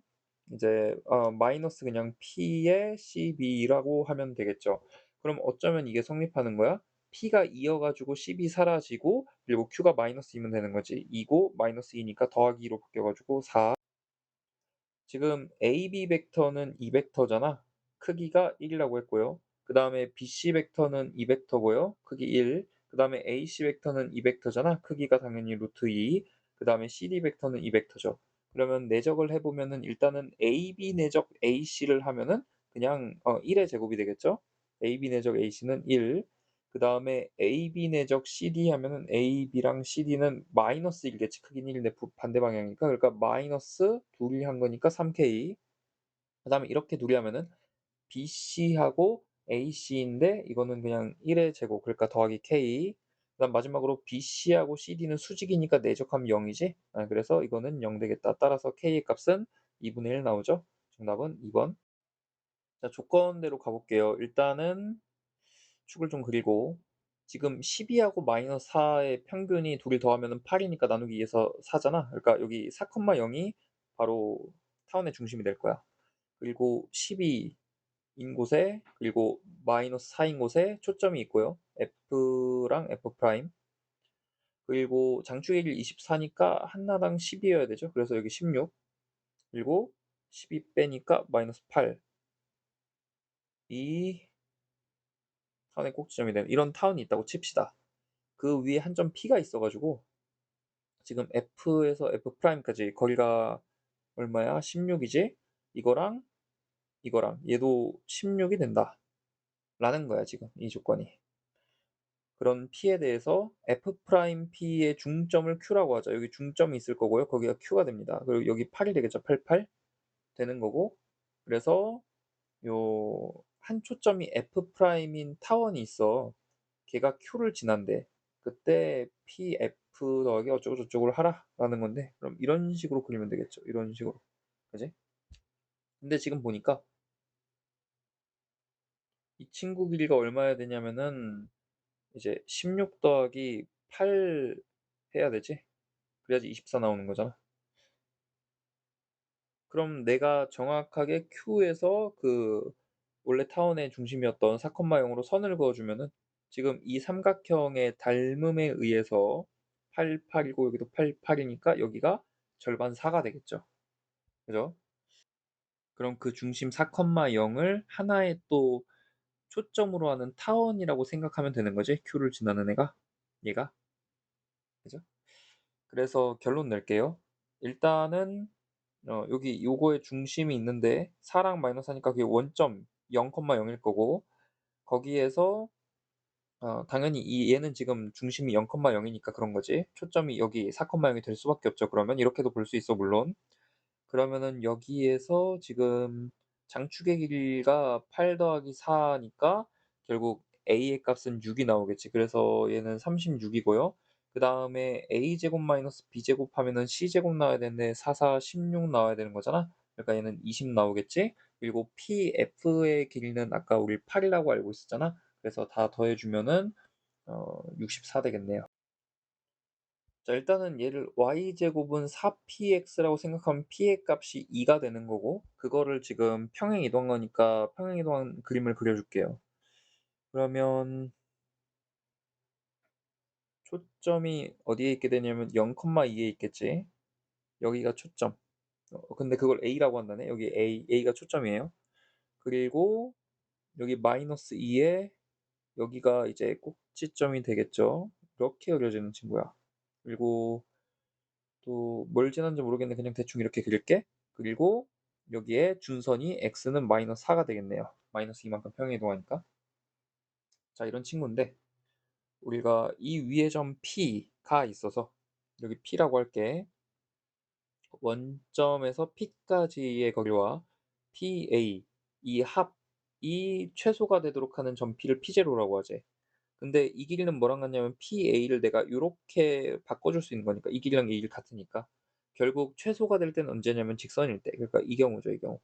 Speaker 1: 이제 마이너스 그냥 P의 CB라고 하면 되겠죠. 그럼 어쩌면 이게 성립하는 거야? P가 2여가지고 CB 사라지고 그리고 Q가 마이너스 2면 되는 거지. 2고 마이너스 2니까 더하기로 바뀌어가지고 4. 지금 AB 벡터는 2 벡터잖아. 크기가 1이라고 했고요. 그 다음에 BC 벡터는 2 벡터고요. 크기 1. 그 다음에 AC 벡터는 2 벡터잖아. 크기가 당연히 루트 2. 그 다음에 CD 벡터는 2 벡터죠. 그러면 내적을 해보면은 일단은 AB 내적 AC를 하면은 그냥 1의 제곱이 되겠죠. AB 내적 AC는 1. 그 다음에 AB 내적 CD 하면은 AB랑 CD는 마이너스 1겠지. 크기는 1인데 반대 방향이니까. 그러니까 마이너스 둘이 한 거니까 3K. 그 다음에 이렇게 둘이 하면은 BC하고 AC인데 이거는 그냥 1의 제곱. 그러니까 더하기 K. 그 다음 마지막으로 BC하고 CD는 수직이니까 내적하면 0이지. 그래서 이거는 0 되겠다. 따라서 K의 값은 2분의 1 나오죠. 정답은 2번. 자, 조건대로 가볼게요. 일단은 축을 좀 그리고 지금 12하고 마이너스 4의 평균이 둘이 더하면 8이니까 나누기 2에서 4잖아. 그러니까 여기 4,0이 바로 타원의 중심이 될 거야. 그리고 12인 곳에 그리고 마이너스 4인 곳에 초점이 있고요. F랑 F 프라임. 그리고 장축의 길 24니까 하나당 10이어야 되죠. 그래서 여기 16. 그리고 12 빼니까 마이너스 8. 이 타원의 꼭지점이 되는 이런 타원이 있다고 칩시다. 그 위에 한 점 P가 있어가지고 지금 F에서 F 프라임까지 거리가 얼마야? 16이지? 이거랑 이거랑 얘도 16이 된다. 라는 거야, 지금 이 조건이. 그런 P에 대해서 F 프라임 P의 중점을 Q라고 하죠. 여기 중점이 있을 거고요. 거기가 Q가 됩니다. 그리고 여기 8이 되겠죠. 88 되는 거고. 그래서 요 한 초점이 F 프라임인 타원이 있어. 걔가 Q를 지난대. 그때 PF 더하기 어쩌고 저쩌고를 하라라는 건데 그럼 이런 식으로 그리면 되겠죠. 이런 식으로. 그지? 근데 지금 보니까 이 친구 길이가 얼마야 되냐면은 이제 16 더하기 8 해야 되지? 그래야지 24 나오는 거잖아. 그럼 내가 정확하게 Q에서 그 원래 타원의 중심이었던 4,0로 선을 그어주면은 지금 이 삼각형의 닮음에 의해서 8, 8이고 여기도 8, 8이니까 여기가 절반 4가 되겠죠. 그죠? 그럼 그 중심 4,0을 하나의 또 초점으로 하는 타원이라고 생각하면 되는 거지. Q를 지나는 애가 얘가. 그죠? 그래서 결론 낼게요. 일단은 여기 요거의 중심이 있는데 4랑 마이너스 하니까 그게 원점 0,0일 거고 거기에서 당연히 이 얘는 지금 중심이 0,0이니까 그런 거지. 초점이 여기 4,0이 될 수밖에 없죠. 그러면 이렇게도 볼 수 있어 물론. 그러면은 여기에서 지금 장축의 길이가 8 더하기 4니까 결국 a의 값은 6이 나오겠지. 그래서 얘는 36이고요. 그 다음에 a제곱 마이너스 b제곱 하면은 c제곱 나와야 되는데 4, 4, 16 나와야 되는 거잖아. 그러니까 얘는 20 나오겠지. 그리고 pf의 길이는 아까 우리 8이라고 알고 있었잖아. 그래서 다 더해주면은 64 되겠네요. 자, 일단은 얘를 y제곱은 4px라고 생각하면 p의 값이 2가 되는 거고 그거를 지금 평행 이동한 거니까 평행 이동한 그림을 그려줄게요. 그러면 초점이 어디에 있게 되냐면 0,2에 있겠지. 여기가 초점. 근데 그걸 a라고 한다네. 여기 a가 초점이에요. 그리고 여기 마이너스 2에 여기가 이제 꼭지점이 되겠죠. 이렇게 그려지는 친구야. 그리고 또 뭘 지났는지 모르겠는데 그냥 대충 이렇게 그릴게. 그리고 여기에 준선이 x는 마이너스 4가 되겠네요. 마이너스 이만큼 평행 이동하니까. 자, 이런 친구인데 우리가 이 위에 점 P가 있어서 여기 P라고 할게. 원점에서 P까지의 거리와 PA 이 합이 최소가 되도록 하는 점 P를 P0라고 하지. 근데 이 길이는 뭐랑 같냐면 PA를 내가 요렇게 바꿔줄 수 있는 거니까 이 길이랑 이 길이 같으니까 결국 최소가 될 때는 언제냐면 직선일 때. 그러니까 이 경우죠, 이 경우.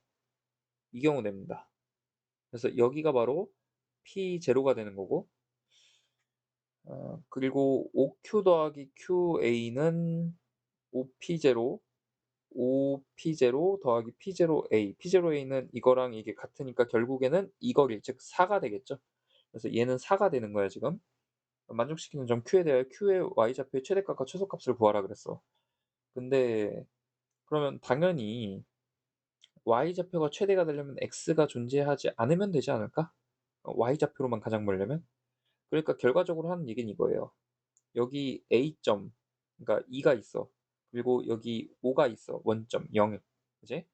Speaker 1: 이 경우 됩니다. 그래서 여기가 바로 P0가 되는 거고 그리고 OQ 더하기 QA는 OP0 OP0 더하기 P0A P0A는 이거랑 이게 같으니까 결국에는 이 거리 즉 4가 되겠죠. 그래서 얘는 4가 되는 거야 지금. 만족시키는 점 Q에 대하여 Q의 Y좌표의 최대값과 최소값을 구하라 그랬어. 근데 그러면 당연히 Y좌표가 최대가 되려면 X가 존재하지 않으면 되지 않을까? Y좌표로만 가장 멀려면? 그러니까 결과적으로 하는 얘기는 이거예요. 여기 A점, 그러니까 2가 있어. 그리고 여기 5가 있어. 원점 0. 그지?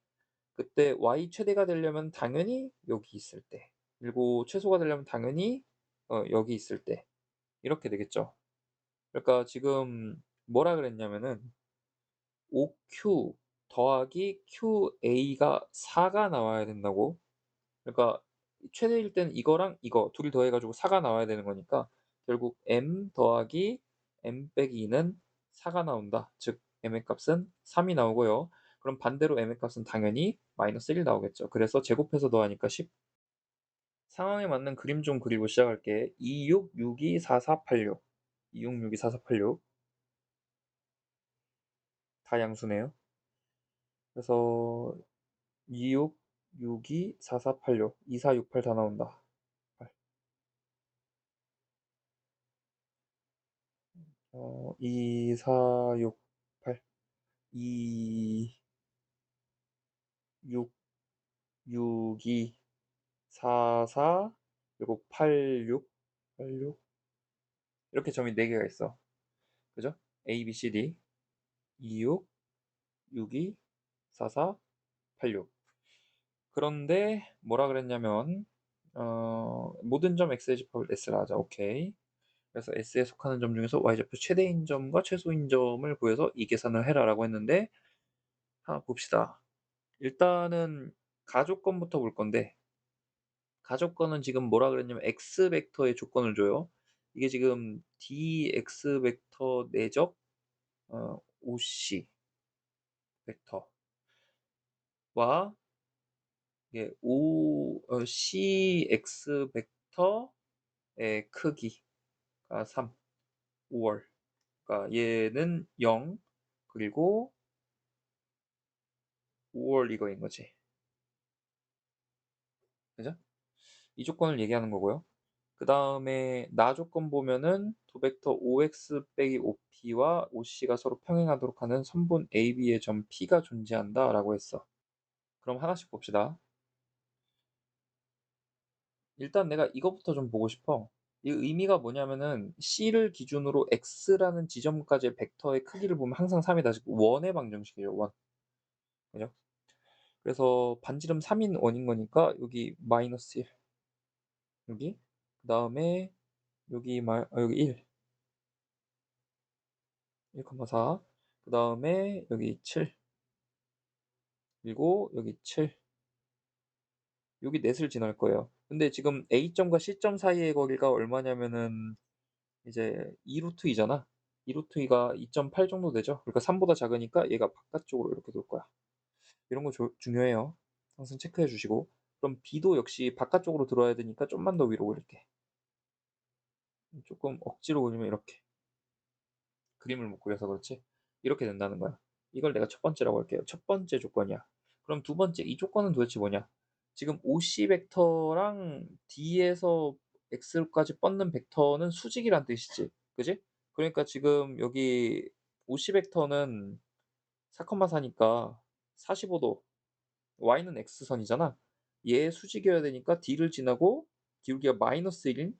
Speaker 1: 그때 Y 최대가 되려면 당연히 여기 있을 때. 그리고 최소가 되려면 당연히 여기 있을 때. 이렇게 되겠죠. 그러니까 지금 뭐라 그랬냐면은 OQ 더하기 QA가 4가 나와야 된다고. 그러니까 최대일 때는 이거랑 이거 둘이 더해가지고 4가 나와야 되는 거니까 결국 M 더하기 M 빼기 2는 4가 나온다. 즉 M의 값은 3이 나오고요. 그럼 반대로 M의 값은 당연히 마이너스 1이 나오겠죠. 그래서 제곱해서 더하니까 10. 상황에 맞는 그림 좀 그리고 시작할게. 26, 62, 4486. 26, 62, 4486. 다 양수네요. 그래서 26, 62, 4486, 2468 다 나온다. 2468, 2, 6, 62, 44, 그리고 86, 86 이렇게 점이 4개가 있어. 그죠? A, B, C, D 26, 62, 44, 86. 그런데 뭐라 그랬냐면 모든 점 x의 집합을 s라 하자. 오케이. 그래서 S에 속하는 점 중에서 Y좌표 최대인 점과 최소인 점을 구해서 이 계산을 해라라고 했는데 한번 봅시다. 일단은 가족건부터 볼 건데 가족건은 지금 뭐라 그랬냐면 X 벡터의 조건을 줘요. 이게 지금 dx 벡터 내적 OC 벡터와 이게 CX 벡터의 크기가 3, 5월. 그러니까 얘는 0 그리고 5월 이거인 거지. 그죠? 이 조건을 얘기하는 거고요. 그 다음에 나 조건 보면은 두 벡터 OX 빼기 OP와 OC가 서로 평행하도록 하는 선분 AB의 점 P가 존재한다 라고 했어. 그럼 하나씩 봅시다. 일단 내가 이거부터 좀 보고 싶어. 이 의미가 뭐냐면은 C를 기준으로 X라는 지점까지의 벡터의 크기를 보면 항상 3이다. 즉 원의 방정식이에요. 원. 그죠? 그래서 반지름 3인 원인 거니까 여기 마이너스 1. 여기. 그 다음에 여기 1. 1,4. 그 다음에 여기 7. 그리고 여기 7. 여기 넷을 지날 거예요. 근데 지금 A점과 C점 사이의 거리가 얼마냐면은 이제 2루트 2잖아. 2루트 2가 2.8 정도 되죠. 그러니까 3보다 작으니까 얘가 바깥쪽으로 이렇게 돌 거야. 이런 거 중요해요. 항상 체크해 주시고. 그럼 B도 역시 바깥쪽으로 들어와야 되니까 좀만 더 위로 올릴게. 조금 억지로 올리면 이렇게. 그림을 못 그려서 그렇지. 이렇게 된다는 거야. 이걸 내가 첫 번째라고 할게요. 첫 번째 조건이야. 그럼 두 번째 이 조건은 도대체 뭐냐? 지금 OC 벡터랑 D에서 X까지 뻗는 벡터는 수직이란 뜻이지. 그지? 그러니까 지금 여기 OC 벡터는 4,4니까 45도, Y는 X선이잖아. 얘 수직이어야 되니까 D를 지나고 기울기가 마이너스 1인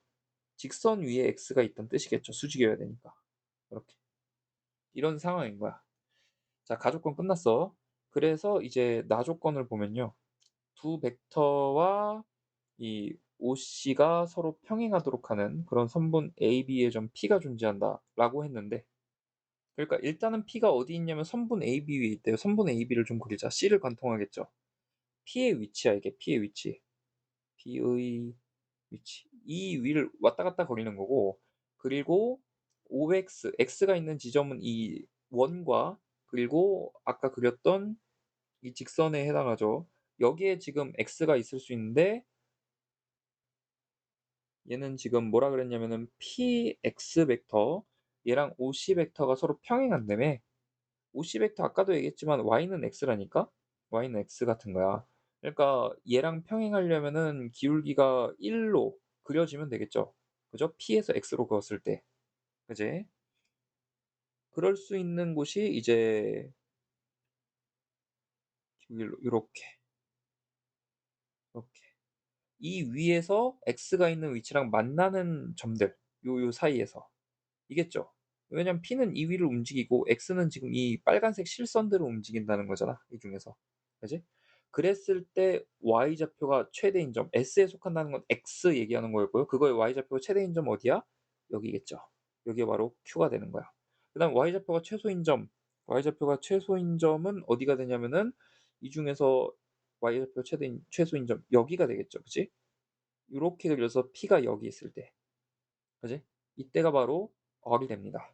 Speaker 1: 직선 위에 X가 있다는 뜻이겠죠. 수직이어야 되니까. 이렇게. 이런 상황인 거야. 자, 가조건 끝났어. 그래서 이제 나조건을 보면요. 두 벡터와 이 OC가 서로 평행하도록 하는 그런 선분 AB의 점 P가 존재한다라고 했는데, 그러니까 일단은 P가 어디 있냐면 선분 AB 위에 있대요. 선분 AB를 좀 그리자. C를 관통하겠죠. P의 위치야, 이게. P의 위치. P의 위치. 이 위를 왔다 갔다 거리는 거고, 그리고 OX, X가 있는 지점은 이 원과, 그리고 아까 그렸던 이 직선에 해당하죠. 여기에 지금 X가 있을 수 있는데, 얘는 지금 뭐라 그랬냐면은 PX 벡터, 얘랑 OC 벡터가 서로 평행한다며. OC 벡터 아까도 얘기했지만 Y는 X라니까? Y는 X 같은 거야. 그러니까 얘랑 평행하려면은 기울기가 1로 그려지면 되겠죠. 그죠? P에서 X로 그었을 때. 그지? 그럴 수 있는 곳이 이제 요렇게, 이렇게. 이 위에서 X가 있는 위치랑 만나는 점들, 요 사이에서. 이겠죠. 왜냐면 P는 이 위를 움직이고 X는 지금 이 빨간색 실선들을 움직인다는 거잖아, 이 중에서. 그지? 그랬을 때 y좌표가 최대인 점, S에 속한다는 건 X 얘기하는 거였고요. 그거의 y좌표가 최대인 점 어디야? 여기겠죠. 여기가 바로 Q가 되는 거야. 그다음 y좌표가 최소인 점, y좌표가 최소인 점은 어디가 되냐면은 이 중에서 y좌표 최소인 점 여기가 되겠죠. 그지? 이렇게 그려서 P가 여기 있을 때. 그지? 이때가 바로 R이 됩니다.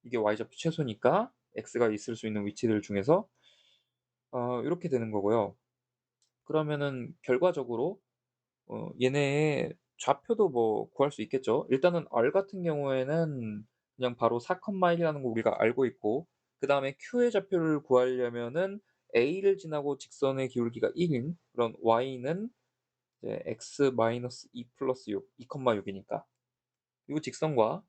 Speaker 1: 이게 y좌표 최소니까 x가 있을 수 있는 위치들 중에서 이렇게 되는 거고요. 그러면은 결과적으로 얘네의 좌표도 뭐 구할 수 있겠죠. 일단은 R 같은 경우에는 그냥 바로 4,1이라는 거 우리가 알고 있고, 그 다음에 Q의 좌표를 구하려면은 A를 지나고 직선의 기울기가 1인 그런 Y는 이제 x-2 플러스 6, 2,6이니까 이 직선과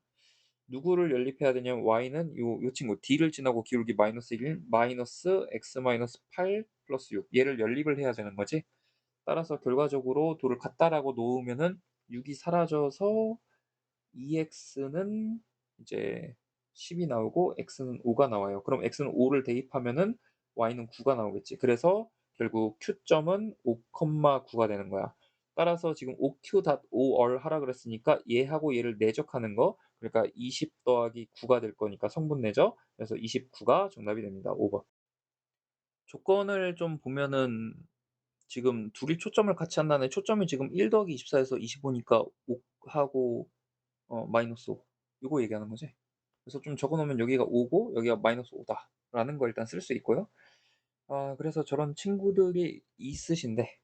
Speaker 1: 누구를 연립해야 되냐면 y는 요 친구 d를 지나고 기울기 마이너스 1, 마이너스 x 마이너스 8 플러스 6 얘를 연립을 해야 되는 거지. 따라서 결과적으로 도를 같다라고 놓으면은 6이 사라져서 2x는 이제 10이 나오고 x는 5가 나와요. 그럼 x는 5를 대입하면은 y는 9가 나오겠지. 그래서 결국 q점은 5,9가 되는 거야. 따라서 지금 5q.5를 하라 그랬으니까 얘하고 얘를 내적하는 거, 그러니까 20 더하기 9가 될 거니까 성분 내적. 그래서 29가 정답이 됩니다. 5번. 조건을 좀 보면은 지금 둘이 초점을 같이 한다는 초점이 지금 1 더하기 24에서 25니까 5하고 마이너스 5. 이거 얘기하는 거지. 그래서 좀 적어 놓으면 여기가 5고 여기가 마이너스 5다 라는 걸 일단 쓸 수 있고요. 그래서 저런 친구들이 있으신데,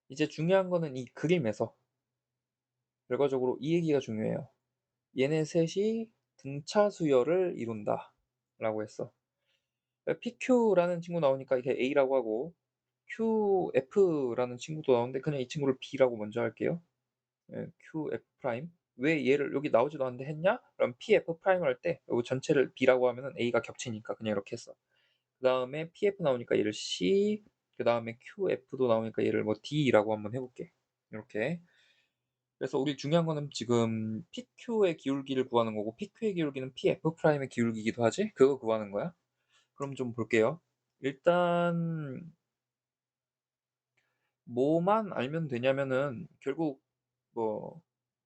Speaker 1: 이제 중요한 거는 이 그림에서 결과적으로 이 얘기가 중요해요. 얘네 셋이 등차 수열을 이룬다 라고 했어. PQ라는 친구 나오니까 이게 A라고 하고, QF라는 친구도 나오는데 그냥 이 친구를 B라고 먼저 할게요. QF 프라임. 왜 얘를 여기 나오지도 않는데 했냐? 그럼 PF 프라임을 할 때 이 전체를 B라고 하면은 A가 겹치니까 그냥 이렇게 했어. 그 다음에 PF 나오니까 얘를 C, 그 다음에 QF도 나오니까 얘를 뭐 D라고 한번 해볼게. 이렇게. 그래서 우리 중요한 거는 지금 PQ의 기울기를 구하는 거고, PQ의 기울기는 PF 프라임의 기울기이기도 하지? 그거 구하는 거야. 그럼 좀 볼게요. 일단 뭐만 알면 되냐면은 결국 뭐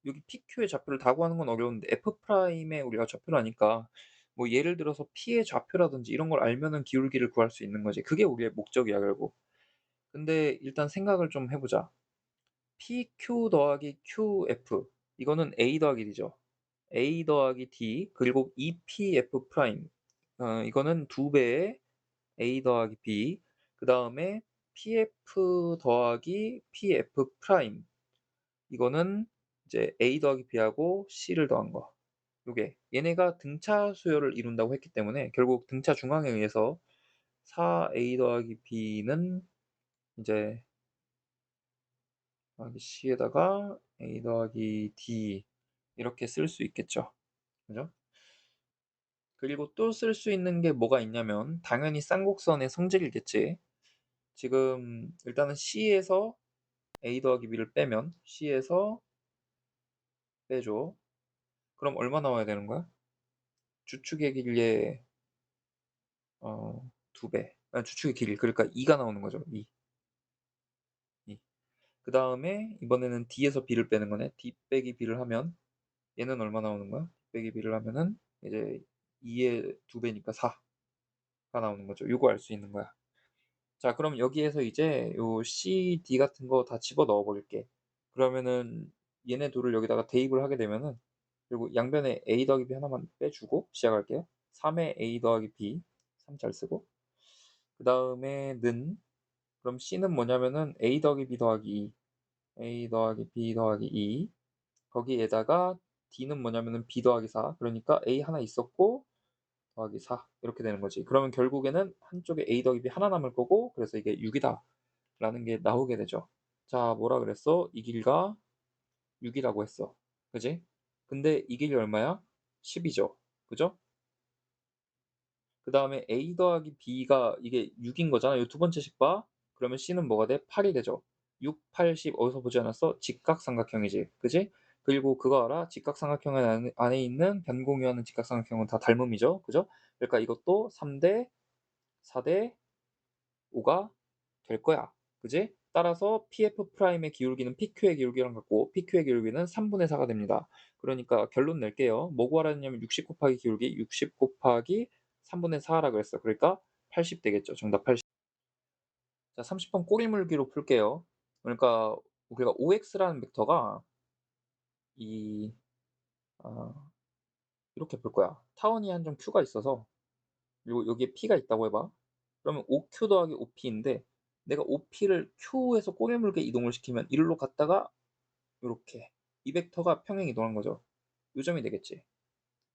Speaker 1: 여기 PQ의 좌표를 다 구하는 건 어려운데 F 프라임의 우리가 좌표를 아니까 뭐 예를 들어서 P의 좌표라든지 이런 걸 알면은 기울기를 구할 수 있는 거지. 그게 우리의 목적이야, 결국. 근데 일단 생각을 좀 해보자. PQ 더하기 QF, 이거는 A 더하기 D죠. A 더하기 D 그리고 EPF 프라임, 이거는 두 배의 A 더하기 B, 그 다음에 PF 더하기 PF 프라임, 이거는 이제 A 더하기 B하고 C를 더한 거. 요게 얘네가 등차 수열을 이룬다고 했기 때문에 결국 등차 중앙에 의해서 4A 더하기 B는 이제 더하기 C에다가 A 더하기 D 이렇게 쓸 수 있겠죠. 그죠? 그리고 또 쓸 수 있는 게 뭐가 있냐면 당연히 쌍곡선의 성질이겠지. 지금 일단은 C에서 A 더하기 B를 빼면 C에서 빼줘. 그럼 얼마 나와야 되는 거야? 주축의 길이의 2배. 주축의 길이 그러니까 2가 나오는 거죠. 2. 2. 그다음에 이번에는 D에서 B를 빼는 거네. D 빼기 B를 하면 얘는 얼마 나오는 거야? D 빼기 B를 하면은 이제 2의 2배니까 4가 나오는 거죠. 요거 알 수 있는 거야. 자, 그럼 여기에서 이제 요 C, D 같은 거 다 집어넣어 버릴게. 그러면은 얘네 둘을 여기다가 대입을 하게 되면은 그리고 양변에 A 더하기 B 하나만 빼주고 시작할게요. 3의 A 더하기 B 3 잘 쓰고 그다음에 는 그럼 C는 뭐냐면은 A 더하기 B 더하기 2 A 더하기 B 더하기 2 거기에다가 D는 뭐냐면은 B 더하기 4 그러니까 A 하나 있었고 더하기 4 이렇게 되는 거지. 그러면 결국에는 한쪽에 A 더하기 B 하나 남을 거고 그래서 이게 6이다 라는 게 나오게 되죠. 자, 뭐라 그랬어? 이 길이가 6이라고 했어. 그지? 근데 이 길이 얼마야? 10이죠. 그죠? 그 다음에 A 더하기 B가 이게 6인 거잖아. 이 두 번째씩 봐. 그러면 C는 뭐가 돼? 8이 되죠. 6, 8, 10 어디서 보지 않았어? 직각삼각형이지. 그지? 그리고 그거 알아? 직각삼각형 안에 있는 변공유하는 직각삼각형은 다 닮음이죠. 그죠? 그러니까 이것도 3대 4대 5가 될 거야. 그지? 따라서 PF'의 기울기는 PQ의 기울기랑 같고 PQ의 기울기는 3분의 4가 됩니다. 그러니까 결론 낼게요. 뭐 구하라냐면 60 곱하기 기울기 60 곱하기 3분의 4라 그랬어. 그러니까 80 되겠죠. 정답 80. 자, 30번 꼬리물기로 풀게요. 그러니까 우리가 OX라는 벡터가 이 이렇게 풀 거야. 타원이 한 점 Q가 있어서 그리고 여기에 P가 있다고 해봐. 그러면 OQ 더하기 OP인데 내가 OP를 Q에서 꼬리물게 이동을 시키면 이리로 갔다가 요렇게 이 벡터가 평행 이동한 거죠. 요점이 되겠지.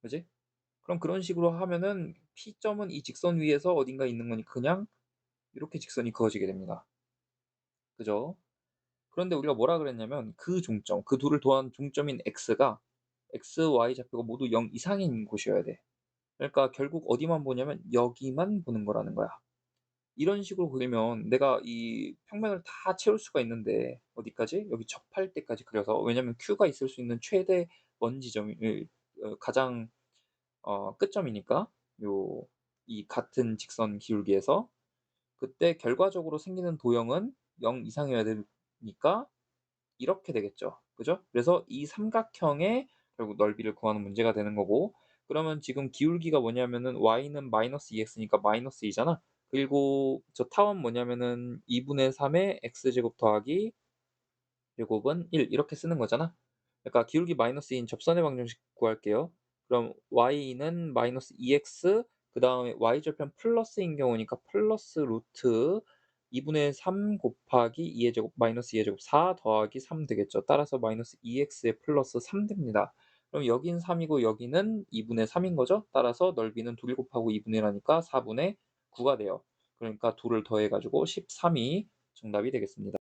Speaker 1: 그지? 그럼 그런 식으로 하면은 P점은 이 직선 위에서 어딘가 있는 거니 그냥 이렇게 직선이 그어지게 됩니다. 그죠? 그런데 우리가 뭐라 그랬냐면 그 종점, 그 둘을 도한 종점인 X가 X, Y 좌표가 모두 0 이상인 곳이어야 돼. 그러니까 결국 어디만 보냐면 여기만 보는 거라는 거야. 이런 식으로 그리면 내가 이 평면을 다 채울 수가 있는데 어디까지? 여기 접할 때까지 그려서 왜냐면 Q가 있을 수 있는 최대 먼 지점이 가장 끝점이니까 요 이 같은 직선 기울기에서 그때 결과적으로 생기는 도형은 0 이상이어야 되니까 이렇게 되겠죠. 그죠? 그래서 이 삼각형의 결국 넓이를 구하는 문제가 되는 거고 그러면 지금 기울기가 뭐냐면은 y는 마이너스 2x니까 마이너스 2잖아. 그리고 저 타원 뭐냐면은 2분의 3의 x제곱 더하기 제곱은 1 이렇게 쓰는 거잖아. 그러니까 기울기 마이너스 2인 접선의 방정식 구할게요. 그럼 y는 마이너스 2x 그다음에 y절편 플러스인 경우니까 플러스 루트 2분의 3 곱하기 2의 제곱 마이너스 2의 제곱 4 더하기 3 되겠죠. 따라서 마이너스 2x에 플러스 3 됩니다. 그럼 여긴 3이고 여기는 2분의 3인 거죠. 따라서 넓이는 2 곱하고 2분의 1하니까 4분의 9가 돼요. 그러니까 2를 더해 가지고 13이 정답이 되겠습니다.